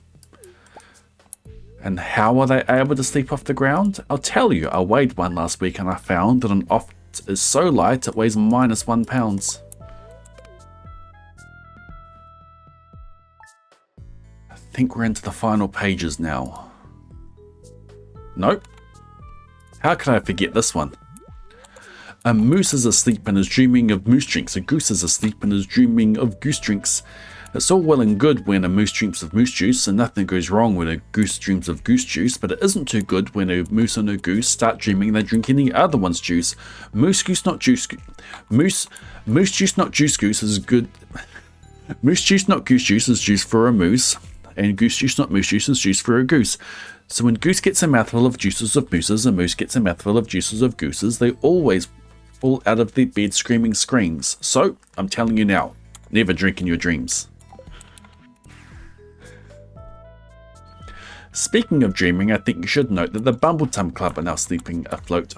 And how are they able to sleep off the ground? I'll tell you, I weighed one last week and I found that an Oft is so light it weighs -1 pound. I think we're into the final pages now. Nope. How could I forget this one? A moose is asleep and is dreaming of moose drinks. A goose is asleep and is dreaming of goose drinks. It's all well and good when a moose dreams of moose juice, and nothing goes wrong when a goose dreams of goose juice, but it isn't too good when a moose and a goose start dreaming they drink any other one's juice. Moose juice not juice not juice goose is good. Moose juice not goose juice is juice for a moose, and goose juice not moose juice is juice for a goose. So when goose gets a mouthful of juices of mooses and moose gets a mouthful of juices of gooses, they always fall out of their bed screaming screams. So I'm telling you now, never drink in your dreams. Speaking of dreaming, I think you should note that the Bumbletum Club are now sleeping afloat.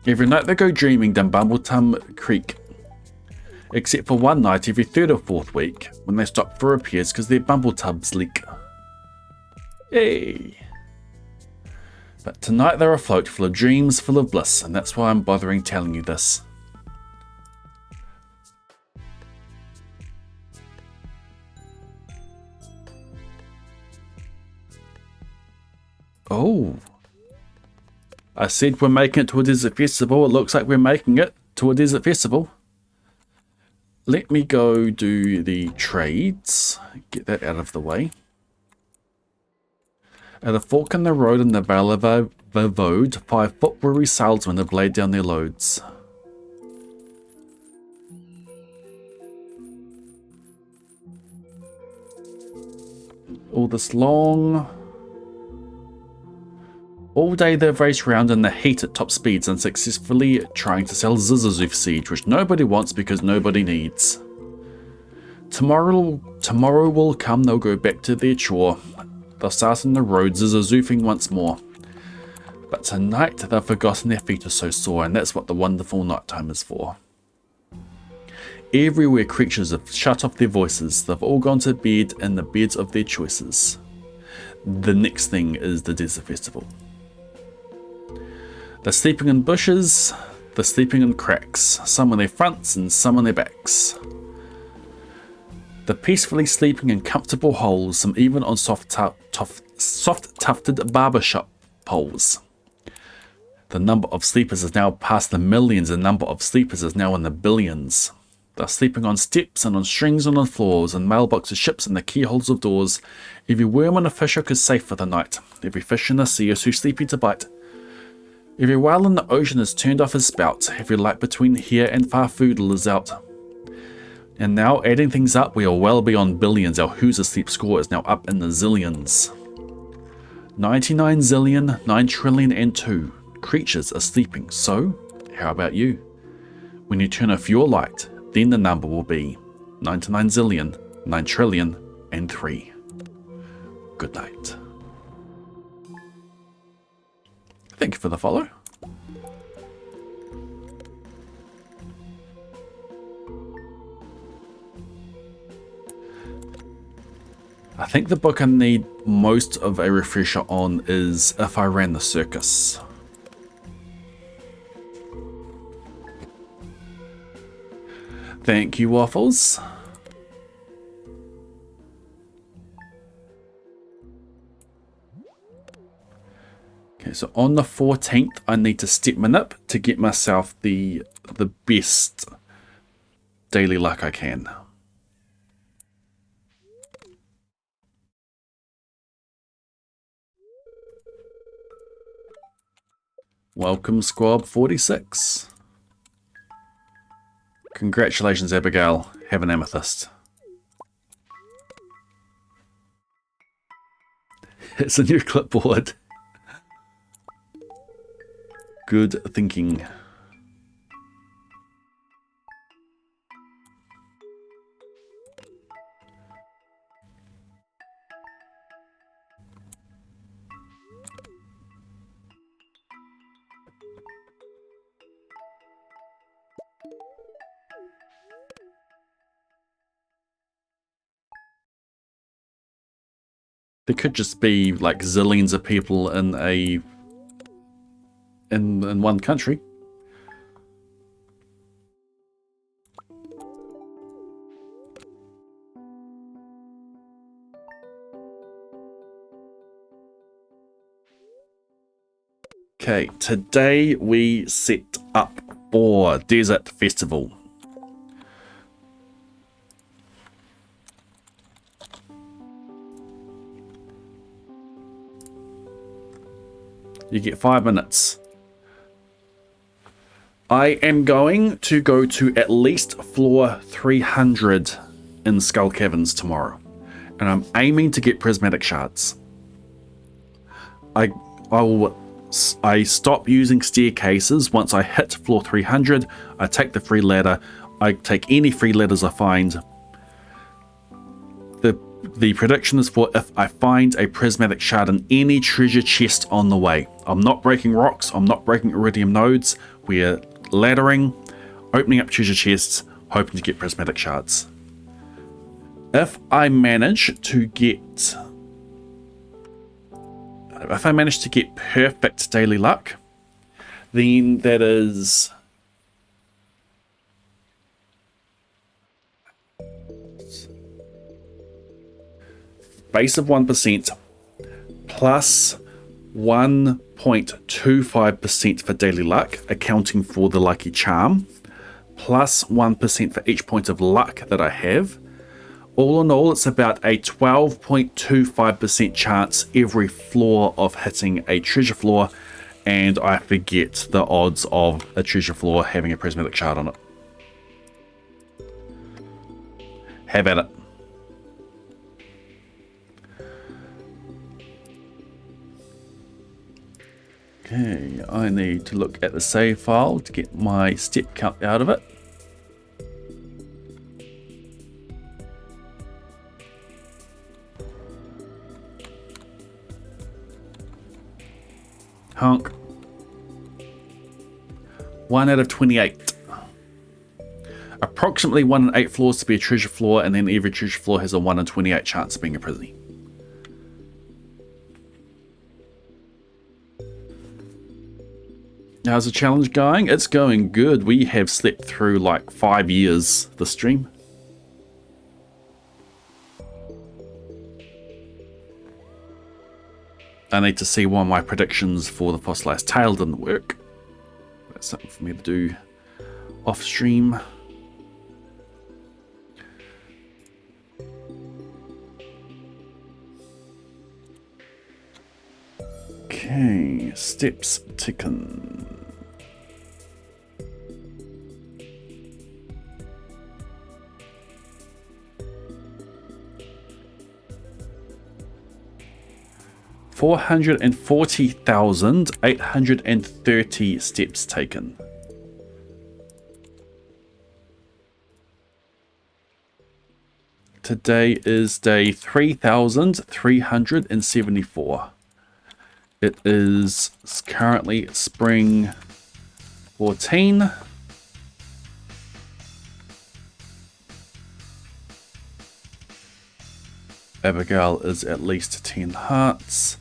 Every night they go dreaming down Bumbletum Creek. Except for one night every third or fourth week, when they stop for repairs because their bumbletubs leak. Yay! But tonight they're afloat full of dreams, full of bliss, and that's why I'm bothering telling you this. Oh. I said we're making it to a desert festival. It looks like we're making it to a desert festival. Let me go do the trades. Get that out of the way. At a fork in the road in the Vale of Vavode, 5-foot brewery salesmen have laid down their loads. All this long... All day they've raced around in the heat at top speeds, unsuccessfully trying to sell Zizazoof Siege, which nobody wants because nobody needs. Tomorrow will come, they'll go back to their chore. They'll start on the roads as a zoofing once more. But tonight they've forgotten their feet are so sore, and that's what the wonderful nighttime is for. Everywhere creatures have shut off their voices. They've all gone to bed in the beds of their choices. The next thing is the Desert Festival. They're sleeping in bushes, they're sleeping in cracks, some on their fronts and some on their backs. They're peacefully sleeping in comfortable holes, some even on soft tufted barbershop poles. The number of sleepers is now past the millions, the number of sleepers is now in the billions. They're sleeping on steps and on strings and on floors, and mailboxes, ships and the keyholes of doors. Every worm on a fishhook is safe for the night. Every fish in the sea is too sleepy to bite. Every whale in the ocean has turned off his spout. Every light between here and Farfoodle is out. And now, adding things up, we are well beyond billions. Our Who's Asleep score is now up in the zillions. 99 zillion, 9 trillion and 2 creatures are sleeping. So, how about you? When you turn off your light, then the number will be 99 zillion, 9 trillion and 3. Good night. Thank you for the follow. I think the book I need most of a refresher on is If I Ran the Circus. Thank you, Waffles. Okay, so on the 14th, I need to step my nip to get myself the best daily luck I can. Welcome, Squab 46. Congratulations, Abigail. Have an amethyst. It's a new clipboard. Good thinking. There could just be like zillions of people in in one country. Okay, today we set up for Desert Festival. You get 5 minutes. I am going to go to at least floor 300 in Skull Caverns tomorrow, and I'm aiming to get prismatic shards. I stop using staircases once I hit floor 300. I take the free ladder. I take any free ladders I find. The prediction is for if I find a prismatic shard in any treasure chest on the way. I'm not breaking rocks. I'm not breaking iridium nodes. We're laddering, opening up treasure chests, hoping to get prismatic shards. If I manage to get perfect daily luck, then that is base of 1% plus 1.25% for daily luck, accounting for the lucky charm, plus 1% for each point of luck that I have. All in all, it's about a 12.25% chance every floor of hitting a treasure floor, and I forget the odds of a treasure floor having a prismatic shard on it. Have at it. Okay, I need to look at the save file to get my step count out of it. Honk. 1 out of 28. Approximately 1 in 8 floors to be a treasure floor, and then every treasure floor has a 1 in 28 chance of being a prison. How's the challenge going? It's going good. We have slept through like 5 years this stream. I need to see why my predictions for the fossilized tail didn't work. That's something for me to do off stream. Okay, steps taken. $440,830 steps taken. Today is day 3,374. It is currently spring 14. Abigail is at least 10 hearts.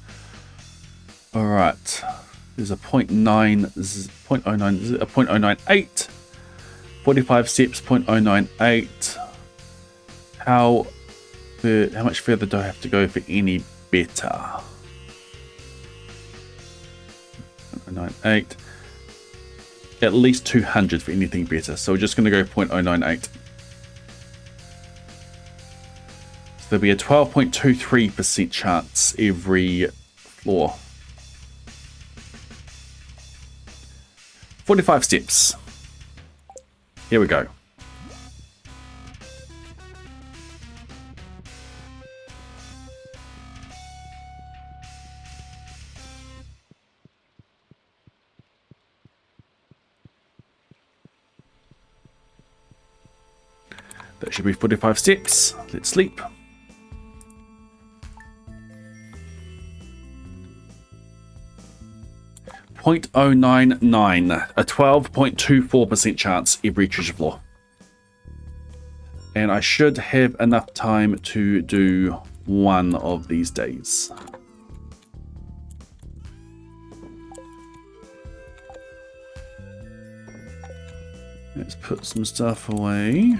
Alright. There's a 0.9, this is 0.09, is it a 0.098? 45 steps, 0.098. How much further do I have to go for any better? 0.098. At least 200 for anything better. So we're just going to go 0.098. So there'll be a 12.23% chance every floor. 45 steps. Here we go. That should be 45 steps. Let's sleep. .099, a 12.24% chance every treasure floor. And I should have enough time to do one of these days. Let's put some stuff away.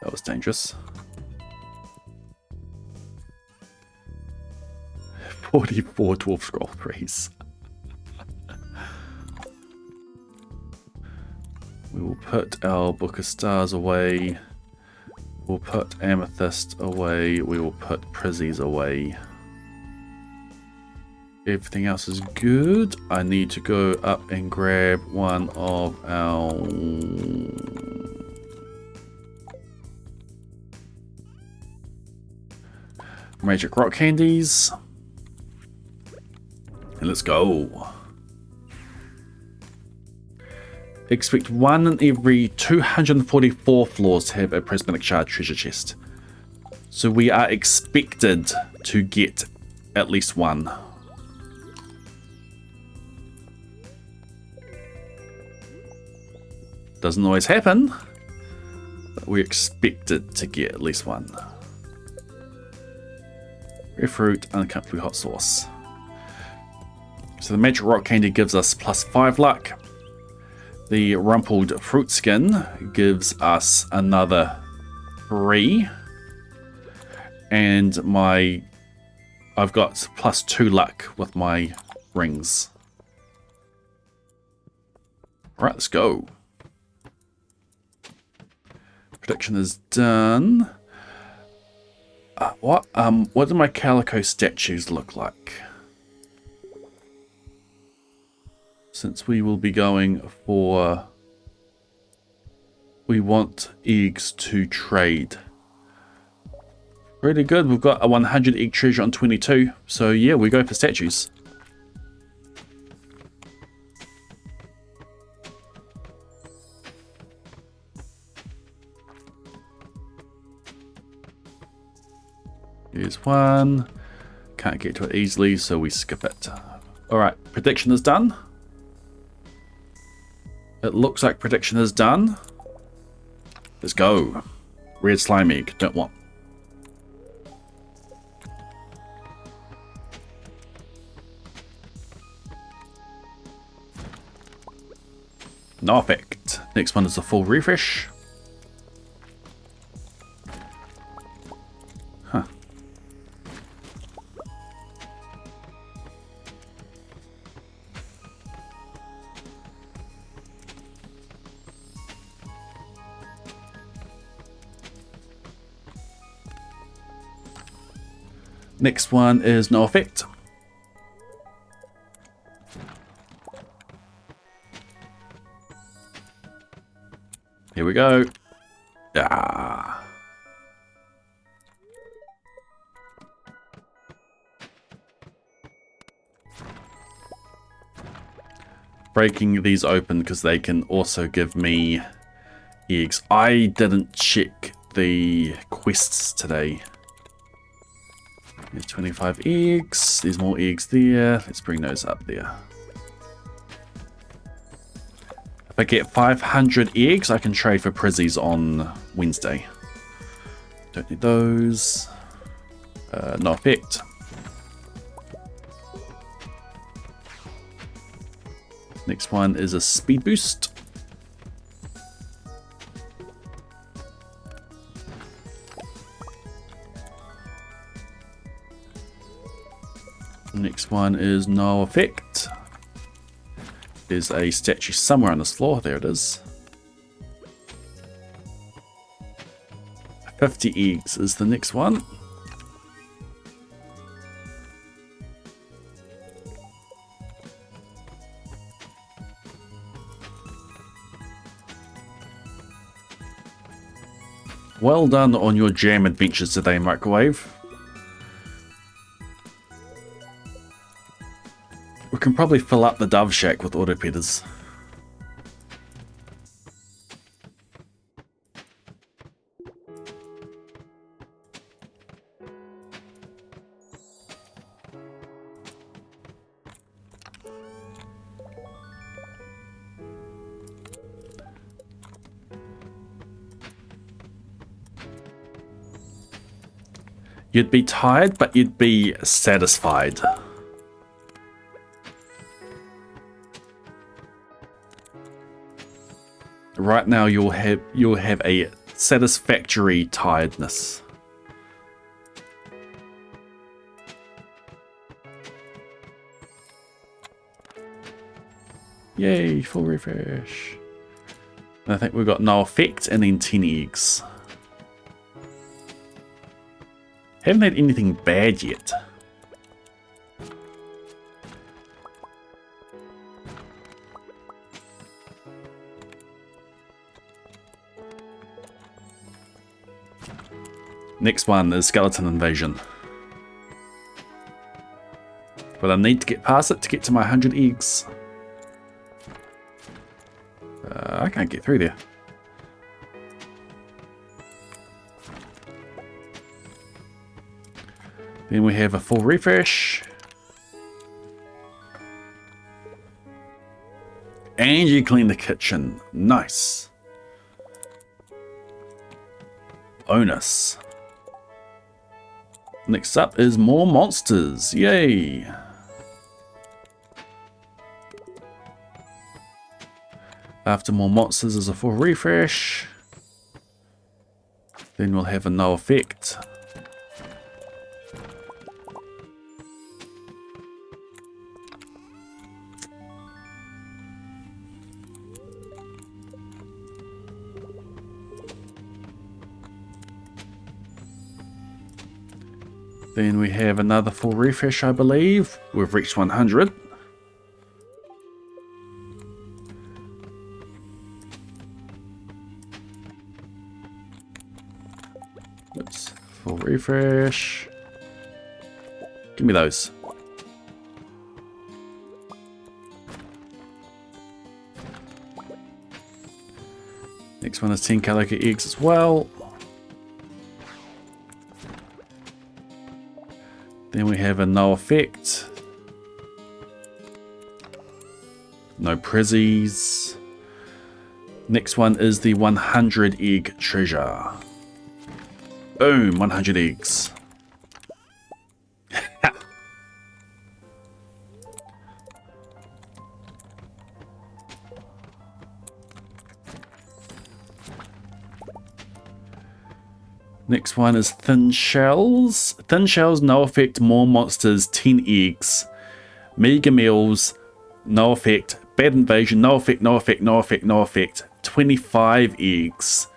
That was dangerous. 44 dwarf scroll trees. We will put our Book of Stars away. We'll put Amethyst away. We will put Prizzies away. Everything else is good. I need to go up and grab one of our magic rock candies. And let's go. Expect 1 in every 244 floors to have a prismatic shard treasure chest. So we are expected to get at least one. Doesn't always happen, but we're expected to get at least one. Rare fruit, uncomfortably hot sauce. So the magic rock candy gives us +5 luck. The rumpled fruit skin gives us another 3. And I've got +2 luck with my rings. Alright, let's go. Prediction is done. What do my calico statues look like? Since we will be going for... We want eggs to trade. Really good. We've got a 100 egg treasure on 22. So yeah, we go for statues. Here's one. Can't get to it easily, so we skip it. Alright, prediction is done. It looks like prediction is done. Let's go. Red slime egg, don't want. No effect. Next one is a full refresh. Huh. Next one is no effect. Here we go. Ah. Breaking these open because they can also give me eggs. I didn't check the quests today. There's 25 eggs. There's more eggs there. Let's bring those up there. If I get 500 eggs, I can trade for prizzies on Wednesday. Don't need those. No effect. Next one is a speed boost. Next one is no effect. There's a statue somewhere on this floor. There it is. 50 eggs is the next one. Well done on your jam adventures today, Microwave. We can probably fill up the Dove Shack with autopetters. You'd be tired, but you'd be satisfied. Right now, you'll have a satisfactory tiredness. Yay, full refresh. I think we've got no effect and then 10 eggs. Haven't had anything bad yet. Next one is Skeleton Invasion. But I need to get past it to get to my 100 eggs. I can't get through there. Then we have a full refresh. And you clean the kitchen. Nice. Bonus. Next up is more monsters. Yay. After more monsters is a full refresh. Then we'll have a no effect. Then we have another full refresh, I believe. We've reached 100. Oops. Full refresh. Give me those. Next one is 10 calico eggs as well. Then we have a no effect. No prezzies. Next one is the 100 egg treasure. Boom, 100 eggs. Next one is thin shells. Thin shells, no effect, more monsters, 10 eggs. Mega meals, no effect. Bad invasion, no effect, no effect, no effect, no effect. 25 eggs.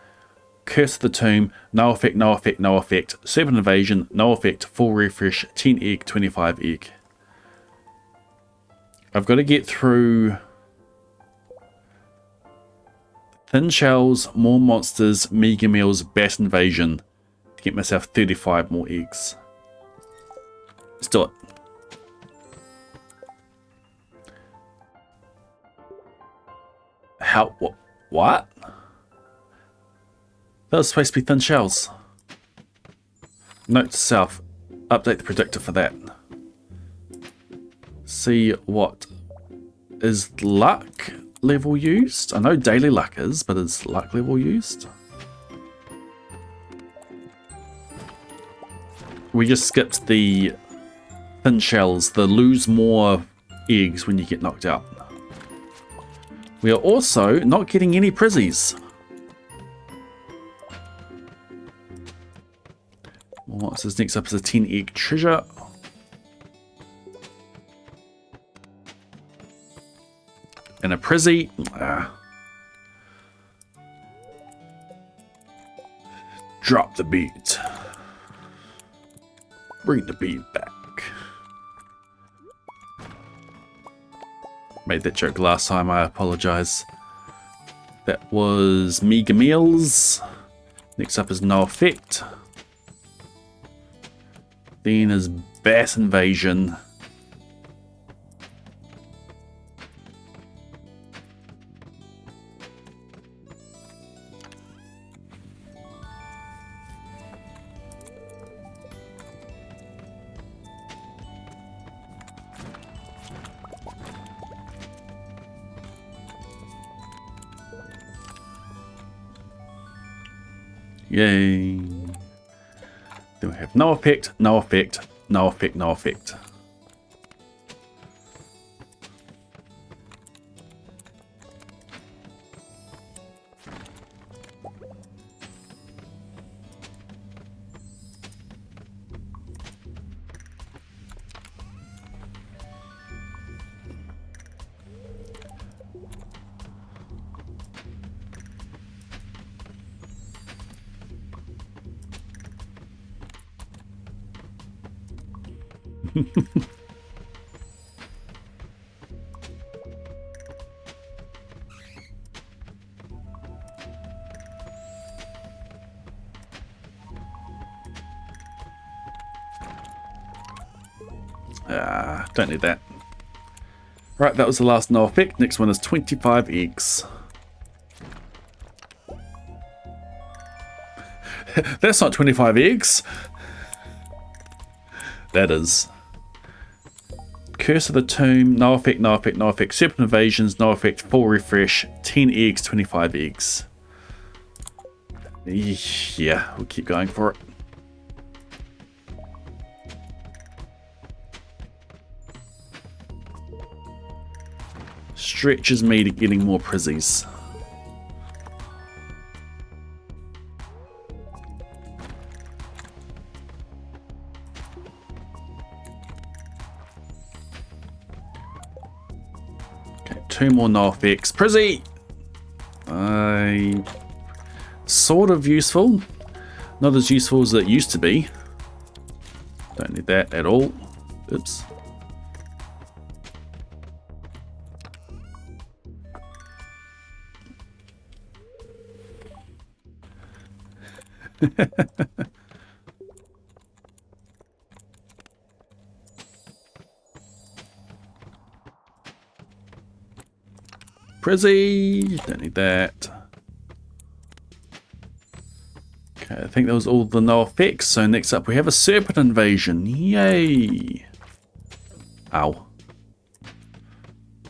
Curse of the tomb, no effect, no effect, no effect. Serpent invasion, no effect, full refresh, 10 egg, 25 egg. I've got to get through thin shells, more monsters, mega meals, bat invasion to get myself 35 more eggs. Let's do it. How? What? That was supposed to be thin shells. Note to self, update the predictor for that. See what is luck level used? I know daily luck is, but is luck level used? We just skipped the thin shells, the lose more eggs when you get knocked out. We are also not getting any prezzies. What's this next up is a 10 egg treasure. And a prezzy. Drop the beat. Bring the beat back. Made that joke last time, I apologize. That was Mega Meals. Next up is No Effect. Then is Bat Invasion. Yay. Then we have no effect, no effect, no effect, no effect. Don't need that. Right, that was the last no effect. Next one is 25 eggs. That's not 25 eggs. That is. Curse of the Tomb, no effect, no effect, no effect. Serpent Invasions, no effect, full refresh. 10 eggs, 25 eggs. Yeah, we'll keep going for it. Stretches me to getting more prezzies. Okay, 2 more no effects. Prizzy! Sort of useful. Not as useful as it used to be. Don't need that at all. Oops. Prizzy! Don't need that. Okay, I think that was all the no effects. So next up we have a Serpent Invasion. Yay! Ow.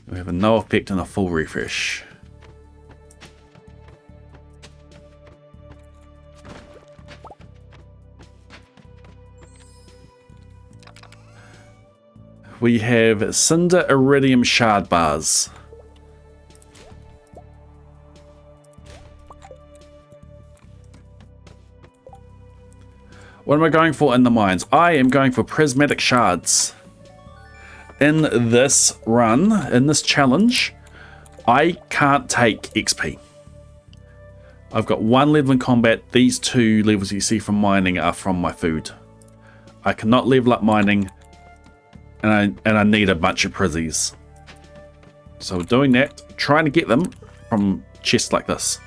We have a no effect and a full refresh. We have Cinder Iridium Shard Bars. What am I going for in the mines? I am going for Prismatic Shards. In this run, in this challenge, I can't take XP. I've got 1 level in combat. These 2 levels you see from mining are from my food. I cannot level up mining, and I need a bunch of prizzies. So doing that, trying to get them from chests like this.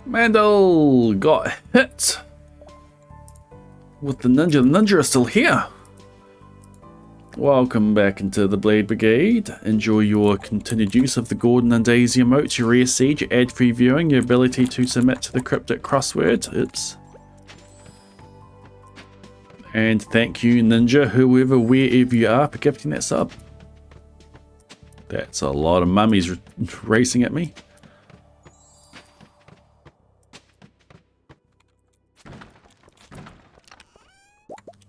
Mandel got hit with the ninja. The ninja is still here. Welcome back into the Blade Brigade. Enjoy your continued use of the Gordon and Daisy emotes, your rare seed, your ad-free viewing, your ability to submit to the cryptic crossword. Oops. And thank you, Ninja, whoever, wherever you are, for gifting that sub. That's a lot of mummies racing at me.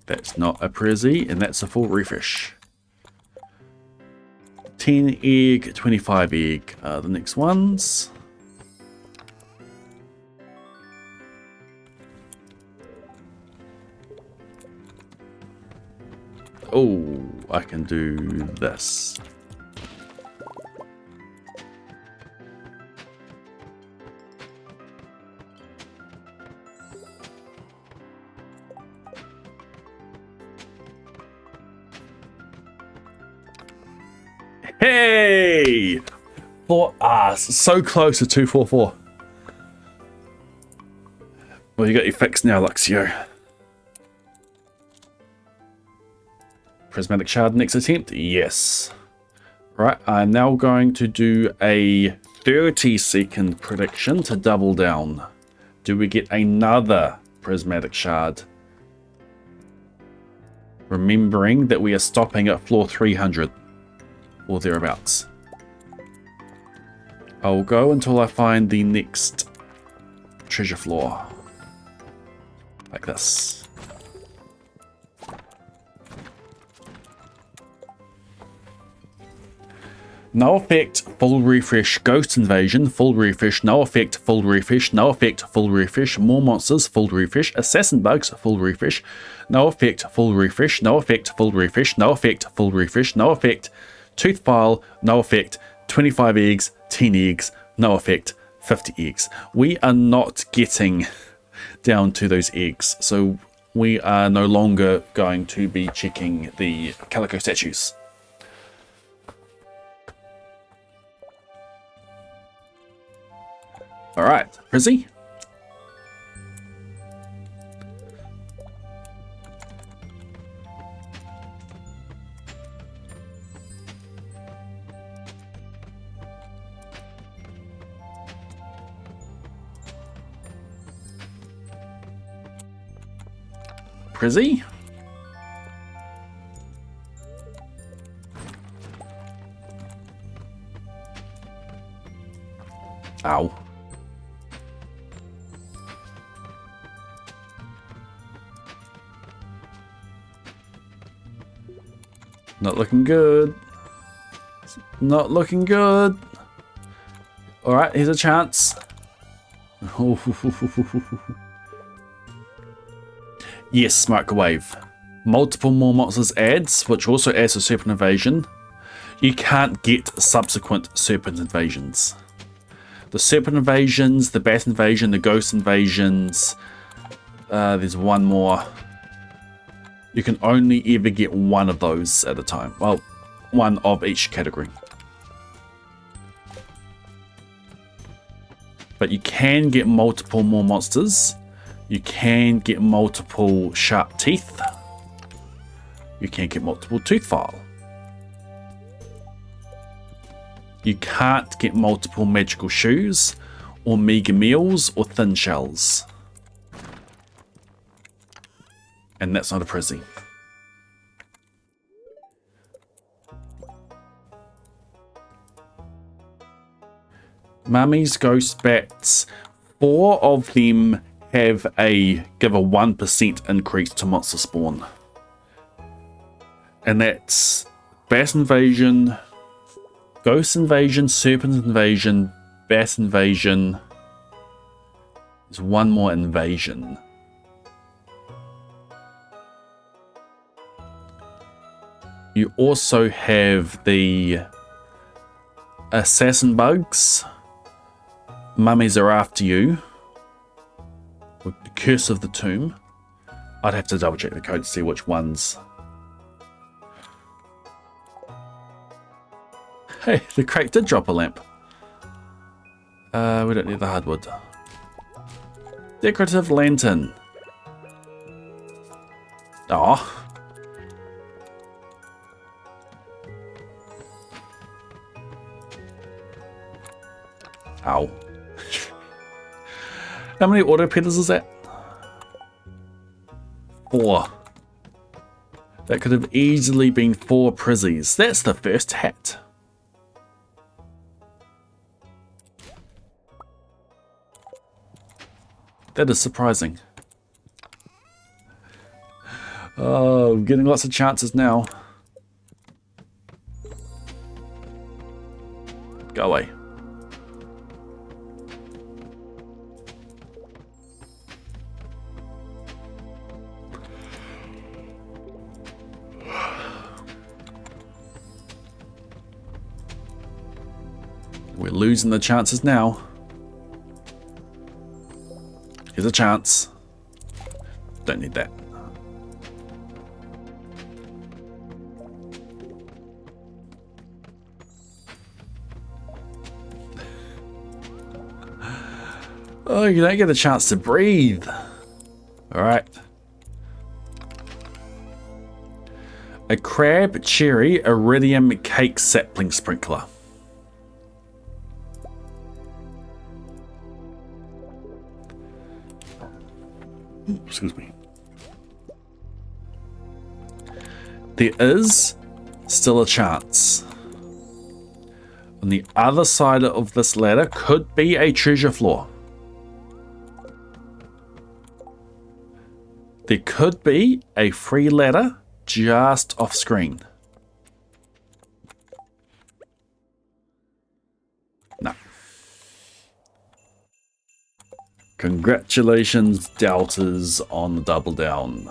That's not a Prizzy, and that's a full refresh. 10 egg, 25 egg are the next ones. Oh, I can do this. Hey! So close to 244. Well, you got your fix now, Luxio. Prismatic Shard next attempt? Yes. Right, I'm now going to do a 30-second prediction to double down. Do we get another Prismatic Shard? Remembering that we are stopping at floor 300. Or thereabouts. I'll go until I find the next treasure floor. Like this. No effect, full refresh, ghost invasion, full refresh, no effect, full refresh, no effect, full refresh, more monsters, full refresh, assassin bugs, full refresh, no effect, full refresh, no effect, full refresh, no effect, full refresh, no effect. Tooth file, no effect, 25 eggs, 10 eggs, no effect, 50 eggs. We are not getting down to those eggs, so we are no longer going to be checking the calico statues. Alright, Prizzy. Prizzy. Ow. Not looking good. Not looking good. Alright, here's a chance. Yes, microwave. Multiple more monsters adds, which also adds to Serpent Invasion. You can't get subsequent Serpent Invasions. The Serpent Invasions, the Bat Invasion, the Ghost Invasions. There's one more. You can only ever get one of those at a time. Well, one of each category. But you can get multiple more monsters. You can get multiple sharp teeth. You can get multiple tooth file. You can't get multiple magical shoes, or mega meals, or thin shells. And that's not a prizzy. Mummies, ghost bats. 4 of them give a 1% increase to monster spawn. And that's Bat Invasion, Ghost Invasion, Serpent Invasion, Bat Invasion. There's one more invasion. You also have the Assassin Bugs. Mummies are after you. With the Curse of the Tomb. I'd have to double check the code to see which ones. Hey, the crate did drop a lamp. We don't need the hardwood. Decorative lantern. Aw. Ow. How many auto peddlers is that? 4. That could have easily been 4 prizzies. That's the first hat. That is surprising. Oh, I'm getting lots of chances now. Go away. We're losing the chances now. Here's a chance. Don't need that. Oh, you don't get a chance to breathe. Alright. A crab cherry iridium cake sapling sprinkler. Excuse me. There is still a chance. On the other side of this ladder could be a treasure floor. There could be a free ladder just off screen. No. Congratulations, doubters, on the double down.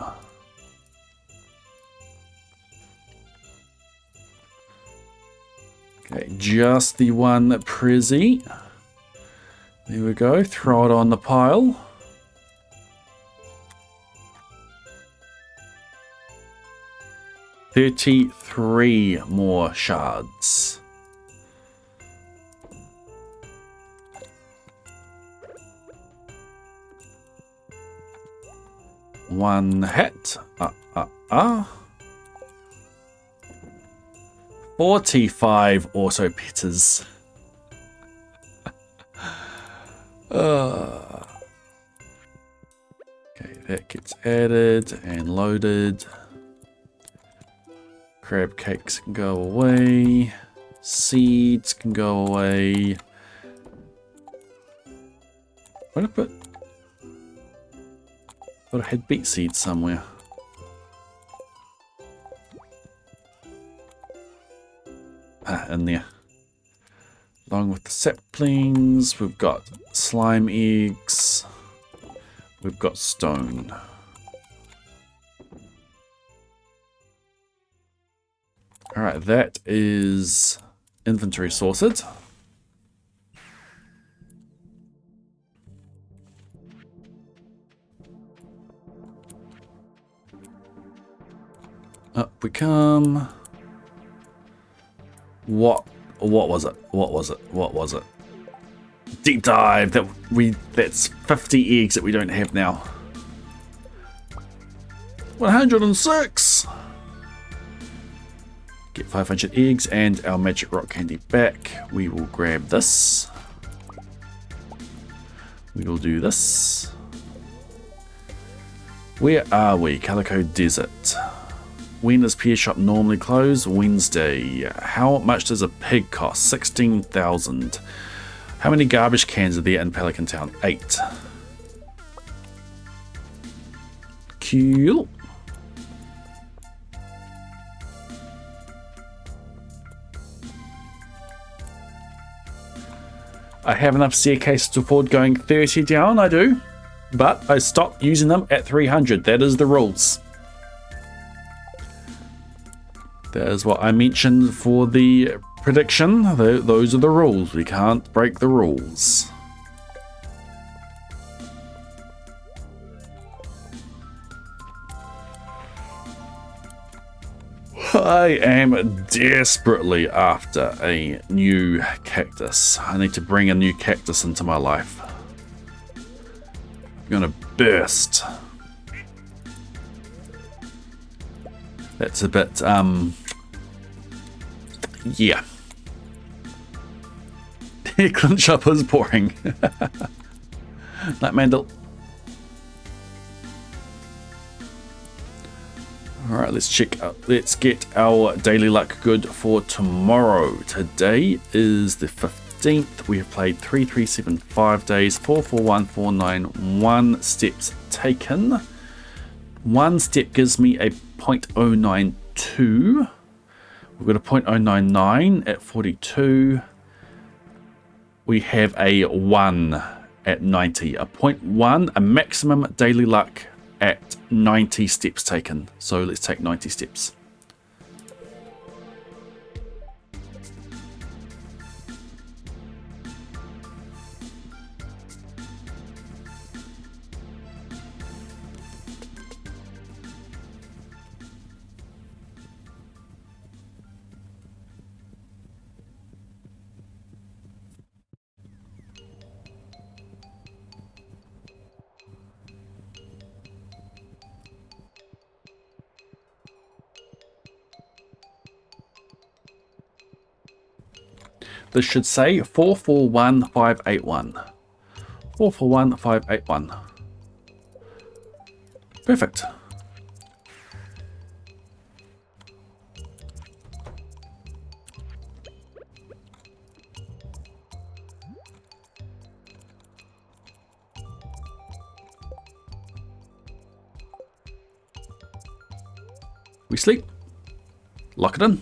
Okay, just the one prizzy. There we go, throw it on the pile. $33 more shards. One hit. 45 auto petters. Okay, that gets added and loaded. Crab cakes can go away. Seeds can go away. What did I put? Thought I had beet seeds somewhere. In there. Along with the saplings, we've got slime eggs. We've got stone. Alright, that is inventory sorted. Up we come. What was it? What was it? What was it? Deep dive. That's 50 eggs that we don't have now. 106. Get 500 eggs and our magic rock candy back. We will grab this. We will do this. Where are we? Calico Desert. When is Pear Shop normally closed? Wednesday. How much does a pig cost? 16,000. How many garbage cans are there in Pelican Town? 8. Cool. I have enough staircases to afford going 30 down, I do. But I stopped using them at 300. That is the rules. That is what I mentioned for the prediction. Those are the rules. We can't break the rules. I am desperately after a new cactus. I need to bring a new cactus into my life. I'm gonna burst. That's a bit, yeah. Clinch up is boring. Night Mandel. Alright, let's check out. Let's get our daily luck good for tomorrow. Today is the 15th. We have played 3375 days, 441491 steps taken. 1 step gives me a 0.092. We've got a 0.099 at 42. We have a 1 at 90. A 0.1, a maximum daily luck at 90 steps taken. So let's take 90 steps. This should say 441581. 441581. Perfect. We sleep. Lock it in.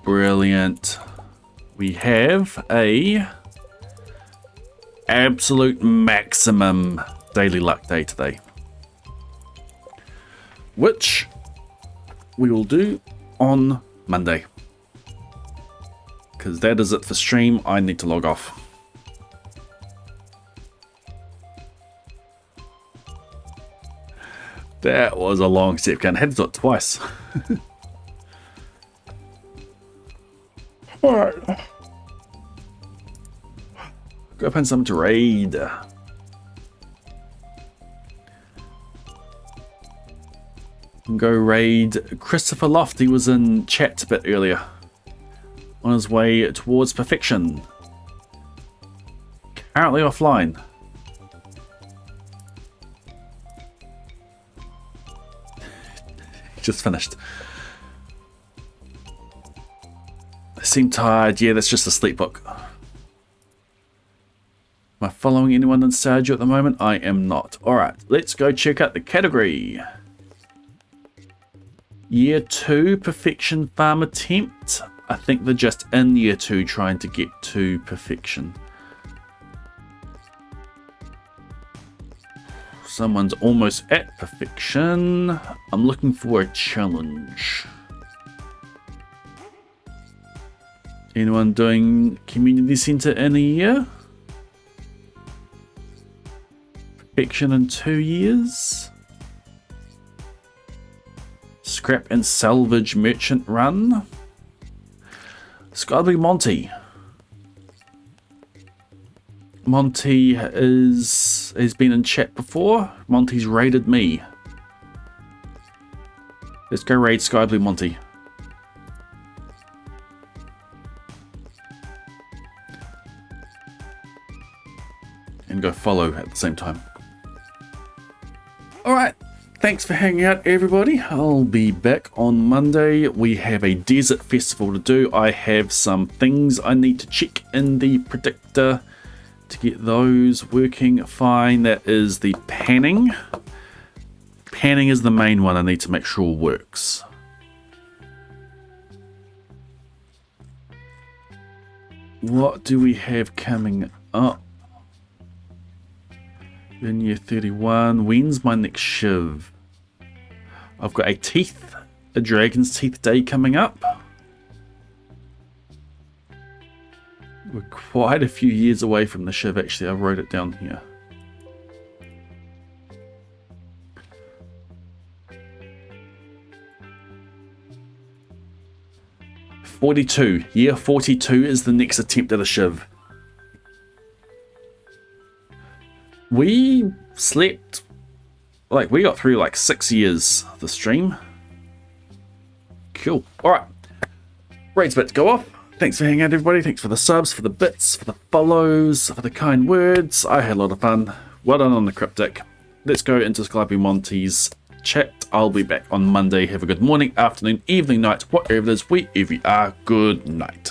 Brilliant. We have a absolute maximum daily luck day today, which we will do on Monday, because that is it for stream. I need to log off. That was a long step count. I had to do it twice. Alright. Go find something to raid. Go raid Christopher Loft. He was in chat a bit earlier. On his way towards perfection. Currently offline. Just finished. I seem tired. Yeah, that's just a sleep book. Am I following anyone in Stardew at the moment? I am not. Alright, let's go check out the category. Year 2 perfection farm attempt. I think they're just in year 2 trying to get to perfection. Someone's almost at perfection. I'm looking for a challenge. Anyone doing community center in a year? Perfection in 2 years? Scrap and salvage merchant run? It's gotta be Monty. Monty has been in chat before. Monty's raided me. Let's go raid Sky Blue Monty. and go follow at the same time. Alright, thanks for hanging out everybody. I'll be back on Monday. We have a desert festival to do. I have some things I need to check in the predictor to get those working fine. That is the panning. Panning is the main one I need to make sure works. What do we have coming up? In year 31, when's my next shiv? I've got a dragon's teeth day coming up. We're quite a few years away from the shiv, actually. I wrote it down here. Year 42 is the next attempt at a shiv. We slept, like, we got through like 6 years of the stream. Cool. Alright. Raid's about to go off. Thanks for hanging out, everybody. Thanks for the subs, for the bits, for the follows, for the kind words. I had a lot of fun. Well done on the cryptic. Let's go into Skype Monty's chat. I'll be back on Monday. Have a good morning, afternoon, evening, night, whatever it is, wherever you are. Good night.